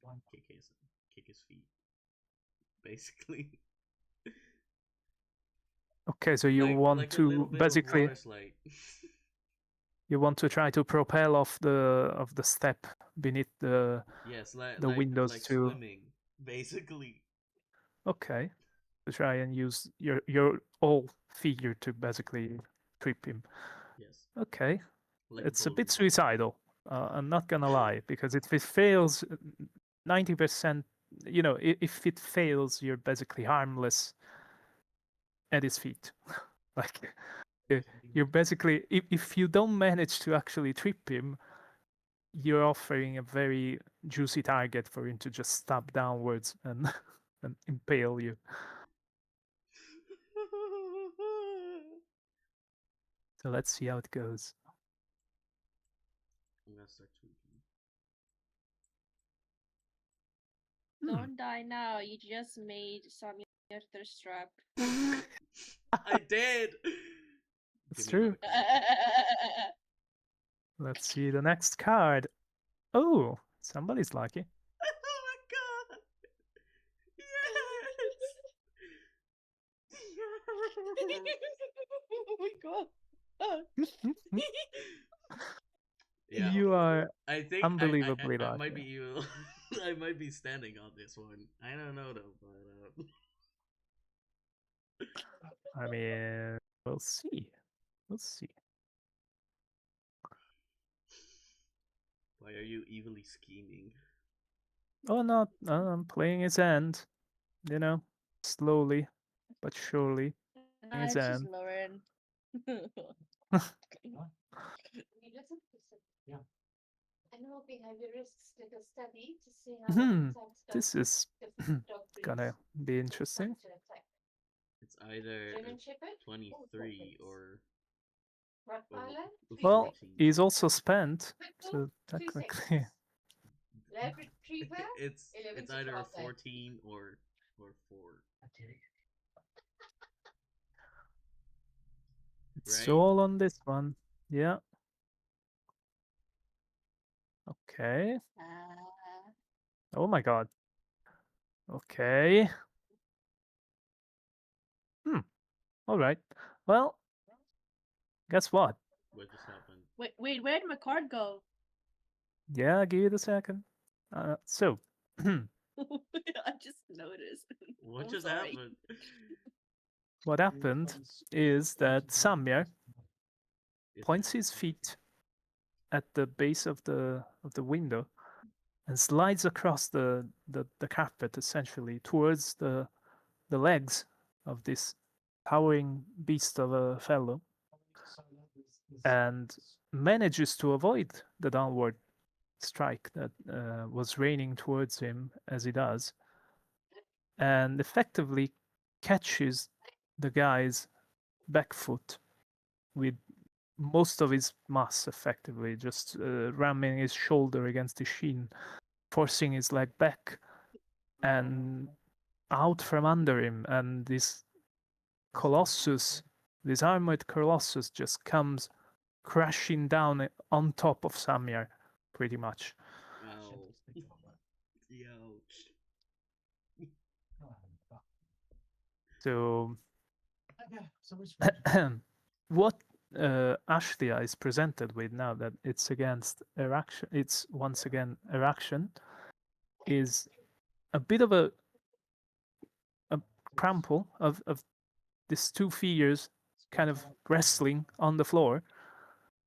like kick his kick his feet, basically.
Okay, so you want
Like a little
to
bit of
basically
water slide.
you want to try to propel off the step beneath
Yes,
the windows
like
to
swimming, basically.
okay, to try and use your whole figure to basically trip him.
Yes,
Okay,
like a
it's a bit
boat.
suicidal. I'm not gonna lie, because if it fails, 90%, if it fails, you're basically harmless at his feet. Like you're basically, if you don't manage to actually trip him, you're offering a very juicy target for him to just stab downwards and and impale you. So let's see how it goes.
I'm gonna start tweaking.
Hmm.
Don't die now. You just made Samuel thirst trap.
I did. Give
It's
me another
true.
card.
Let's see the next card. Oh, somebody's lucky.
Oh my god! Yes!
Oh my god.
Yeah,
You are
I think
unbelievably
I might
lucky.
be you. I might be standing on this one. I don't know though, but
I mean, we'll see. We'll see.
why are you evilly scheming?
Oh, not. I'm playing his end. You know, slowly but surely. Playing
Nah,
his
it's just
end.
Lauren.
This is gonna be interesting.
It's either a 23 or a
Well,
14.
he's also spent, so technically.
It's either a 14 or 4.
It's
Right?
all on this one. Yeah. Okay. Oh my god. Okay. All right. Well, guess what?
What just happened?
Wait, where did my card go?
Yeah, give it a second. So,
I just noticed.
What
I'm
just
sorry.
happened?
what happened is that Samir
Is
points
that
his feet at the base of the window and slides across the carpet essentially towards the legs of this towering beast of a fellow and manages to avoid the downward strike that was raining towards him as he does, and effectively catches the guy's back foot with most of his mass, effectively just ramming his shoulder against the shin, forcing his leg back and out from under him. And this colossus, this armored colossus, just comes crashing down on top of Samir, pretty much.
ow. Ouch.
So, what Ashlia is presented with now that it's against Eraction, it's once again Eraction, is a bit of a trample of these two figures kind of wrestling on the floor,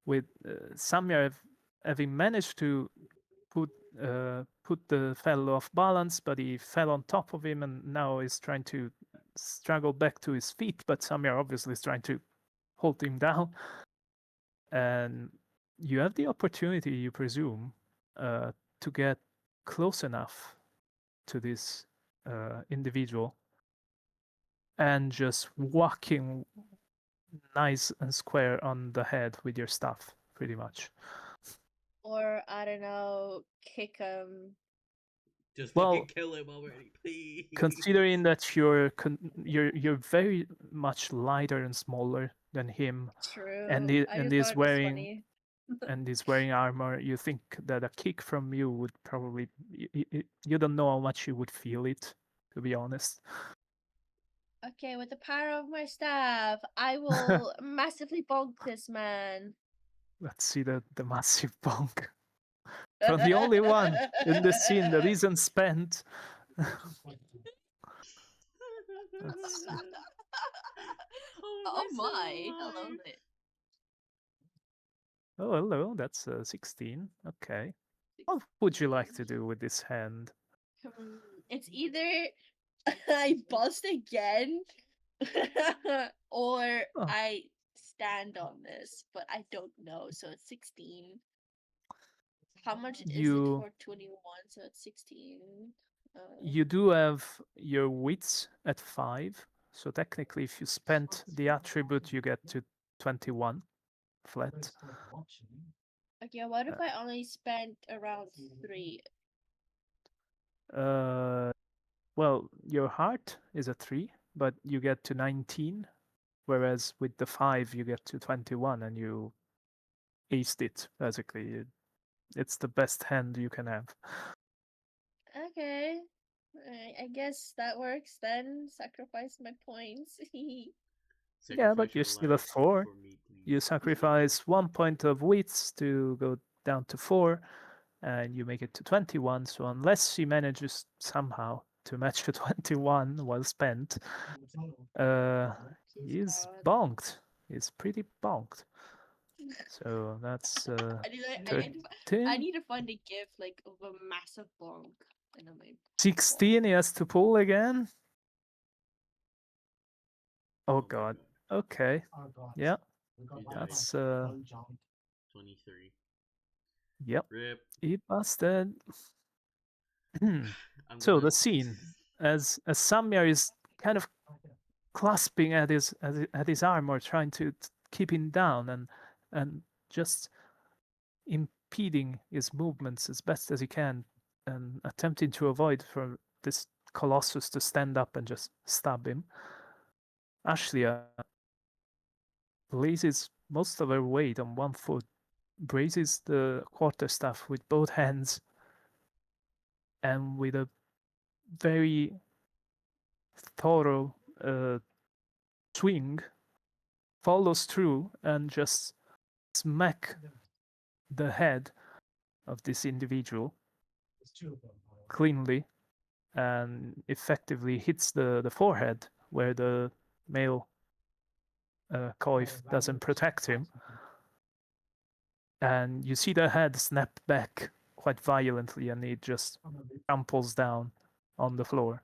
with Samir having managed to put the fellow off balance, but he fell on top of him and now is trying to struggle back to his feet. But Samir obviously is trying to hold him down, and you have the opportunity, you presume, to get close enough to this individual and just whacking nice and square on the head with your staff, pretty much.
Or I don't know, kick him.
Just
Well,
fucking kill him already, please.
considering that you're very much lighter and smaller than him,
True.
and
I just thought it was funny.
he's wearing armor, you think that a kick from you would probably you don't know how much you would feel it, to be honest.
Okay, with the power of my staff, I will massively bonk this man.
Let's see the massive bonk from the only one in the scene that isn't spent. Let's see.
Oh
am I so
my, I love
high?
it.
Oh, hello, that's 16. Okay. What would you like to do with this hand?
It's either I bust again or
Oh,
I stand on this, but I don't know. So it's 16. How much is it
you
for 21? So it's 16.
you do have your wits at 5, so technically if you spent the attribute you get to 21 flat.
Okay, what if I only spent around 3?
Well, your heart is a 3, but you get to 19, whereas with the 5 you get to 21 and you aced it, basically. It's the best hand you can have.
Okay. I guess that works then. Sacrifice my points.
Yeah, but
Sacrifice
you're
your
still at
life
4.
for me, please.
You sacrifice 1 point of wits to go down to 4, and you make it to 21. So unless he manages somehow to match the 21 well spent, he's
God.
bonked. He's pretty bonked. So that's
I need, I, I, need to, I
13.
need to find a gift like of a massive bonk. And I'm like,
16 he has to pull again. Oh
Oh my
god.
god.
Okay. Yeah.
You died.
That's
23.
yep.
Rip.
He busted.
I'm
So
gonna.
the scene, as Samyar is kind of clasping at his arm or trying to keep him down and just impeding his movements as best as he can and attempting to avoid for this colossus to stand up and just stab him. Ashlia places most of her weight on one foot, braces the quarterstaff with both hands, and with a very thorough swing, follows through and just smack the head of this individual cleanly and effectively hits the forehead where the male coif doesn't protect him. And you see the head snap back quite violently and it just tramples down on the floor.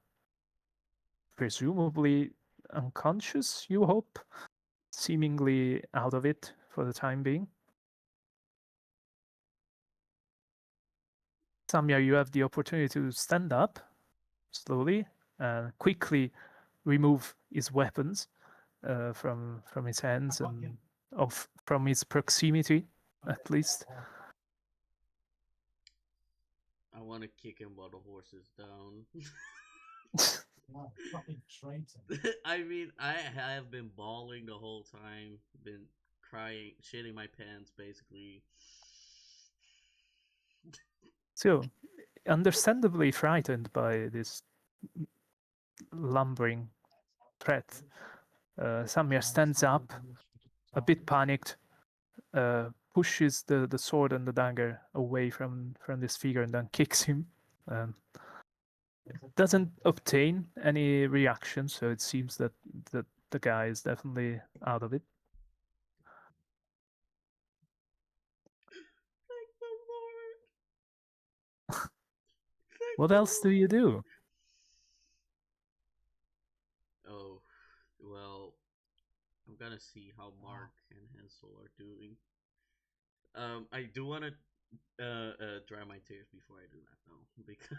Presumably unconscious, you hope, seemingly out of it for the time being. Samya, you have the opportunity to stand up slowly and quickly remove his weapons from his hands and from his proximity, at least.
I want to kick him while the horse is down. I mean, I have been bawling the whole time, been crying, shitting my pants, basically.
So, understandably frightened by this lumbering threat, Samir stands up, a bit panicked, pushes the sword and the dagger away from this figure and then kicks him. Um, doesn't obtain any reaction, so it seems that the guy is definitely out of it.
Thank the Lord. Thank
What
the
else do you do?
Lord. Oh, well, I'm gonna see how Mark and Hansel are doing. I do want to dry my tears before I do that though, because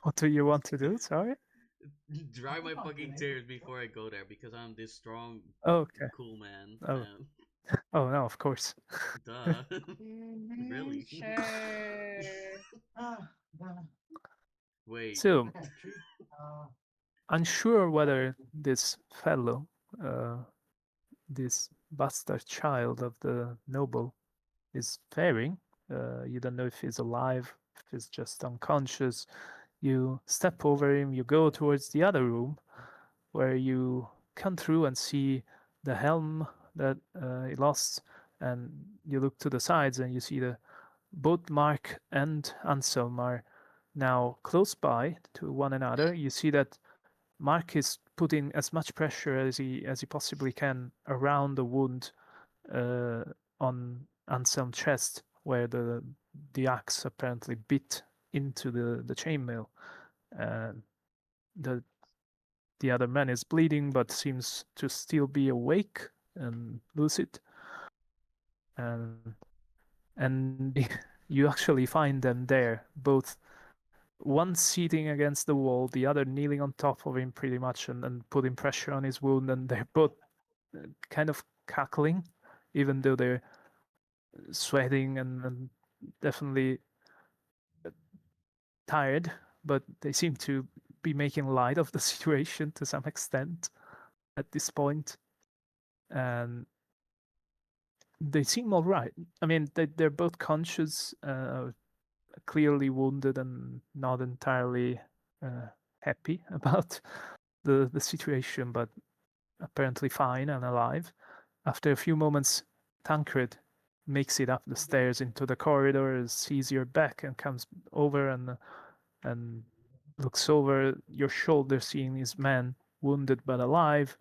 What do you want to do? Sorry.
dry my fucking tears before I go there because I'm this strong,
Okay.
cool man.
Oh. Oh no, of course.
Duh. Really?
Sure.
Wait.
So, unsure whether this fellow, uh, this bastard child of the noble, is faring. You don't know if he's alive, if he's just unconscious. You step over him, you go towards the other room where you come through and see the helm that he lost, and you look to the sides and you see the both Mark and Anselm are now close by to one another. You see that Mark is putting as much pressure as he possibly can around the wound uh, on Anselm's chest, where the axe apparently bit into the chainmail. Uh, the the other man is bleeding, but seems to still be awake and lucid. And and you actually find them there, both one seating against the wall, the other kneeling on top of him pretty much and putting pressure on his wound, and they're both kind of cackling, even though they're sweating and definitely tired, but they seem to be making light of the situation to some extent at this point. And they seem all right. I mean, they're both conscious, clearly wounded, and not entirely happy about the situation, but apparently fine and alive. After a few moments, Tancred makes it up the stairs into the corridor, sees your back, and comes over and looks over your shoulder, seeing his man wounded but alive.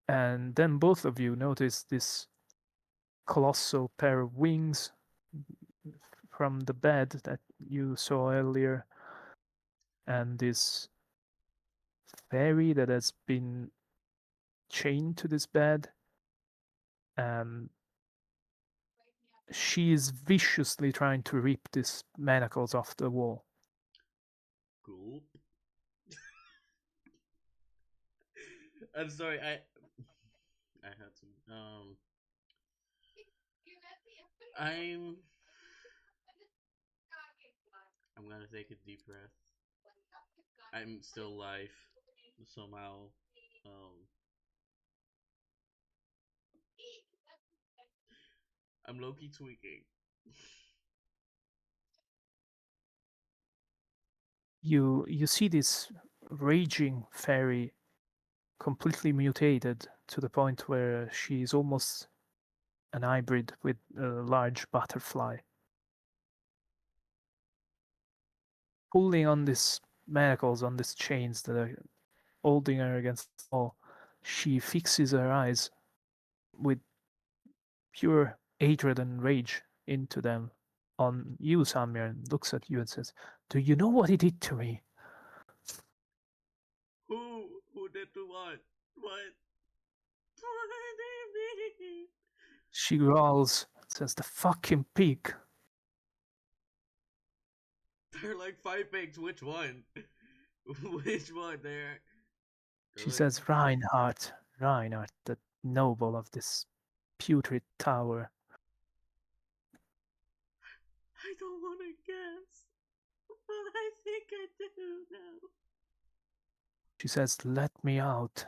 And then both of you notice this colossal pair of wings from the bed that you saw earlier, and this fairy that has been chained to this bed, and she is viciously trying to rip these manacles off the wall.
Cool. I'm sorry, I had to. I'm I'm gonna take a deep breath. I'm still alive somehow. Um, I'm low-key tweaking.
You see this raging fairy completely mutated to the point where she is almost an hybrid with a large butterfly. Pulling on these manacles, on these chains that are holding her against the wall, she fixes her eyes with pure hatred and rage into them on you, Samir, and looks at you and says, "Do you know what he did to me?"
Who did to what? What? What did he mean?
She growls, says, "The fucking pig."
There are like five pigs. Which one? Which one? They're
She
like.
says, Reinhardt, the noble of this putrid tower.
I don't want to guess, but I think I do now.
She says, "Let me out."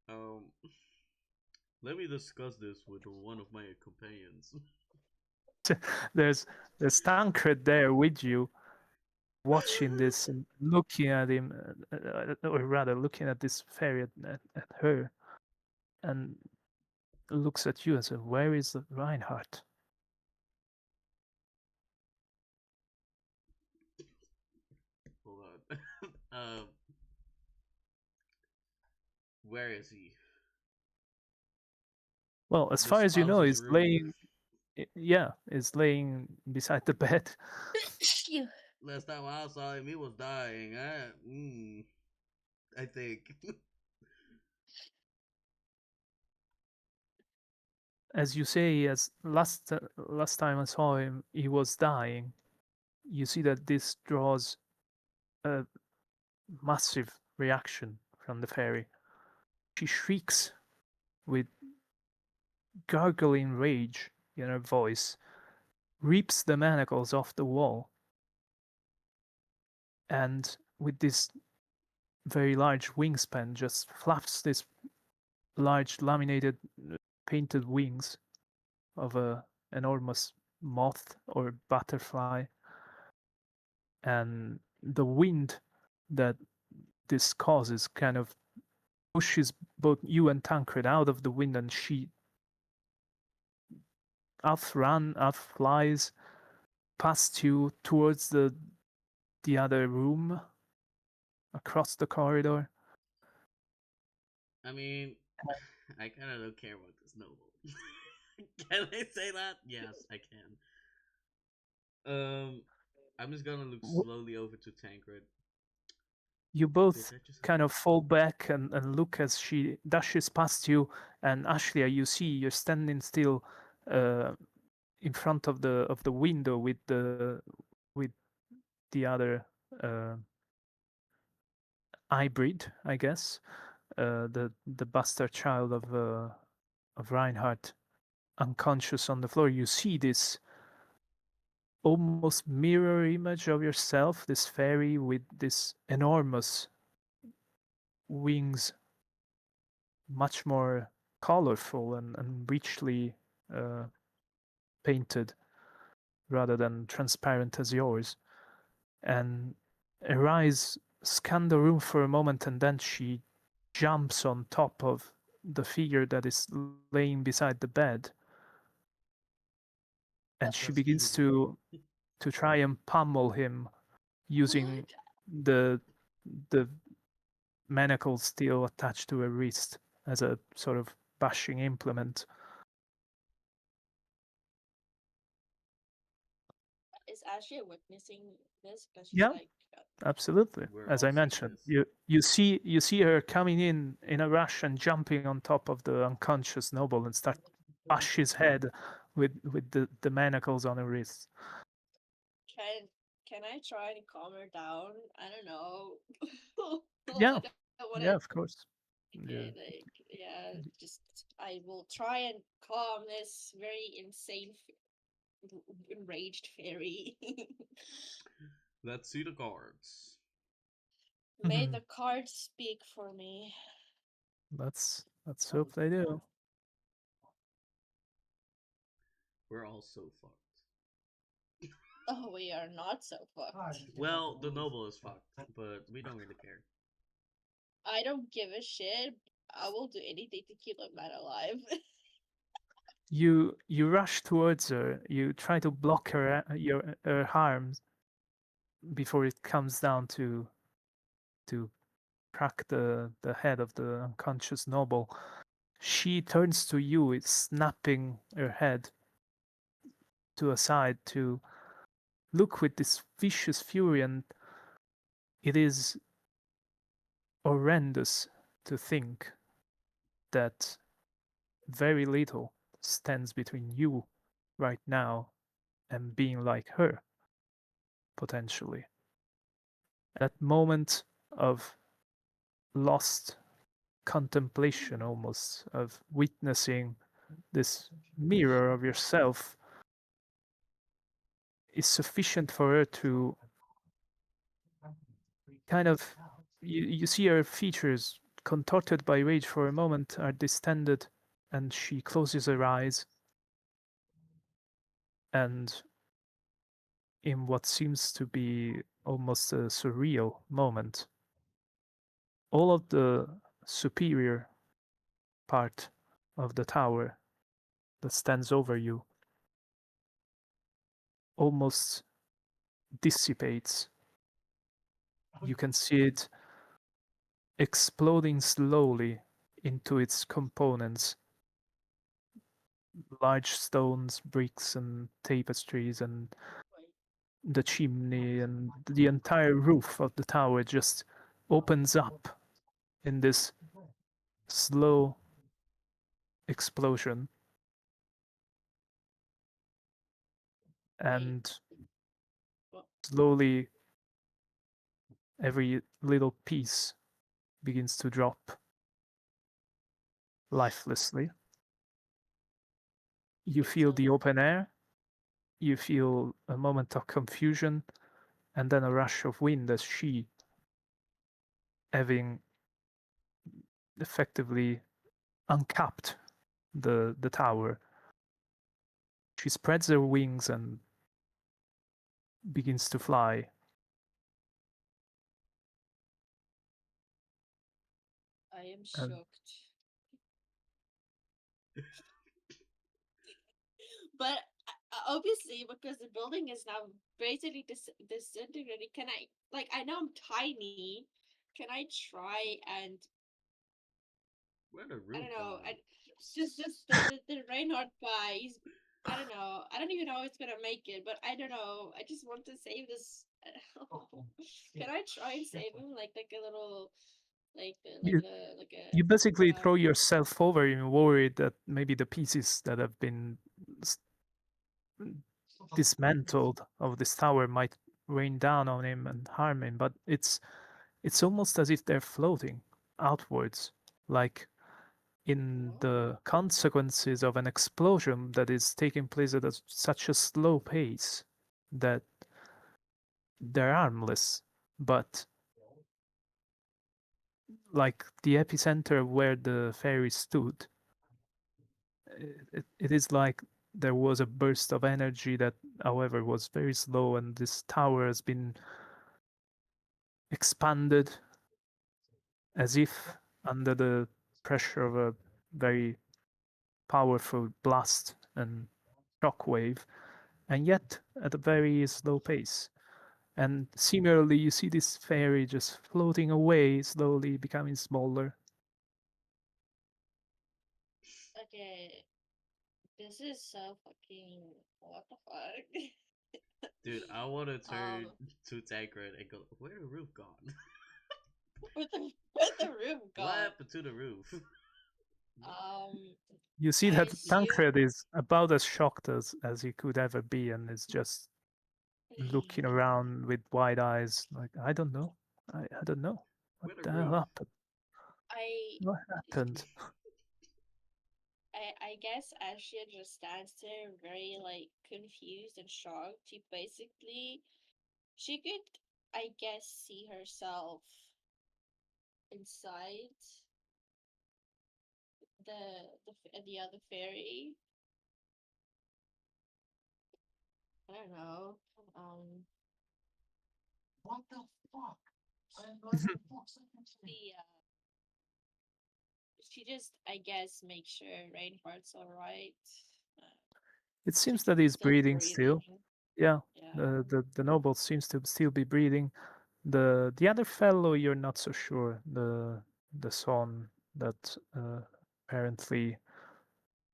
Um, let me discuss this with one of my companions.
there's there's Tancred there with you, watching this and looking at him, or rather looking at this fairy at her, and looks at you and says, "Where is the Reinhardt?"
Hold on. where is he?
Well, as
The
far as you know,
spouse's
he's
room.
laying. Yeah, is laying beside the bed.
You.
Last time I saw him, he was dying. I think.
As you say, as last time I saw him, he was dying. You see that this draws a massive reaction from the fairy. She shrieks with gargling rage in her voice, rips the manacles off the wall, and with this very large wingspan just flaps this large laminated painted wings of a enormous moth or butterfly, and the wind that this causes kind of pushes both you and Tancred out of the wind, and she out flies past you towards the other room across the corridor.
I mean, I kind of don't care about this noble. Can I say that? Yes, I can. I'm just gonna look slowly over to Tancred.
You
Did
both
I just?
kind of fall back and look as she dashes past you, and Ashley, you see you're standing still uh, in front of the window with the other uh, hybrid, I guess, the bastard child of Reinhardt, unconscious on the floor. You see this almost mirror image of yourself, this fairy with this enormous wings, much more colorful and richly uh, painted rather than transparent as yours. And Arise scans the room for a moment, and then she jumps on top of the figure that is laying beside the bed, and she
That's
begins
beautiful.
to try and pummel him using the the manacles still attached to her wrist as a sort of bashing implement.
actually witnessing this because she's
Yeah,
like,
absolutely.
We're
As
all
I
seeing
mentioned,
this.
you see her coming in a rush and jumping on top of the unconscious noble and start bash his head with the manacles on her wrists.
can can I try to calm her down? I don't know.
Yeah,
I don't want to.
yeah, of course.
Okay,
Yeah.
like yeah, just I will try and calm this very enraged fairy.
Let's see the cards.
May the cards speak for me.
Let's hope they do.
We're all so fucked.
Oh, we are not so fucked.
Well, the noble is fucked, but we don't really care.
I don't give a shit. I will do anything to keep a man alive.
You rush towards her. You try to block her harms before it comes down to crack the head of the unconscious noble. She turns to you, it's snapping her head to a side to look with this vicious fury, and it is horrendous to think that very little stands between you right now and being like her, potentially. That moment of lost contemplation, almost, of witnessing this mirror of yourself, is sufficient for her to kind of. You see her features contorted by rage for a moment are distended, and she closes her eyes, and in what seems to be almost a surreal moment, all of the superior part of the tower that stands over you almost dissipates. You can see it exploding slowly into its components, large stones, bricks, and tapestries, and
Wait,
the chimney, and the entire roof of the tower just opens up in this slow explosion.
wait.
And
What?
slowly, every little piece begins to drop lifelessly. You
Okay,
feel
so
the open air, you feel a moment of confusion, and then a rush of wind as she, having effectively uncapped the tower, she spreads her wings and begins to fly.
I am
And
shocked. But obviously, because the building is now basically disintegrating, can I, like, I know I'm tiny. Can I try and,
Where'd the
I
roof
don't know,
gone?
and just the Reinhardt guy, he's, I don't know. I don't even know if it's gonna make it, but I don't know. I just want to save this. Can I try and save him like a little,
you
like a
you basically
yeah.
throw yourself over him, worried that maybe the pieces that have been dismantled of this tower might rain down on him and harm him. But it's almost as if they're floating outwards, like in the consequences of an explosion that is taking place at such a slow pace that they're harmless, but like the epicenter where the fairy stood, it is like there was a burst of energy that, however, was very slow, and this tower has been expanded as if under the pressure of a very powerful blast and shockwave, and yet at a very slow pace. And similarly, you see this fairy just floating away, slowly becoming smaller.
Okay, this is so fucking what the fuck.
Dude, I want to turn
Um,
to Tancred and go, where the roof gone?
with the room
What
gone.
happened to the roof?
Um,
You see
I
that
assume.
Tancred is about as shocked as he could ever be, and is just looking around with wide eyes, like, I don't know. I don't know. What
Where the
the hell
roof?
happened?
I
What happened?
I guess Ashia just stands there very like confused and shocked. She could, I guess, see herself inside the other fairy. I don't know. Um, the she just, I guess, makes sure Reinhardt's all right. Uh,
It
He's
seems that he's
still
breathing still.
breathing.
Yeah,
Yeah.
the noble seems to still be breathing. The other fellow, you're not so sure. The son that apparently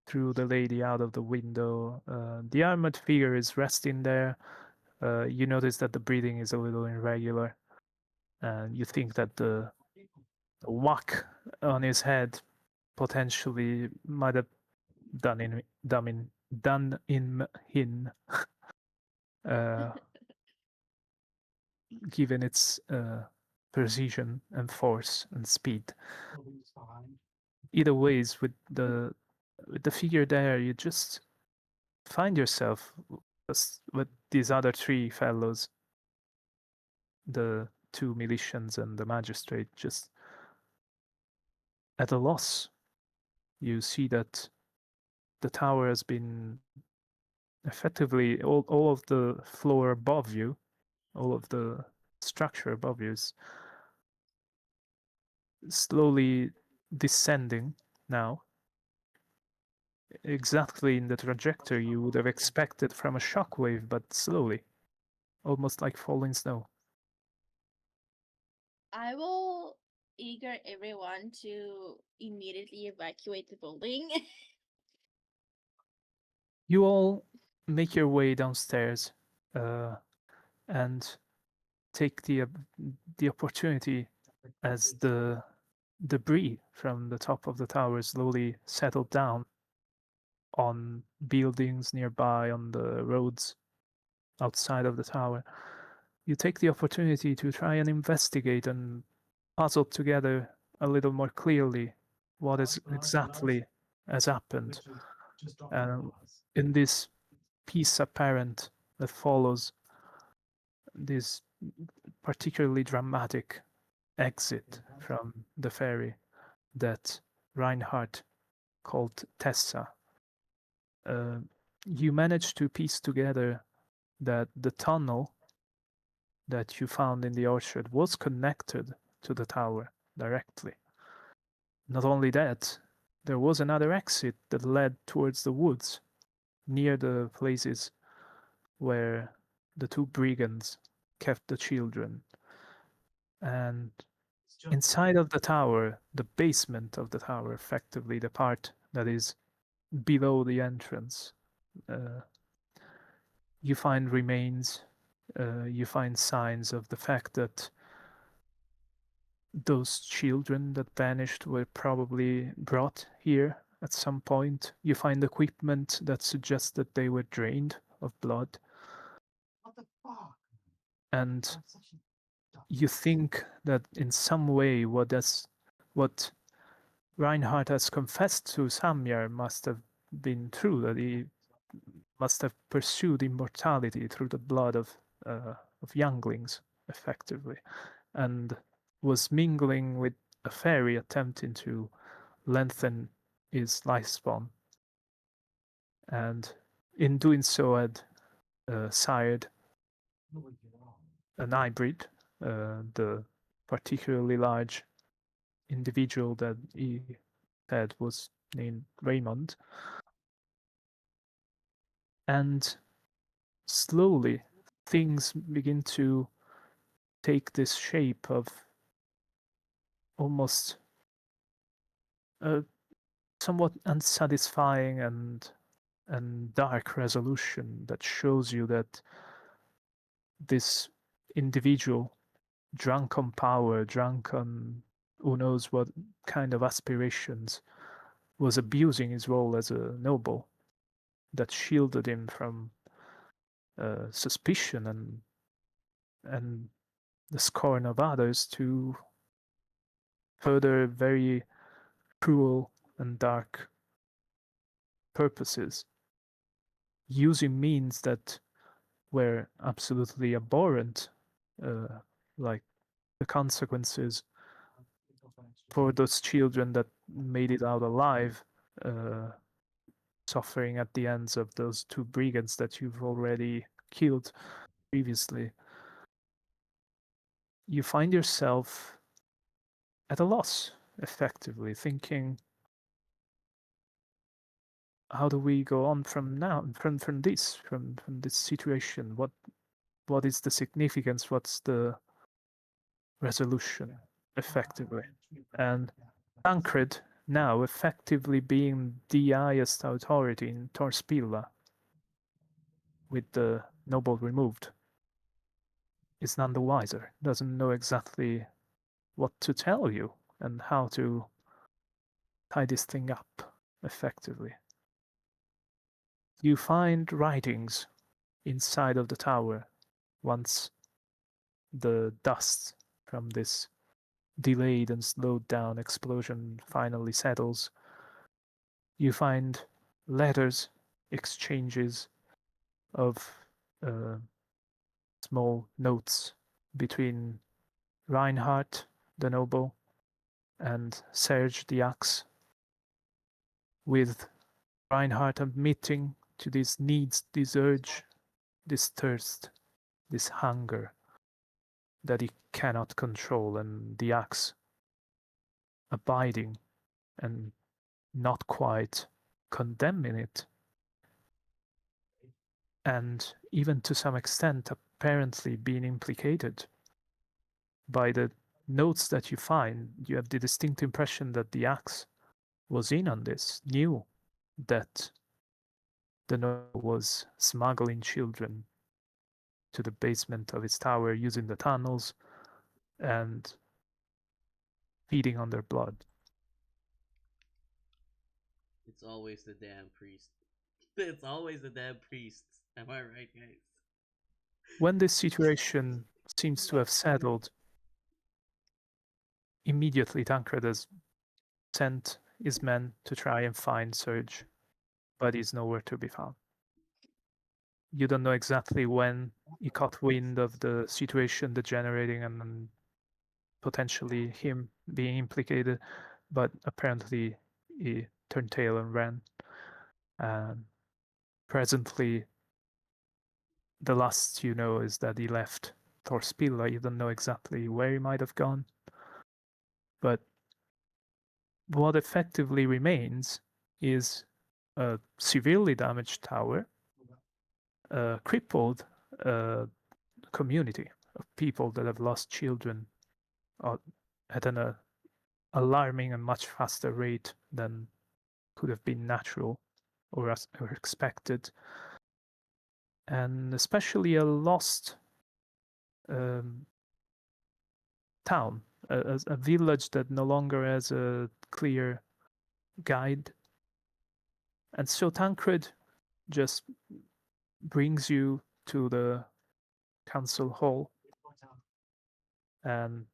threw the lady out of the window. The armored figure is resting there. You notice that the breathing is a little irregular, and you think that the whack on his head potentially might have done in him, uh, given its precision and force and speed. Either ways, with the figure there, you just find yourself with these other three fellows, the two militians and the magistrate, just at a loss. You see that the tower has been effectively all of the floor above you, all of the structure above you is slowly descending now, exactly in the trajectory you would have expected from a shockwave, but slowly, almost like falling snow.
I will eager everyone to immediately evacuate the building.
You all make your way downstairs uh, and take the opportunity as the debris from the top of the tower slowly settled down on buildings nearby, on the roads outside of the tower. You take the opportunity to try and investigate and puzzle together a little more clearly what is exactly has happened. And in this piece apparent that follows, this particularly dramatic exit from the ferry that Reinhardt called Tessa, uh, you manage to piece together that the tunnel that you found in the orchard was connected to the tower directly. Not only that, there was another exit that led towards the woods near the places where the two brigands kept the children. And inside of the tower, the basement of the tower, effectively the part that is below the entrance, uh, you find remains, you find signs of the fact that those children that vanished were probably brought here at some point. You find equipment that suggests that they were drained of blood. And you think that in some way what Reinhardt has confessed to Samyar must have been true, that he must have pursued immortality through the blood of younglings, effectively, and was mingling with a fairy attempting to lengthen his lifespan, and in doing so had sired an hybrid, the particularly large individual that he said was named Raymond, and slowly things begin to take this shape of almost a somewhat unsatisfying and dark resolution that shows you that this individual, drunk on power, drunk on who knows what kind of aspirations, was abusing his role as a noble that shielded him from suspicion and the scorn of others to further very cruel and dark purposes, using means that were absolutely abhorrent, like the consequences for those children that made it out alive, uh, suffering at the hands of those two brigands that you've already killed previously. You find yourself at a loss, effectively, thinking, how do we go on from now, from this situation? What is the significance? What's the resolution, effectively? And Tancred, now effectively being the highest authority in Torspilla, with the noble removed, is none the wiser, doesn't know exactly what to tell you and how to tie this thing up effectively. You find writings inside of the tower once the dust from this delayed and slowed down explosion finally settles. You find letters, exchanges of uh, small notes between Reinhardt, the noble, and Serge the Axe, with Reinhardt admitting to these needs, this urge, this thirst, this hunger that he cannot control, and the Axe abiding and not quite condemning it, and even to some extent apparently being implicated by the notes that you find. You have the distinct impression that the Axe was in on this, knew that the noble was smuggling children to the basement of his tower using the tunnels and feeding on their blood.
It's always the damn priest. It's always the damn priests. Am I right, guys?
When this situation seems to have settled, immediately Tancred has sent his men to try and find Serge, but he's nowhere to be found. You don't know exactly when he caught wind of the situation degenerating and potentially him being implicated, but apparently he turned tail and ran. And presently, the last you know is that he left Torspilla. You don't know exactly where he might have gone, but what effectively remains is a severely damaged tower, a crippled community of people that have lost children at an alarming and much faster rate than could have been natural or expected, and especially a lost um, town, a village that no longer has a clear guide. And so Tancred just brings you to the council hall and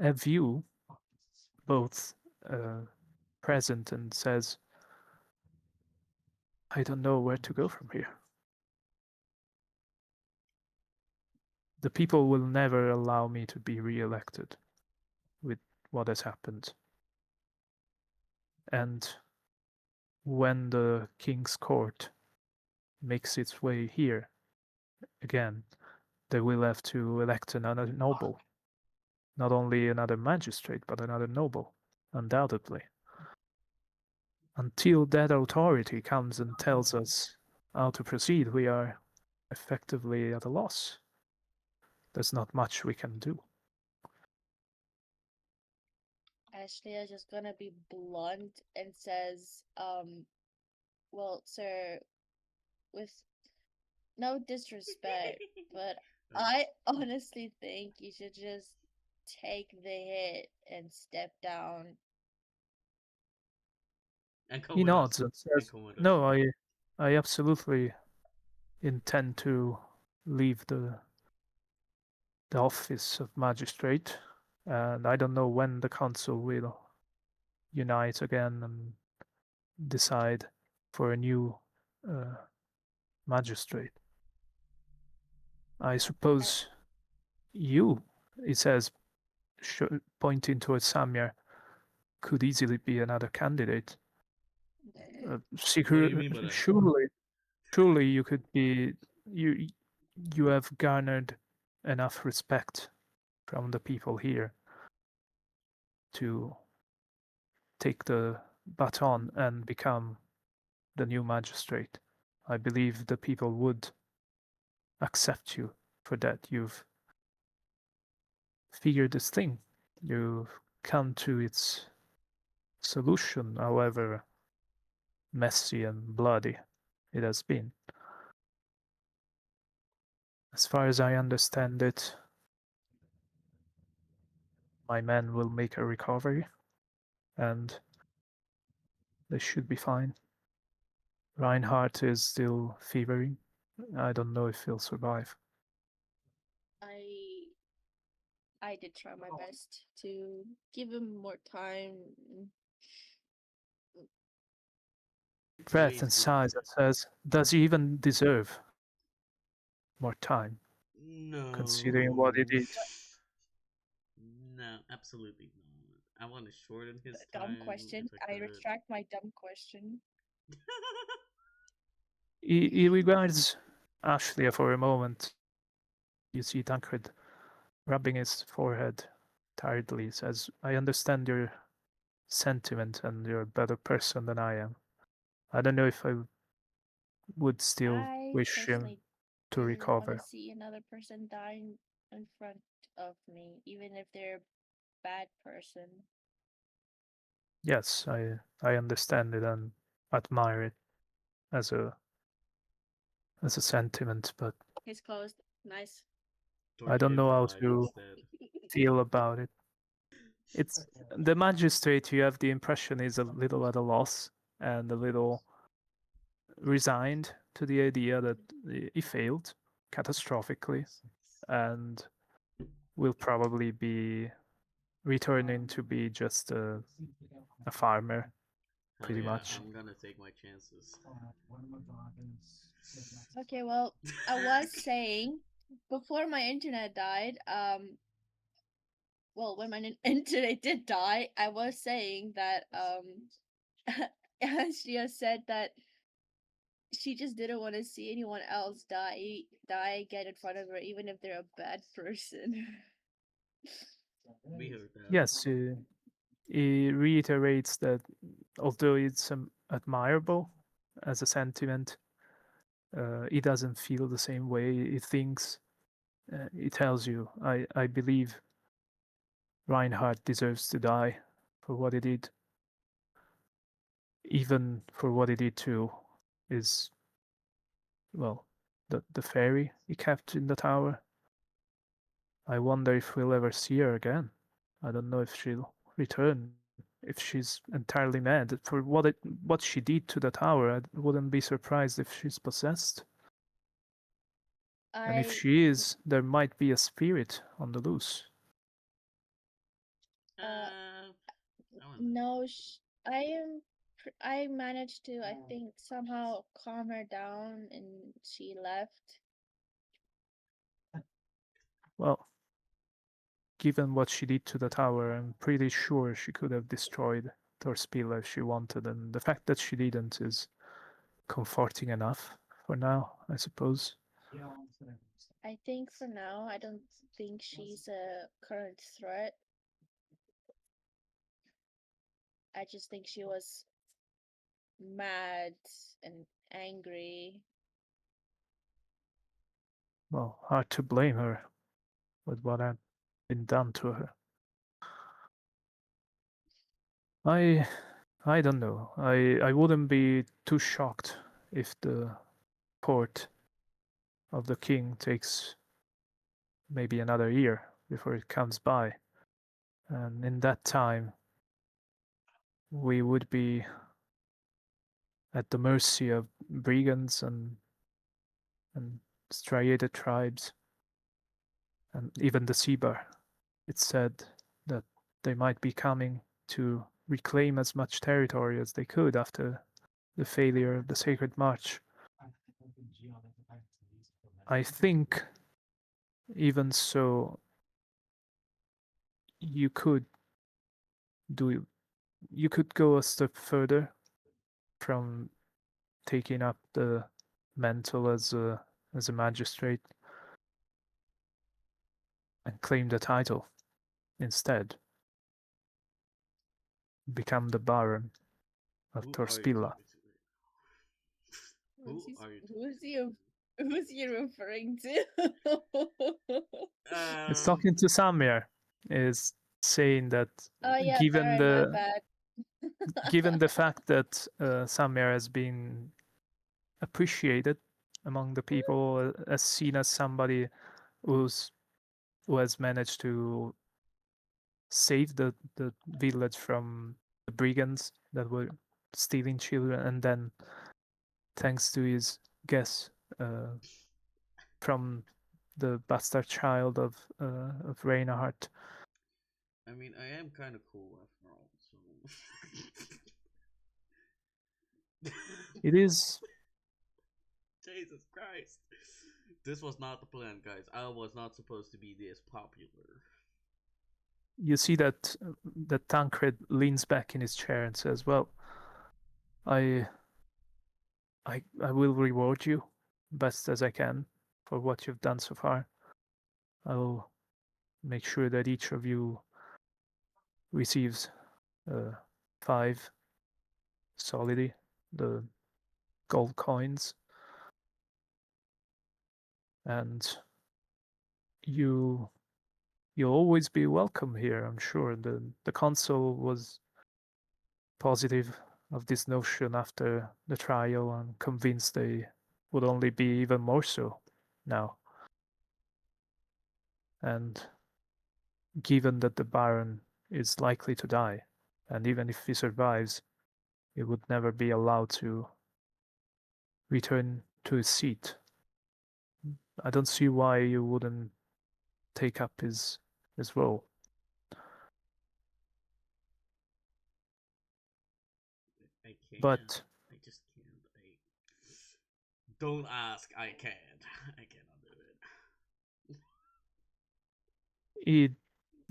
have you both present and says, I don't know where to go from here. The people will never allow me to be re-elected with what has happened. And when the king's court makes its way here again, they will have to elect another noble. Not only another magistrate, but another noble, undoubtedly. Until that authority comes and tells us how to proceed, we are effectively at a loss. There's not much we can do.
Ashley is just gonna be blunt and says, well, sir, with no disrespect, but I honestly think you should just take the hit and step down.
And come
He
with us.
nods and
And
says,
come with us.
"No, I absolutely intend to leave the office of magistrate, and I don't know when the council will unite again and decide for a new uh, magistrate. I
I,
suppose you," he says, pointing towards Samir, "could easily be another candidate.
What do you mean by that?
Surely you could be you you have garnered enough respect from the people here to take the baton and become the new magistrate. I believe the people would accept you for that. You've figured this thing. You've come to its solution, however messy and bloody it has been. As far as I understand it, my men will make a recovery and they should be fine. Reinhardt is still fevering. I don't know if he'll survive.
I I did try my best to give him more time.
Breath
Please
and
give him
sighs
time.
and says, "Does he even deserve more time, considering what he
No.
did?"
No, absolutely not. I want to shorten his
Dumb
time if
question.
I
I
could.
retract my dumb question.
He regards Ashlia for a moment. You see Tancred rubbing his forehead tiredly, says, "I understand your sentiment and you're a better person than I am. I don't know if I would still
I
wish him
personally
to
didn't want to
recover."
see another person dying in front of me, even if they're a bad person.
Yes, I understand it and admire it as a sentiment, but
Case closed. Nice.
I don't
Tornado
know how
died
to
instead.
feel about it. It's the magistrate. You have the impression is a little at a loss and a little resigned to the idea that he failed catastrophically and will probably be returning to be just a farmer,
Hell
pretty
yeah,
much.
I'm gonna take my chances.
Okay, well, I was saying before my internet died, well, when my internet did die, I was saying that Ashia said that she just didn't want to see anyone else die again in front of her, even if they're a bad person.
We heard that.
Yes, he reiterates that although it's admirable as a sentiment, he doesn't feel the same way. He thinks, he tells you, I believe Reinhardt deserves to die for what he did, even for what he did to his, well, the fairy he kept in the tower. I wonder if we'll ever see her again. I don't know if she'll return, if she's entirely mad for what she did to the tower. I wouldn't be surprised if she's possessed. And if
I
she is, there might be a spirit on the loose.
uh
I don't think so.
no, I managed to, I think, somehow calm her down, and she left.
Well, given what she did to the tower, I'm pretty sure she could have destroyed Torspila if she wanted, and the fact that she didn't is comforting enough for now, I suppose.
I think for now, I don't think she's a current threat. I just think she was mad and angry.
Well, hard to blame her with what had been done to her. I I don't know. I wouldn't be too shocked if the court of the king takes maybe another year before it comes by. And in that time, we would be at the mercy of brigands and striated tribes, and even the Seabar. It's said that they might be coming to reclaim as much territory as they could after the failure of the Sacred March. I think, even so, you could do you could go a step further from taking up the mantle as a magistrate and claim the title instead. Become the Baron of
Who are you
Torspilla.
talking to? Who are you
Who's
talking
he? Who's he referring to?
to?
It's talking to Samir, is saying that
Oh yeah,
given
sorry, my
the
bad.
given the fact that Samir has been appreciated among the people, as seen as somebody who has managed to save the village from the brigands that were stealing children, and then thanks to his guess from the bastard child of Reinhardt.
I mean, I am kind of cool after all, so.
It is.
Jesus Christ. This was not the plan, guys. I was not supposed to be this popular.
You see that Tancred leans back in his chair and says, "Well, I I will reward you best as I can for what you've done so far. I'll make sure that each of you receives 5 solidi, the gold coins, and you you'll always be welcome here. I'm sure the consul was positive of this notion after the trial and convinced they would only be even more so now. And given that the Baron is likely to die, and even if he survives, he would never be allowed to return to his seat. I don't see why you wouldn't take up his role.
I can't.
But
I just can't. Don't ask. I can't. I cannot do it.
he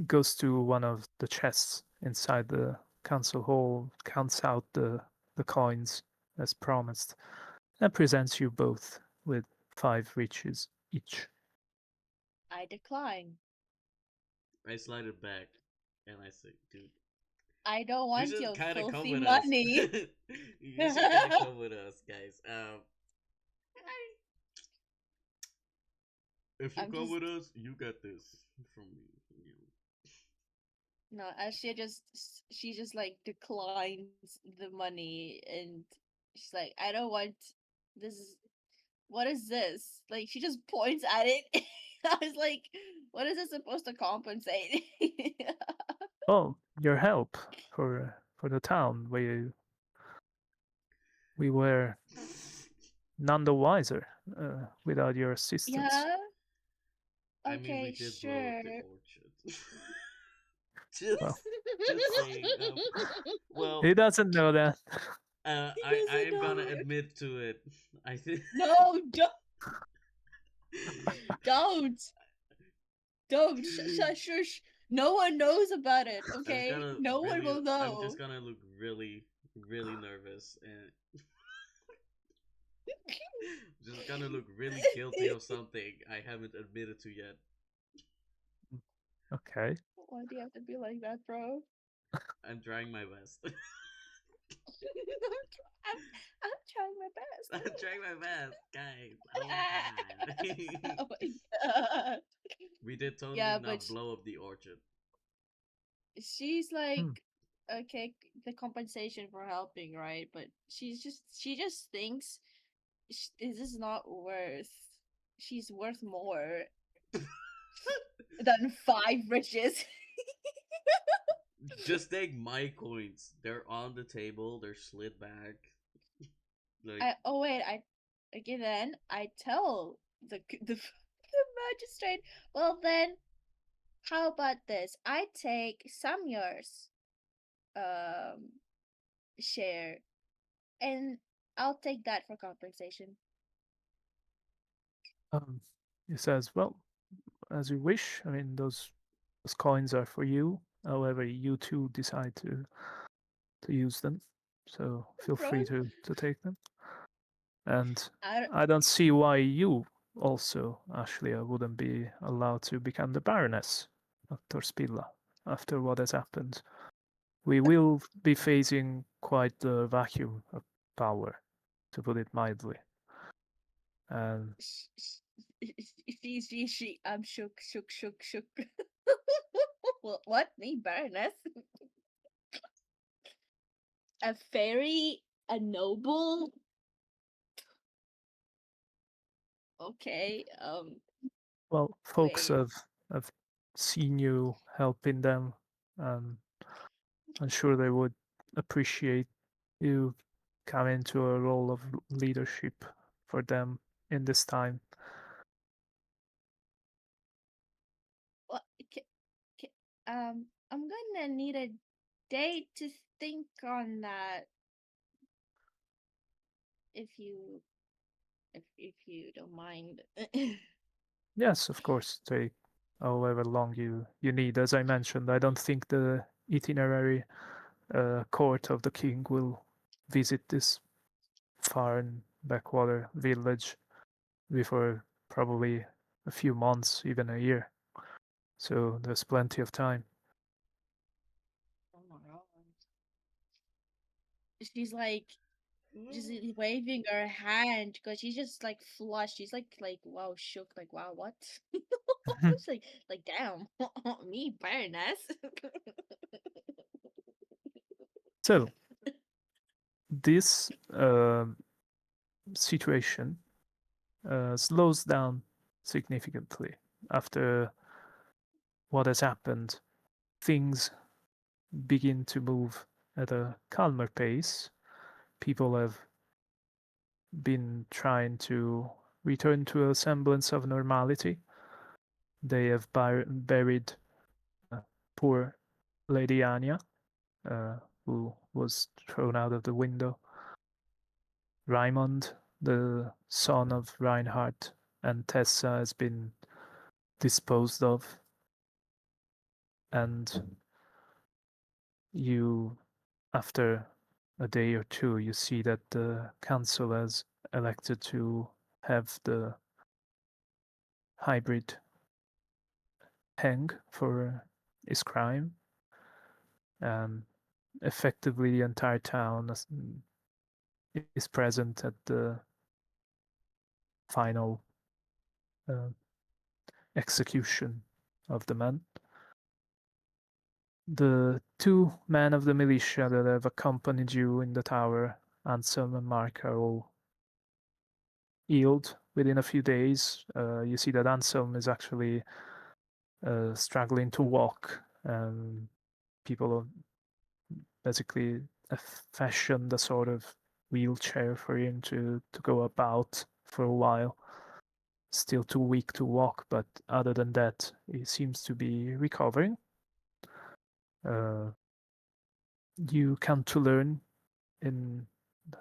goes to one of the chests inside the council hall, counts out the coins as promised, and presents you both with 5 riches each.
I decline.
I slide it back, and I say, "Dude,
I don't
you
want
should
your
kind of come
filthy
with us.
money.
You should kind of come with us, guys. If you
I'm
come
just
with us, you get this from me.
no. She just like declines the money, and she's like, I don't want this. What is this? Like she just points at it. I was like, what is this supposed to compensate?
Oh, your help for the town. We were none the wiser without your assistance.
Yeah.
I mean, we
Okay,
did blow up the
sure.
orchard. just,
Well,
just saying. Well,
he doesn't know that.
He
I
doesn't
am
know
gonna
it.
admit to it. I think.
No, don't, don't. Shush. No one knows about it.
I'm just
Okay,
gonna
no one
really.
will
I'm just
know.
gonna look really, really nervous, and just gonna look really guilty of something I haven't admitted to yet.
Okay.
Why do you have to be like that, bro?
I'm trying my best.
I'm trying my best.
I'm trying my best, guys. Oh my god.
Oh my god.
We did totally
Yeah, but
not blow up the orchard.
she's like,
Hmm.
okay, the compensation for helping, right? But she just thinks this is not worth. she's worth more than 5 riches.
Just take my coins. They're on the table. They're slid back. Like
Oh wait, I again then I tell the magistrate. Well then, how about this? I take Samyor's um share, and I'll take that for compensation.
He says, "Well, as you wish. I mean, those coins are for you. However, you too decide to use them, so feel free
Bro,
to take them. And
I
I don't see why you also, Ashlia, wouldn't be allowed to become the Baroness of Torspilla after what has happened. We will be facing quite the vacuum of power, to put it mildly. And
I'm shook. What? Me, Baroness? A fairy? A noble? Okay,
well, folks
wait.
have seen you helping them. I'm sure they would appreciate you come into a role of leadership for them in this time.
What? I'm gonna need a day to think on that. If you, if you don't mind.
Yes, of course, take however long you need. As I mentioned, I don't think the itinerary court of the king will visit this far and backwater village before probably a few months, even a year. So there's plenty of time.
Oh my god. She's like just waving her hand because she's just like flushed. She's like wow, shook. Like wow, what? She's like damn, me Baroness.
So this situation slows down significantly after what has happened. Things begin to move at a calmer pace. People have been trying to return to a semblance of normality. They have buried uh, poor Lady Anya, uh, who was thrown out of the window. Raimond, the son of Reinhard and Tessa, has been disposed of, and you, after a day or two, you see that the council has elected to have the hybrid hang for his crime. Effectively, the entire town is present at the final uh, execution of the man. The two men of the militia that have accompanied you in the tower, Anselm and Mark, are all healed within a few days. You see that Anselm is actually struggling to walk. People have basically fashioned a sort of wheelchair for him to go about for a while. Still too weak to walk, but other than that, he seems to be recovering. Uh, you come to learn in a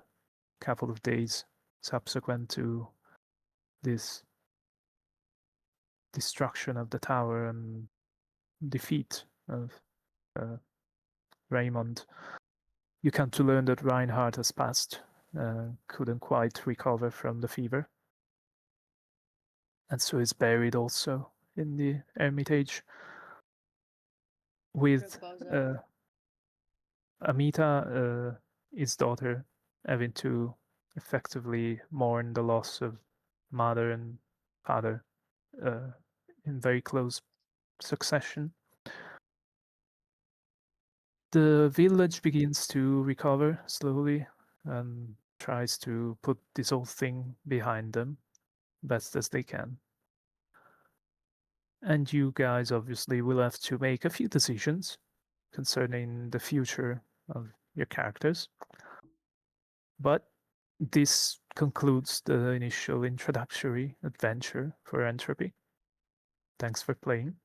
couple of days subsequent to this destruction of the tower and defeat of uh, Raymond. You come to learn that Reinhard has passed, couldn't quite recover from the fever, and so is buried also in the Hermitage with
Bozo.
Amita, his daughter, having to effectively mourn the loss of mother and father uh, in very close succession. The village begins to recover slowly and tries to put this whole thing behind them. best as they can. And you guys obviously will have to make a few decisions concerning the future of your characters. But this concludes the initial introductory adventure for Entropy. Thanks for playing.